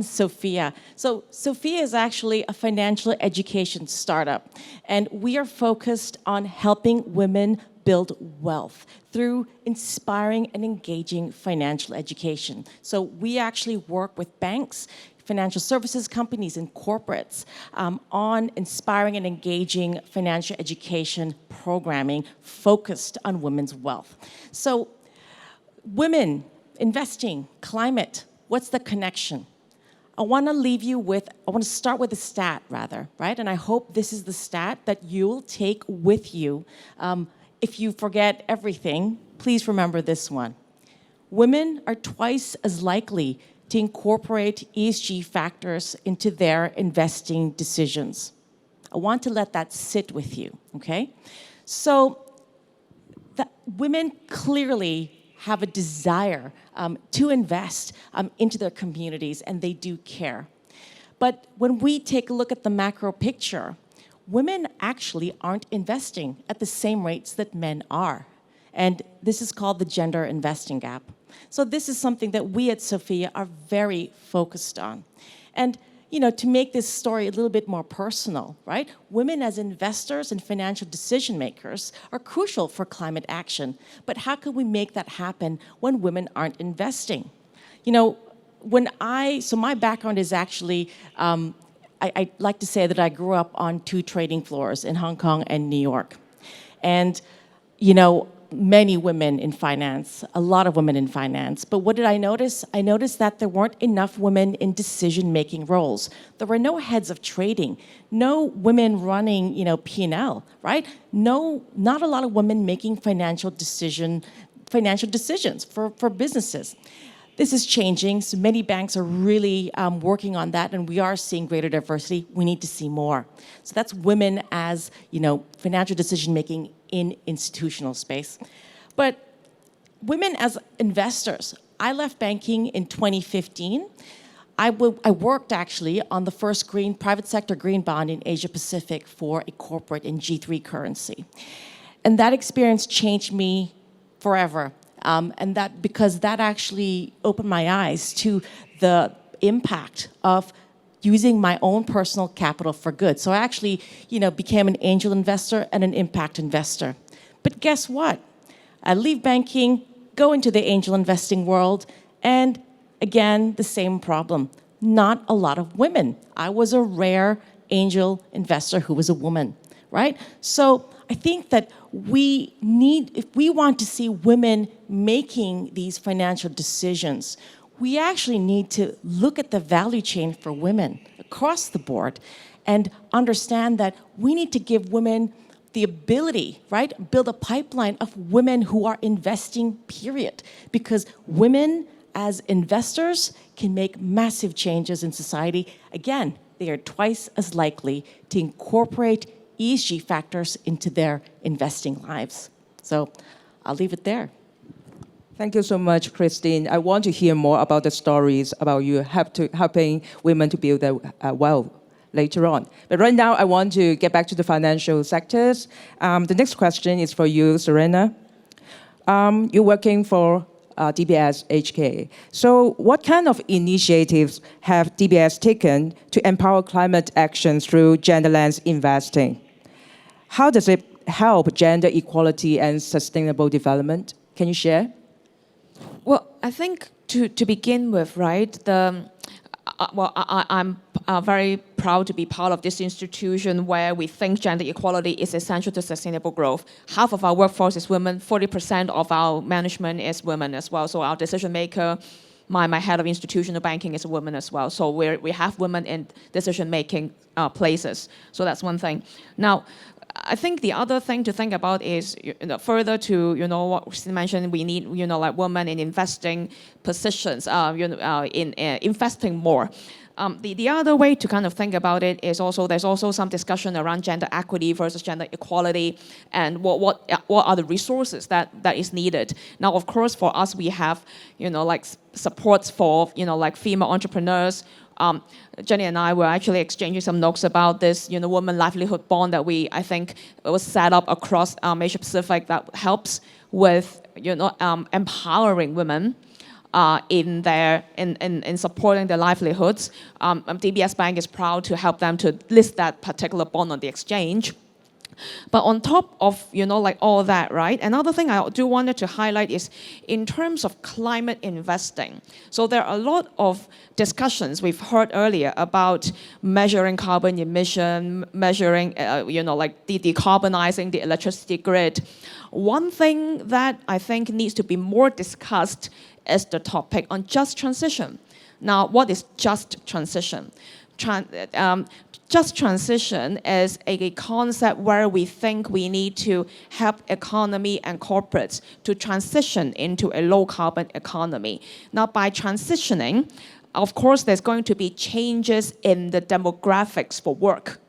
Speaker 12: Sophia. So Sophia is actually a financial education startup, and we are focused on helping women build wealth through inspiring and engaging financial education. So we actually work with banks, financial services companies, and corporates on inspiring and engaging financial education programming focused on women's wealth. So women, investing, climate, what's the connection? I want to start with a stat rather, right? And I hope this is the stat that you'll take with you. If you forget everything, please remember this one. Women are twice as likely to incorporate ESG factors into their investing decisions. I want to let that sit with you, okay? So women clearly have a desire to invest into their communities, and they do care. But when we take a look at the macro picture, women actually aren't investing at the same rates that men are. And this is called the gender investing gap. So this is something that we at Sophia are very focused on. And to make this story a little bit more personal, right? Women as investors and financial decision makers are crucial for climate action. But how can we make that happen when women aren't investing? So my background is actually, I like to say that I grew up on 2 trading floors in Hong Kong and New York. And, many women in finance, a lot of women in finance. But what did I notice? I noticed that there weren't enough women in decision-making roles. There were no heads of trading, no women running, P&L, right? Not a lot of women making financial decisions for businesses. This is changing, so many banks are really working on that, and we are seeing greater diversity. We need to see more. So that's women as, financial decision-making in institutional space. But women as investors, I left banking in 2015. I worked actually on the first private sector green bond in Asia Pacific for a corporate in G3 currency. And that experience changed me forever. And because that actually opened my eyes to the impact of using my own personal capital for good. So I actually, became an angel investor and an impact investor. But guess what? I leave banking, go into the angel investing world, and again, the same problem. Not a lot of women. I was a rare angel investor who was a woman, right? So I think that if we want to see women making these financial decisions, we actually need to look at the value chain for women across the board and understand that we need to give women the ability, right? Build a pipeline of women who are investing, period. Because women as investors can make massive changes in society. Again, they are twice as likely to incorporate ESG factors into their investing lives. So I'll leave it there.
Speaker 10: Thank you so much, Christine. I want to hear more about the stories about you helping women to build their wealth later on. But right now, I want to get back to the financial sectors. The next question is for you, Serena. You're working for DBS HK. So what kind of initiatives have DBS taken to empower climate action through gender lens investing? How does it help gender equality and sustainable development? Can you share?
Speaker 13: Well, I think to begin with, right, I'm very proud to be part of this institution where we think gender equality is essential to sustainable growth. Half of our workforce is women, 40% of our management is women as well. So our decision maker, my head of institutional banking is a woman as well. So we have women in decision making places. So that's one thing. Now, I think the other thing to think about is, further to, what Christine mentioned, we need, like women in investing positions, in investing more. The other way to kind of think about it is also, there's also some discussion around gender equity versus gender equality and what are the resources that is needed. Now, of course, for us, we have, like supports for, like female entrepreneurs. Jenny and I were actually exchanging some notes about this, women livelihood bond that I think was set up across Asia Pacific that helps with, empowering women in supporting their livelihoods. DBS Bank is proud to help them to list that particular bond on the exchange. But on top of, like all that, right? Another thing I do wanted to highlight is in terms of climate investing. So there are a lot of discussions we've heard earlier about measuring carbon emission, measuring, like decarbonizing the electricity grid. One thing that I think needs to be more discussed is the topic on just transition. Now, what is just transition? Just transition is a concept where we think we need to help economy and corporates to transition into a low carbon economy. Now, by transitioning, of course, there's going to be changes in the demographics for work.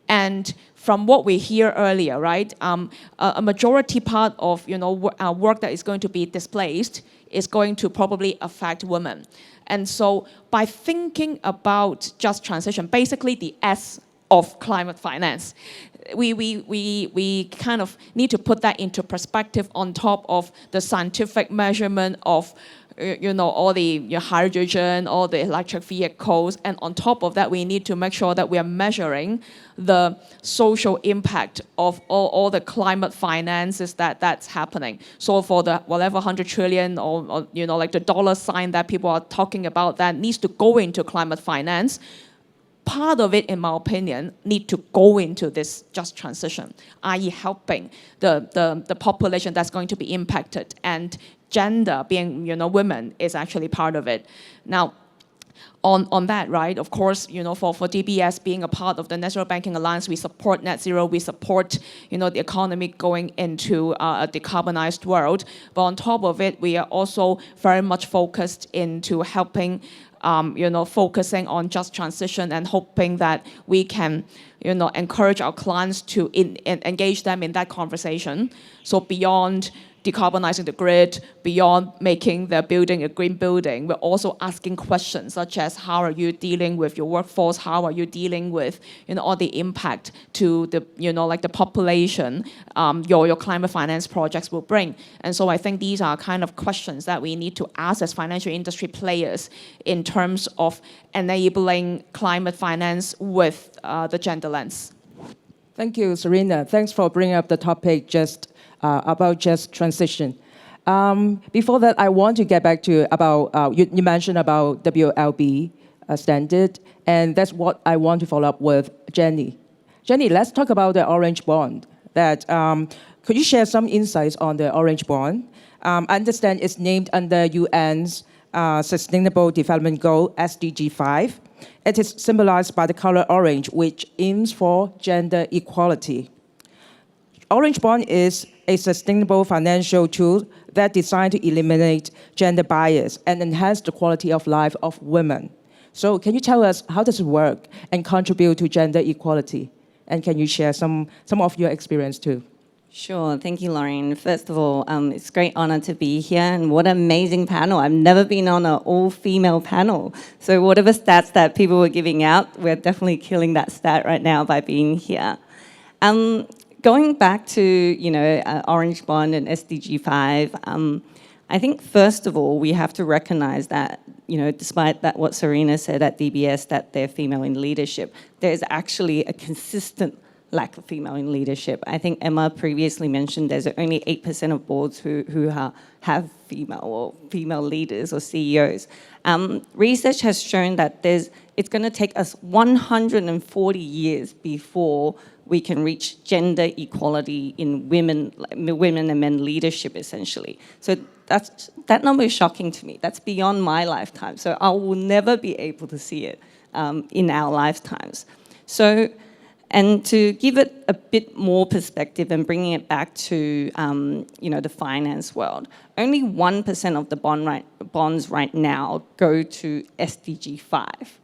Speaker 13: And from what we hear earlier, right, a majority part of work that is going to be displaced is going to probably affect women. And so by thinking about just transition, basically the S of climate finance, we kind of need to put that into perspective on top of the scientific measurement of all the hydrogen, all the electric vehicles, and on top of that, we need to make sure that we are measuring the social impact of all the climate finances that's happening. So for the whatever 100 trillion or like the dollar sign that people are talking about that needs to go into climate finance, part of it, in my opinion, need to go into this just transition, i.e. helping the population that's going to be impacted, and gender, being women, is actually part of it. Now, on that, right, of course, for DBS being a part of the National Banking Alliance, we support net zero, we support, the economy going into a decarbonized world. But on top of it, we are also very much focused into helping, focusing on just transition and hoping that we can, encourage our clients to engage them in that conversation. So beyond decarbonizing the grid, beyond making their building a green building, we're also asking questions such as how are you dealing with your workforce? How are you dealing with all the impact to the like the population your climate finance projects will bring? And so I think these are kind of questions that we need to ask as financial industry players in terms of enabling climate finance with the gender lens.
Speaker 10: Thank you, Serena. Thanks for bringing up the topic about just transition. Before that, I want to get back to about, you mentioned about WLB standard, and that's what I want to follow up with Jenny. Jenny, let's talk about the orange bond. Could you share some insights on the orange bond? I understand it's named under UN's Sustainable Development Goal, SDG 5. It is symbolized by the color orange, which aims for gender equality. Orange Bond is a sustainable financial tool that designed to eliminate gender bias and enhance the quality of life of women. So can you tell us how does it work and contribute to gender equality? And can you share some of your experience too?
Speaker 14: Sure, thank you, Lorraine. First of all, it's a great honor to be here, and what an amazing panel. I've never been on an all-female panel. So whatever stats that people were giving out, we're definitely killing that stat right now by being here. Going back to, Orange Bond and SDG 5, I think first of all, we have to recognize that, despite that what Serena said at DBS, that they're female in leadership, there's actually a consistent lack of female in leadership. I think Emma previously mentioned there's only 8% of boards who have female leaders or CEOs. Research has shown that it's going to take us 140 years before we can reach gender equality in women and men leadership, essentially. So that number is shocking to me. That's beyond my lifetime. So I will never be able to see it in our lifetimes. So, and to give it a bit more perspective and bringing it back to the finance world, only 1% of the bonds right now go to SDG 5.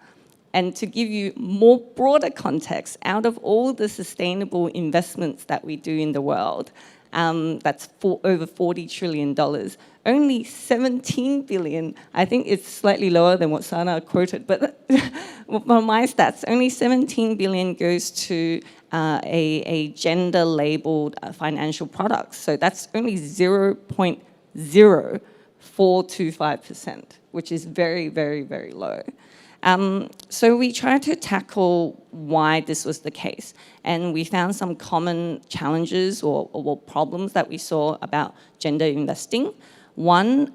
Speaker 14: And to give you more broader context, out of all the sustainable investments that we do in the world, that's over $40 trillion, only 17 billion, I think it's slightly lower than what Sana quoted, but from my stats, only 17 billion goes to a gender-labeled financial product. So that's only 0.0425%, which is very, very, very low. So we tried to tackle why this was the case, and we found some common challenges or problems that we saw about gender investing. One,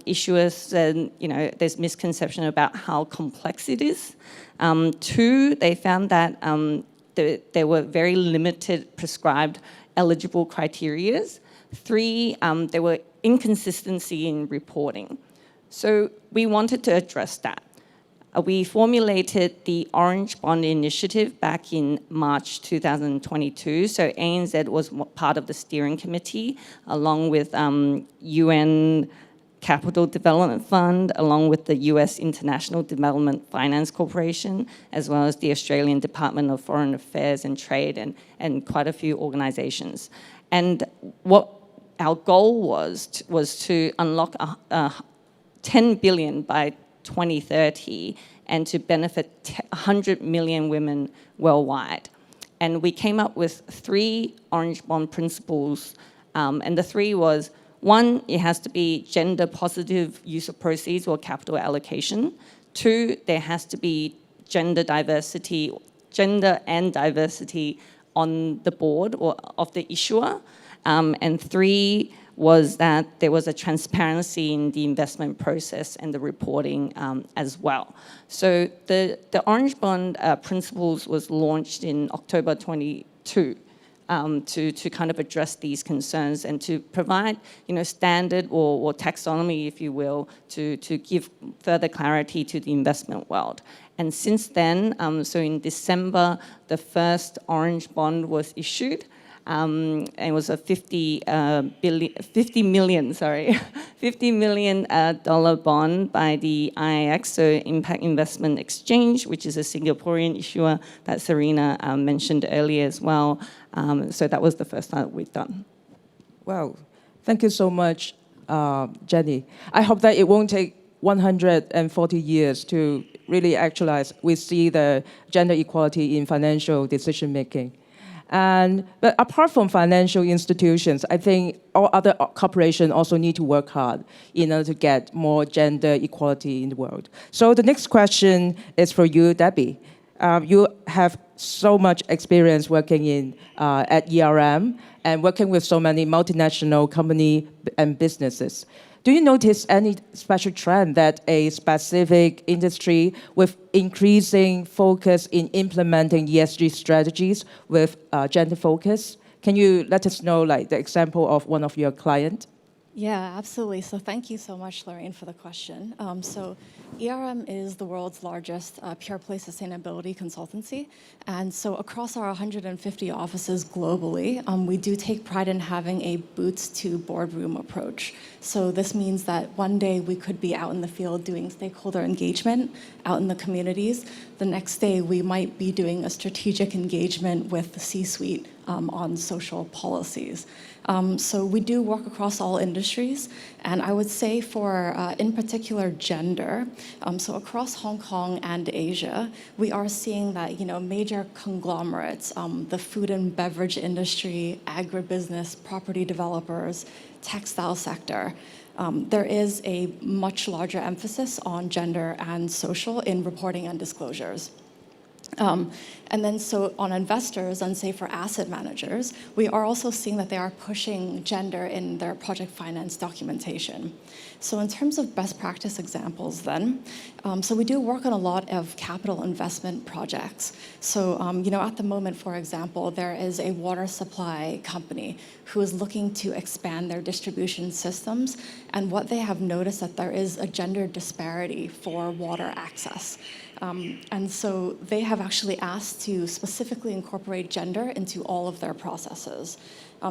Speaker 14: issuers said, there's misconception about how complex it is. Two, they found that there were very limited prescribed eligible criteria. Three, there were inconsistency in reporting. So we wanted to address that. We formulated the Orange Bond Initiative back in March 2022. So ANZ was part of the steering committee, along with Yuen Capital Development Fund, along with the US International Development Finance Corporation, as well as the Australian Department of Foreign Affairs and Trade, and quite a few organizations. And what our goal was to unlock 10 billion by 2030 and to benefit 100 million women worldwide. And we came up with 3 Orange Bond principles, and the 3 was, 1, it has to be gender positive use of proceeds or capital allocation. 2, there has to be gender and diversity on the board or of the issuer. And 3 was that there was a transparency in the investment process and the reporting as well. So the Orange Bond principles was launched in October 22 to kind of address these concerns and to provide, standard or taxonomy, if you will, to give further clarity to the investment world. And since then, so in December, the first Orange Bond was issued. And it was a $50 million dollar bond by the IIX, so Impact Investment Exchange, which is a Singaporean issuer that Serena mentioned earlier as well. So that was the first time that we've done.
Speaker 10: Wow, thank you so much, Jenny. I hope that it won't take 140 years to really actualize. We see the gender equality in financial decision making. But apart from financial institutions, I think all other corporations also need to work hard in order to get more gender equality in the world. So the next question is for you, Debbie. You have so much experience working at ERM and working with so many multinational companies and businesses. Do you notice any special trend that a specific industry with increasing focus in implementing ESG strategies with gender focus? Can you let us know the example of one of your clients?
Speaker 15: Yeah, absolutely. So thank you so much, Lorraine, for the question. So ERM is the world's largest pure-play sustainability consultancy. And so across our 150 offices globally, we do take pride in having a boots-to-boardroom approach. So this means that one day we could be out in the field doing stakeholder engagement out in the communities. The next day we might be doing a strategic engagement with the C-suite on social policies. So we do work across all industries, and I would say for, in particular, gender, so across Hong Kong and Asia, we are seeing that, major conglomerates, the food and beverage industry, agribusiness, property developers, textile sector, there is a much larger emphasis on gender and social in reporting and disclosures. And then so on investors and say for asset managers, we are also seeing that they are pushing gender in their project finance documentation. So in terms of best practice examples then, so we do work on a lot of capital investment projects. So, at the moment, for example, there is a water supply company who is looking to expand their distribution systems. And what they have noticed that there is a gender disparity for water access. And so they have actually asked to specifically incorporate gender into all of their processes.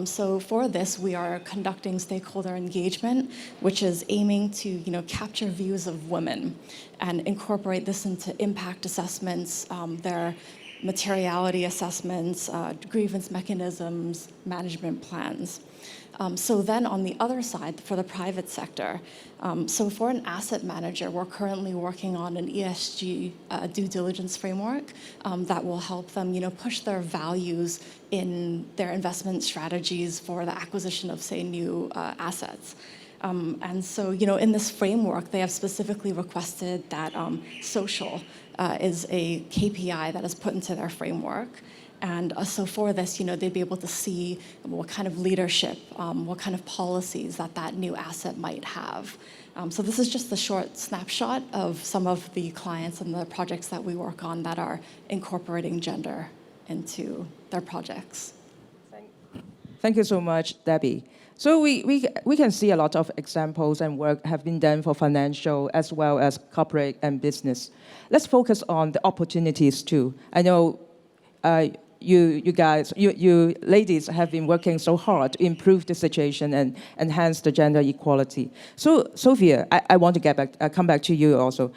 Speaker 15: So for this, we are conducting stakeholder engagement, which is aiming to capture views of women and incorporate this into impact assessments, their materiality assessments, grievance mechanisms, management plans. So then on the other side, for the private sector, so for an asset manager, we're currently working on an ESG due diligence framework that will help them push their values in their investment strategies for the acquisition of, say, new assets. And so, in this framework, they have specifically requested that social is a KPI that is put into their framework. And so for this, they'd be able to see what kind of leadership, what kind of policies that new asset might have. So this is just a short snapshot of some of the clients and the projects that we work on that are incorporating gender into their projects.
Speaker 10: Thank you so much, Debbie. So we can see a lot of examples and work have been done for financial as well as corporate and business. Let's focus on the opportunities too. I know you ladies have been working so hard to improve the situation and enhance the gender equality. So, Sophia, I want to come back to you also.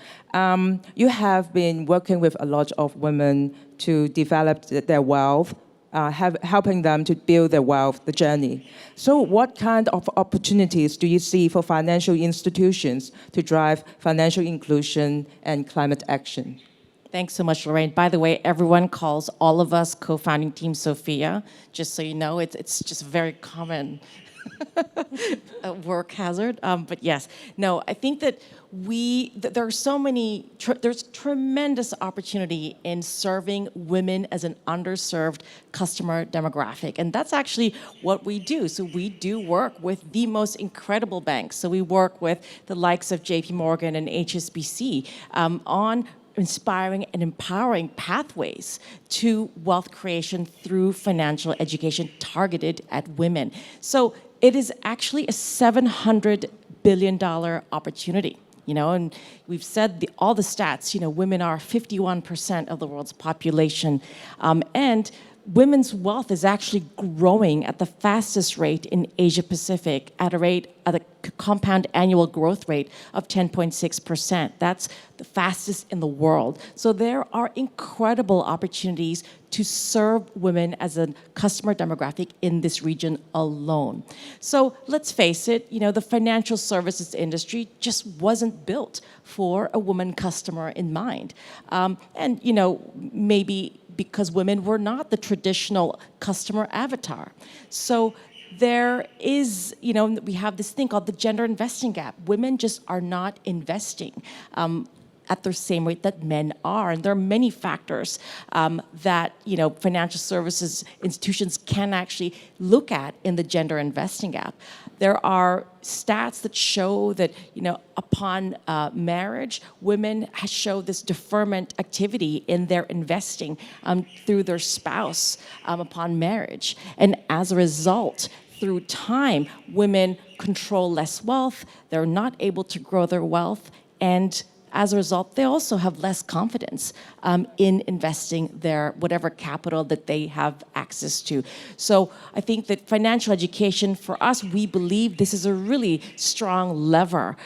Speaker 10: You have been working with a lot of women to develop their wealth, helping them to build their wealth, the journey. So what kind of opportunities do you see for financial institutions to drive financial inclusion and climate action?
Speaker 12: Thanks so much, Lorraine. By the way, everyone calls all of us co-founding Team Sophia. Just so you know, it's just a very common work hazard. But yes, no, I think that there are so many, there's tremendous opportunity in serving women as an underserved customer demographic. And that's actually what we do. So we do work with the most incredible banks. So we work with the likes of JP Morgan and HSBC on inspiring and empowering pathways to wealth creation through financial education targeted at women. So it is actually a $700 billion opportunity. And we've said all the stats, women are 51% of the world's population. And women's wealth is actually growing at the fastest rate in Asia Pacific at a compound annual growth rate of 10.6%. That's the fastest in the world. So there are incredible opportunities to serve women as a customer demographic in this region alone. So let's face it, the financial services industry just wasn't built for a woman customer in mind. And maybe because women were not the traditional customer avatar. So there is, we have this thing called the gender investing gap. Women just are not investing at the same rate that men are. And there are many factors that, financial services institutions can actually look at in the gender investing gap. There are stats that show that, upon marriage, women show this deferment activity in their investing through their spouse upon marriage. And as a result, through time, women control less wealth, they're not able to grow their wealth, and as a result, they also have less confidence in investing their whatever capital that they have access to. So I think that financial education, for us, we believe this is a really strong lever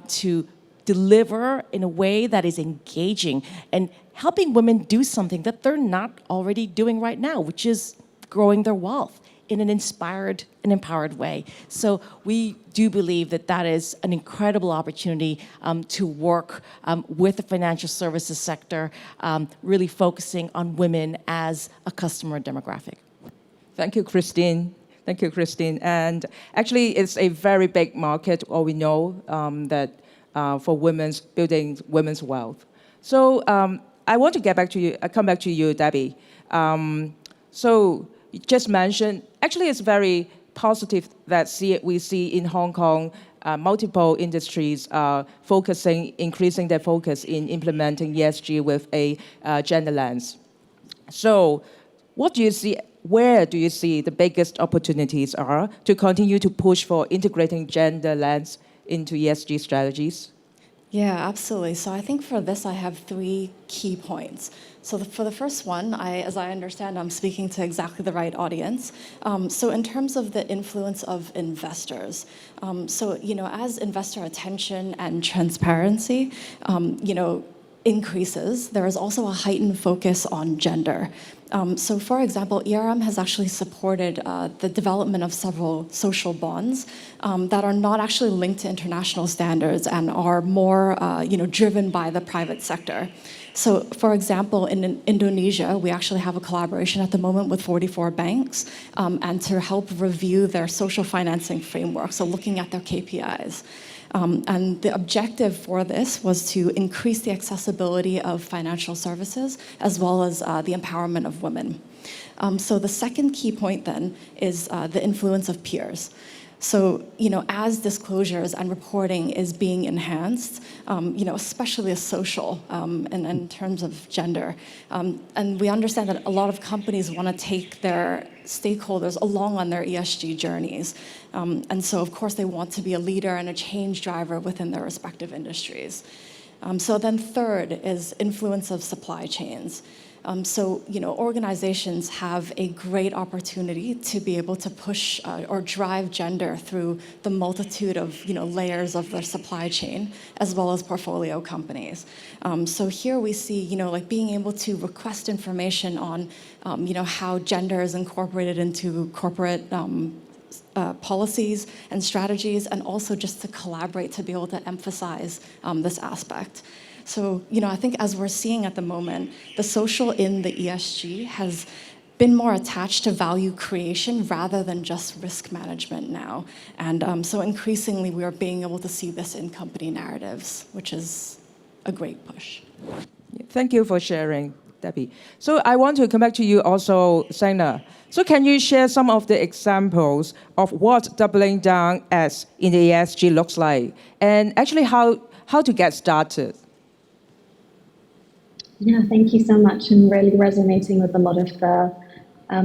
Speaker 12: to deliver in a way that is engaging and helping women do something that they're not already doing right now, which is growing their wealth in an inspired and empowered way. So we do believe that that is an incredible opportunity to work with the financial services sector, really focusing on women as a customer demographic.
Speaker 10: Thank you, Christine. Thank you, Christine. And actually, it's a very big market, all we know, that for building women's wealth. So I want to get back to you, come back to you, Debbie. So you just mentioned, actually it's very positive that we see in Hong Kong multiple industries increasing their focus in implementing ESG with a gender lens. So what do you see, where do you see the biggest opportunities are to continue to push for integrating gender lens into ESG strategies?
Speaker 15: Yeah, absolutely. So I think for this, I have 3 key points. So for the first one, as I understand, I'm speaking to exactly the right audience. So in terms of the influence of investors, so, as investor attention and transparency, increases, there is also a heightened focus on gender. So for example, ERM has actually supported the development of several social bonds that are not actually linked to international standards and are more driven by the private sector. So for example, in Indonesia, we actually have a collaboration at the moment with 44 banks and to help review their social financing framework, so looking at their KPIs. And the objective for this was to increase the accessibility of financial services as well as the empowerment of women. So the second key point then is the influence of peers. So, as disclosures and reporting is being enhanced, especially as social and in terms of gender, and we understand that a lot of companies want to take their stakeholders along on their ESG journeys. And so, of course, they want to be a leader and a change driver within their respective industries. So then third is influence of supply chains. So, organizations have a great opportunity to be able to push or drive gender through the multitude of, layers of their supply chain, as well as portfolio companies. So here we see, being able to request information on, how gender is incorporated into corporate policies and strategies, and also just to collaborate to be able to emphasize this aspect. So, I think as we're seeing at the moment, the social in the ESG has been more attached to value creation rather than just risk management now. And so increasingly, we are being able to see this in company narratives, which is a great push.
Speaker 10: Thank you for sharing, Debbie. So I want to come back to you also, Sana. So can you share some of the examples of what doubling down as in the ESG looks like, and actually how to get started?
Speaker 11: Yeah, thank you so much, and really resonating with a lot of the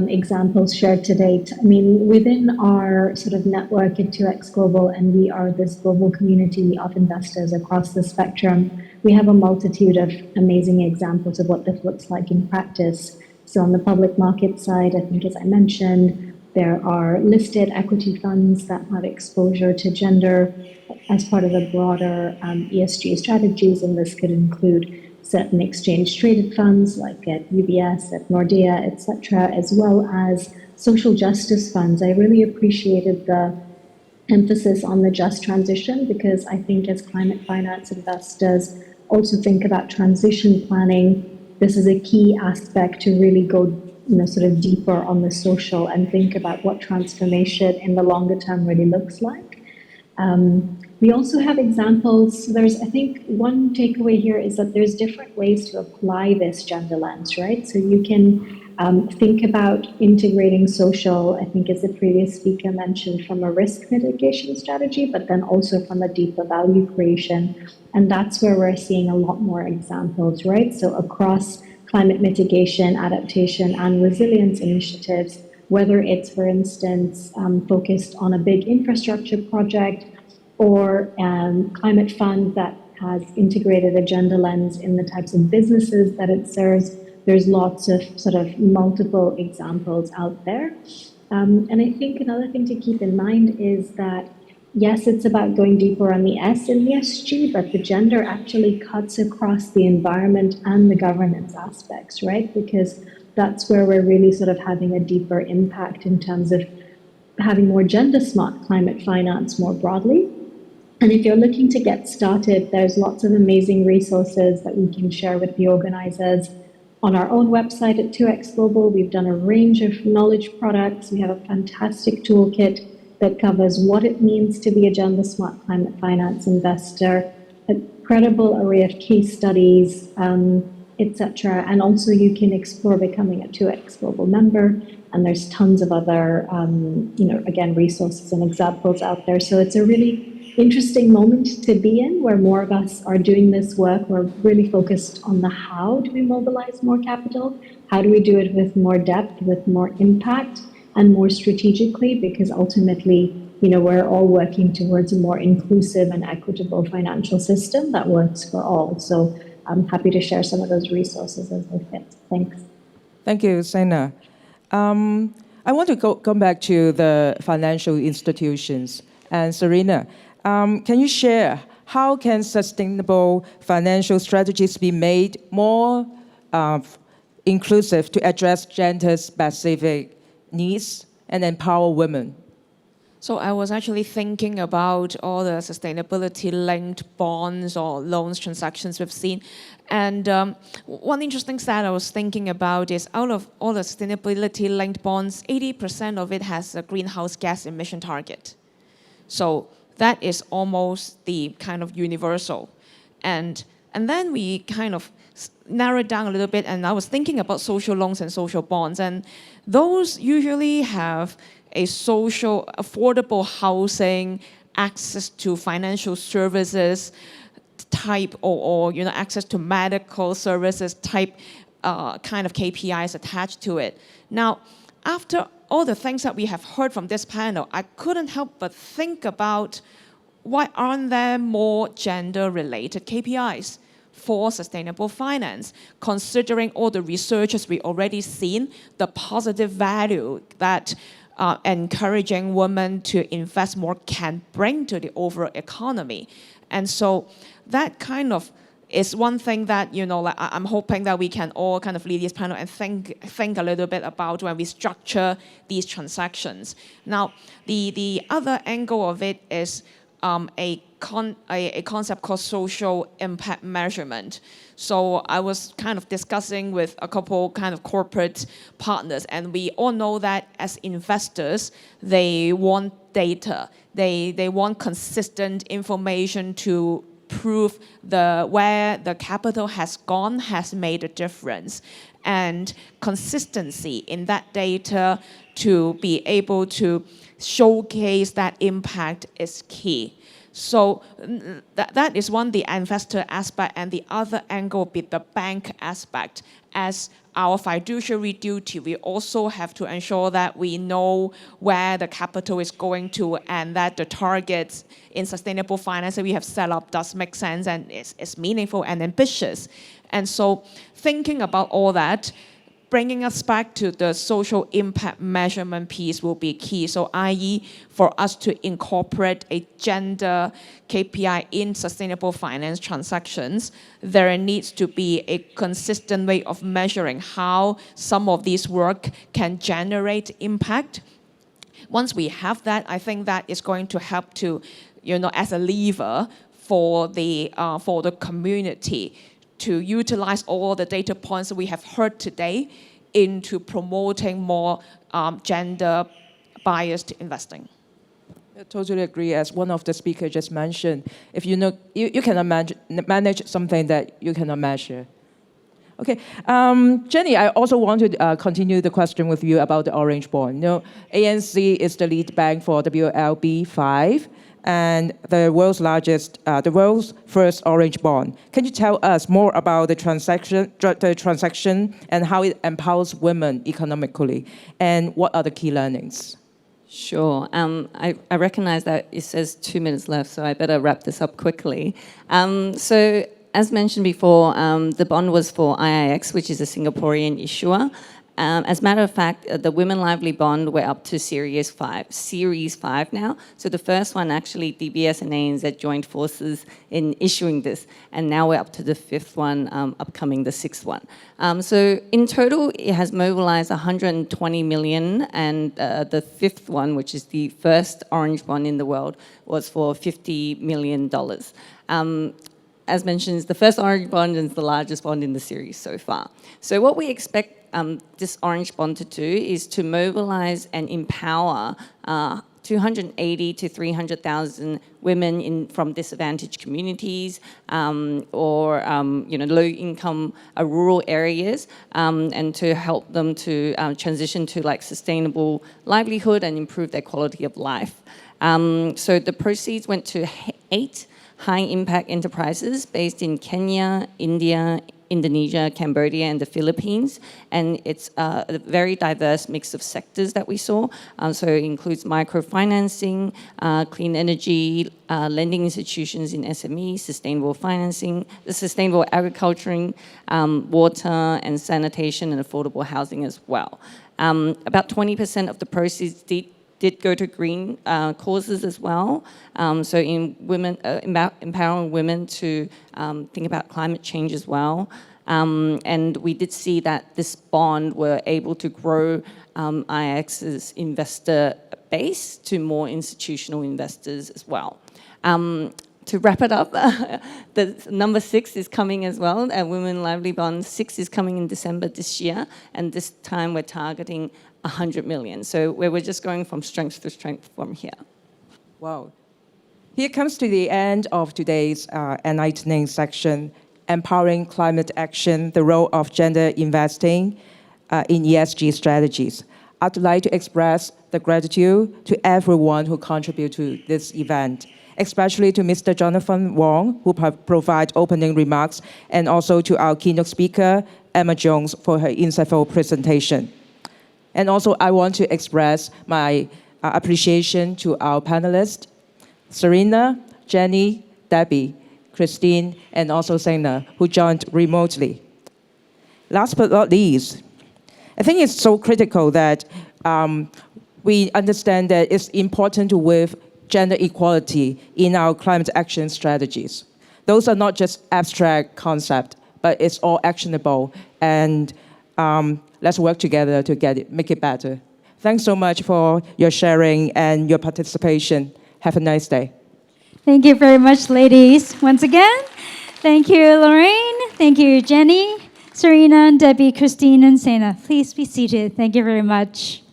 Speaker 11: examples shared to date. I mean, within our sort of network at 2X Global, and we are this global community of investors across the spectrum, we have a multitude of amazing examples of what this looks like in practice. So on the public market side, I think as I mentioned, there are listed equity funds that have exposure to gender as part of the broader ESG strategies, and this could include certain exchange-traded funds like at UBS, at Nordea, etc., as well as social justice funds. I really appreciated the emphasis on the just transition, because I think as climate finance investors also think about transition planning, this is a key aspect to really go sort of deeper on the social and think about what transformation in the longer term really looks like. We also have examples. I think one takeaway here is that there's different ways to apply this gender lens, right? So you can think about integrating social, I think as the previous speaker mentioned, from a risk mitigation strategy, but then also from a deeper value creation. And that's where we're seeing a lot more examples, right? So across climate mitigation, adaptation, and resilience initiatives, whether it's, for instance, focused on a big infrastructure project or climate fund that has integrated a gender lens in the types of businesses that it serves. There's lots of sort of multiple examples out there. And I think another thing to keep in mind is that, yes, it's about going deeper on the S in ESG, but the gender actually cuts across the environment and the governance aspects, right? Because that's where we're really sort of having a deeper impact in terms of having more gender-smart climate finance more broadly. And if you're looking to get started, there's lots of amazing resources that we can share with the organizers. On our own website at 2X Global, we've done a range of knowledge products. We have a fantastic toolkit that covers what it means to be a gender-smart climate finance investor, a credible array of case studies, etc. And also you can explore becoming a 2X Global member, and there's tons of other, again, resources and examples out there. So it's a really interesting moment to be in, where more of us are doing this work. We're really focused on the how do we mobilize more capital, how do we do it with more depth, with more impact, and more strategically, because ultimately, we're all working towards a more inclusive and equitable financial system that works for all. So I'm happy to share some of those resources as they fit. Thanks.
Speaker 10: Thank you, Sena. I want to come back to the financial institutions. And Serena, can you share how can sustainable financial strategies be made more inclusive to address gender-specific needs and empower women?
Speaker 13: So I was actually thinking about all the sustainability-linked bonds or loans transactions we've seen. And one interesting stat I was thinking about is out of all the sustainability-linked bonds, 80% of it has a greenhouse gas emission target. So that is almost the kind of universal. And then we kind of narrowed down a little bit, and I was thinking about social loans and social bonds. And those usually have a social, affordable housing, access to financial services type, or access to medical services type kind of KPIs attached to it. Now, after all the things that we have heard from this panel, I couldn't help but think about why aren't there more gender-related KPIs for sustainable finance, considering all the researches we already seen, the positive value that encouraging women to invest more can bring to the overall economy. And so that kind of is one thing that, I'm hoping that we can all kind of lead this panel and think a little bit about when we structure these transactions. Now, the other angle of it is a concept called social impact measurement. So I was kind of discussing with a couple kind of corporate partners, and we all know that as investors, they want data. They want consistent information to prove where the capital has gone has made a difference. And consistency in that data to be able to showcase that impact is key. So that is one, the investor aspect, and the other angle would be the bank aspect. As our fiduciary duty, we also have to ensure that we know where the capital is going to, and that the targets in sustainable finance that we have set up does make sense and is meaningful and ambitious. And so thinking about all that, bringing us back to the social impact measurement piece will be key. So i.e. for us to incorporate a gender KPI in sustainable finance transactions, there needs to be a consistent way of measuring how some of this work can generate impact. Once we have that, I think that is going to help to, as a lever for the community to utilize all the data points that we have heard today into promoting more gender-biased investing.
Speaker 10: I totally agree. As one of the speakers just mentioned, if you cannot manage something that you cannot measure. Okay, Jenny, I also want to continue the question with you about the orange bond. You know, ANC is the lead bank for WLB5 and the world's first orange bond. Can you tell us more about the transaction and how it empowers women economically, and what are the key learnings?
Speaker 14: Sure. I recognize that it says 2 minutes left, so I better wrap this up quickly. So, as mentioned before, the bond was for IIX, which is a Singaporean issuer. As a matter of fact, the Women Lively Bond, we're up to Series 5 now. So the first one, actually, DBS and ANZ joined forces in issuing this. And now we're up to the 5th one, upcoming the 6th one. So in total, it has mobilized 120 million. And the 5th one, which is the first orange bond in the world, was for $50 million. As mentioned, it's the first orange bond and it's the largest bond in the series so far. So what we expect this orange bond to do is to mobilize and empower 280 to 300,000 women from disadvantaged communities or low-income rural areas, and to help them to transition to like sustainable livelihood and improve their quality of life. So the proceeds went to 8 high-impact enterprises based in Kenya, India, Indonesia, Cambodia, and the Philippines. And it's a very diverse mix of sectors that we saw. So it includes microfinancing, clean energy, lending institutions in SME, sustainable financing, sustainable agriculture, water and sanitation, and affordable housing as well. About 20% of the proceeds did go to green causes as well. So in women, empowering women to think about climate change as well. And we did see that this bond were able to grow IX's investor base to more institutional investors as well. To wrap it up, the number 6 is coming as well, and Women Lively Bond 6 is coming in December this year, and this time we're targeting 100 million. So we're just going from strength to strength from here.
Speaker 10: Wow. Here comes to the end of today's enlightening section, Empowering Climate Action, the Role of Gender Investing in ESG Strategies. I'd like to express the gratitude to everyone who contributed to this event, especially to Mr. Jonathan Wong, who provided opening remarks, and also to our keynote speaker, Emma Jones, for her insightful presentation. And also, I want to express my appreciation to our panelists, Serena, Jenny, Debbie, Christine, and also Sena, who joined remotely. Last but not least, I think it's so critical that we understand that it's important to with gender equality in our climate action strategies. Those are not just abstract concepts, but it's all actionable, and let's work together to make it better. Thanks so much for your sharing and your participation. Have a nice day.
Speaker 1: Thank you very much, ladies. Once again, thank you, Lorraine. Thank you, Jenny, Serena, Debbie, Christine, and Sena. Please be seated. Thank you very much.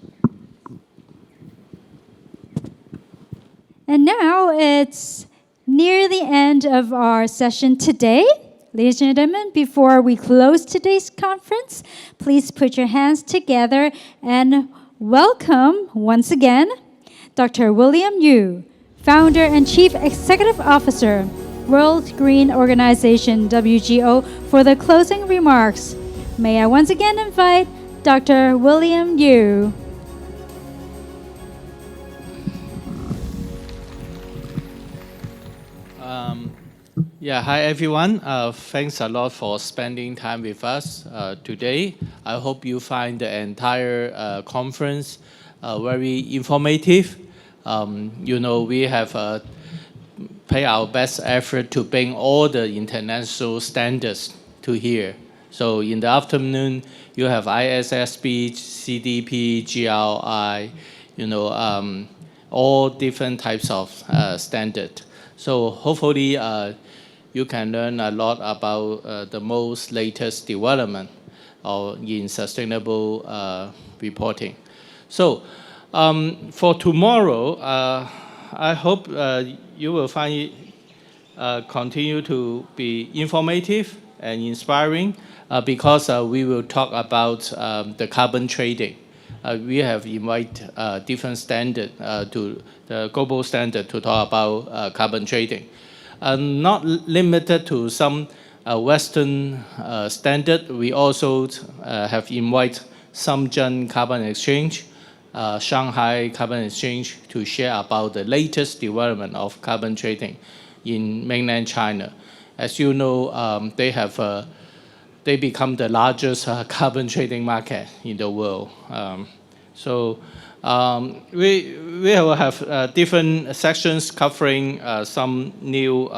Speaker 1: And now it's near the end of our session today. Ladies and gentlemen, before we close today's conference, please put your hands together and welcome once again Dr. William Yu, Founder and Chief Executive Officer, World Green Organization, WGO, for the closing remarks. May I once again invite Dr. William Yu.
Speaker 16: Hi everyone. Thanks a lot for spending time with us today. I hope you find the entire conference very informative. We have paid our best effort to bring all the international standards to here. So in the afternoon, you have ISSB, CDP, GRI, all different types of standards. So hopefully you can learn a lot about the most latest development in sustainable reporting. So for tomorrow, I hope you will find it continue to be informative and inspiring because we will talk about the carbon trading. We have invited different standard to the global standard to talk about carbon trading. Not limited to some Western standard, we also have invited Shenzhen Carbon Exchange, Shanghai Carbon Exchange to share about the latest development of carbon trading in mainland China. As you know, they become the largest carbon trading market in the world. We will have different sections covering some new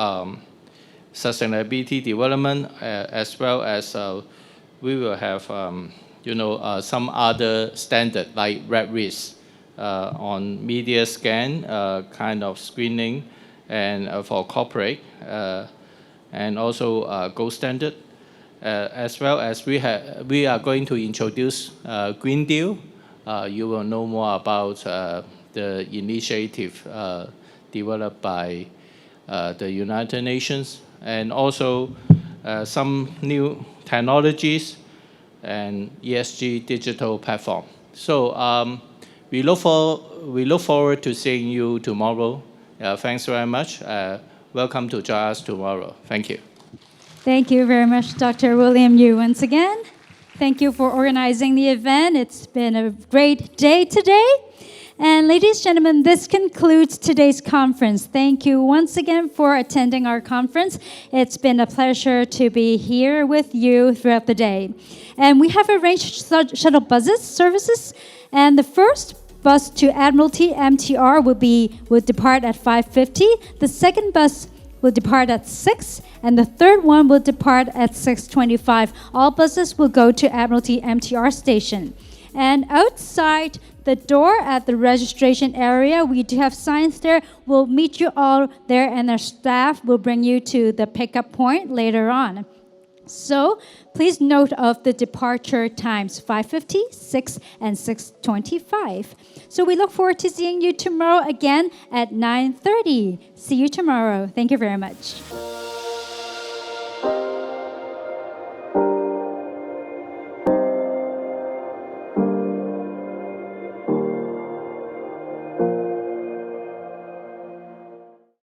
Speaker 16: sustainability development, as well as we will have some other standard like red risk on media scan kind of screening, and for corporate, and also gold standard, as well as we are going to introduce Green Deal. You will know more about the initiative developed by the United Nations, and also some new technologies and ESG digital platform. So we look forward to seeing you tomorrow. Thanks very much. Welcome to join us tomorrow. Thank you.
Speaker 1: Thank you very much, Dr. William Yu, once again. Thank you for organizing the event. It's been a great day today. And ladies and gentlemen, this concludes today's conference. Thank you once again for attending our conference. It's been a pleasure to be here with you throughout the day. And we have arranged shuttle buses services. And the first bus to Admiralty MTR will depart at 5:50. The second bus will depart at 6, and the third one will depart at 6:25. All buses will go to Admiralty MTR station. And outside the door at the registration area, we do have signs there. We'll meet you all there, and our staff will bring you to the pickup point later on. So please note of the departure times, 5:50, 6, and 6:25. So we look forward to seeing you tomorrow again at 9:30. See you tomorrow. Thank you very much.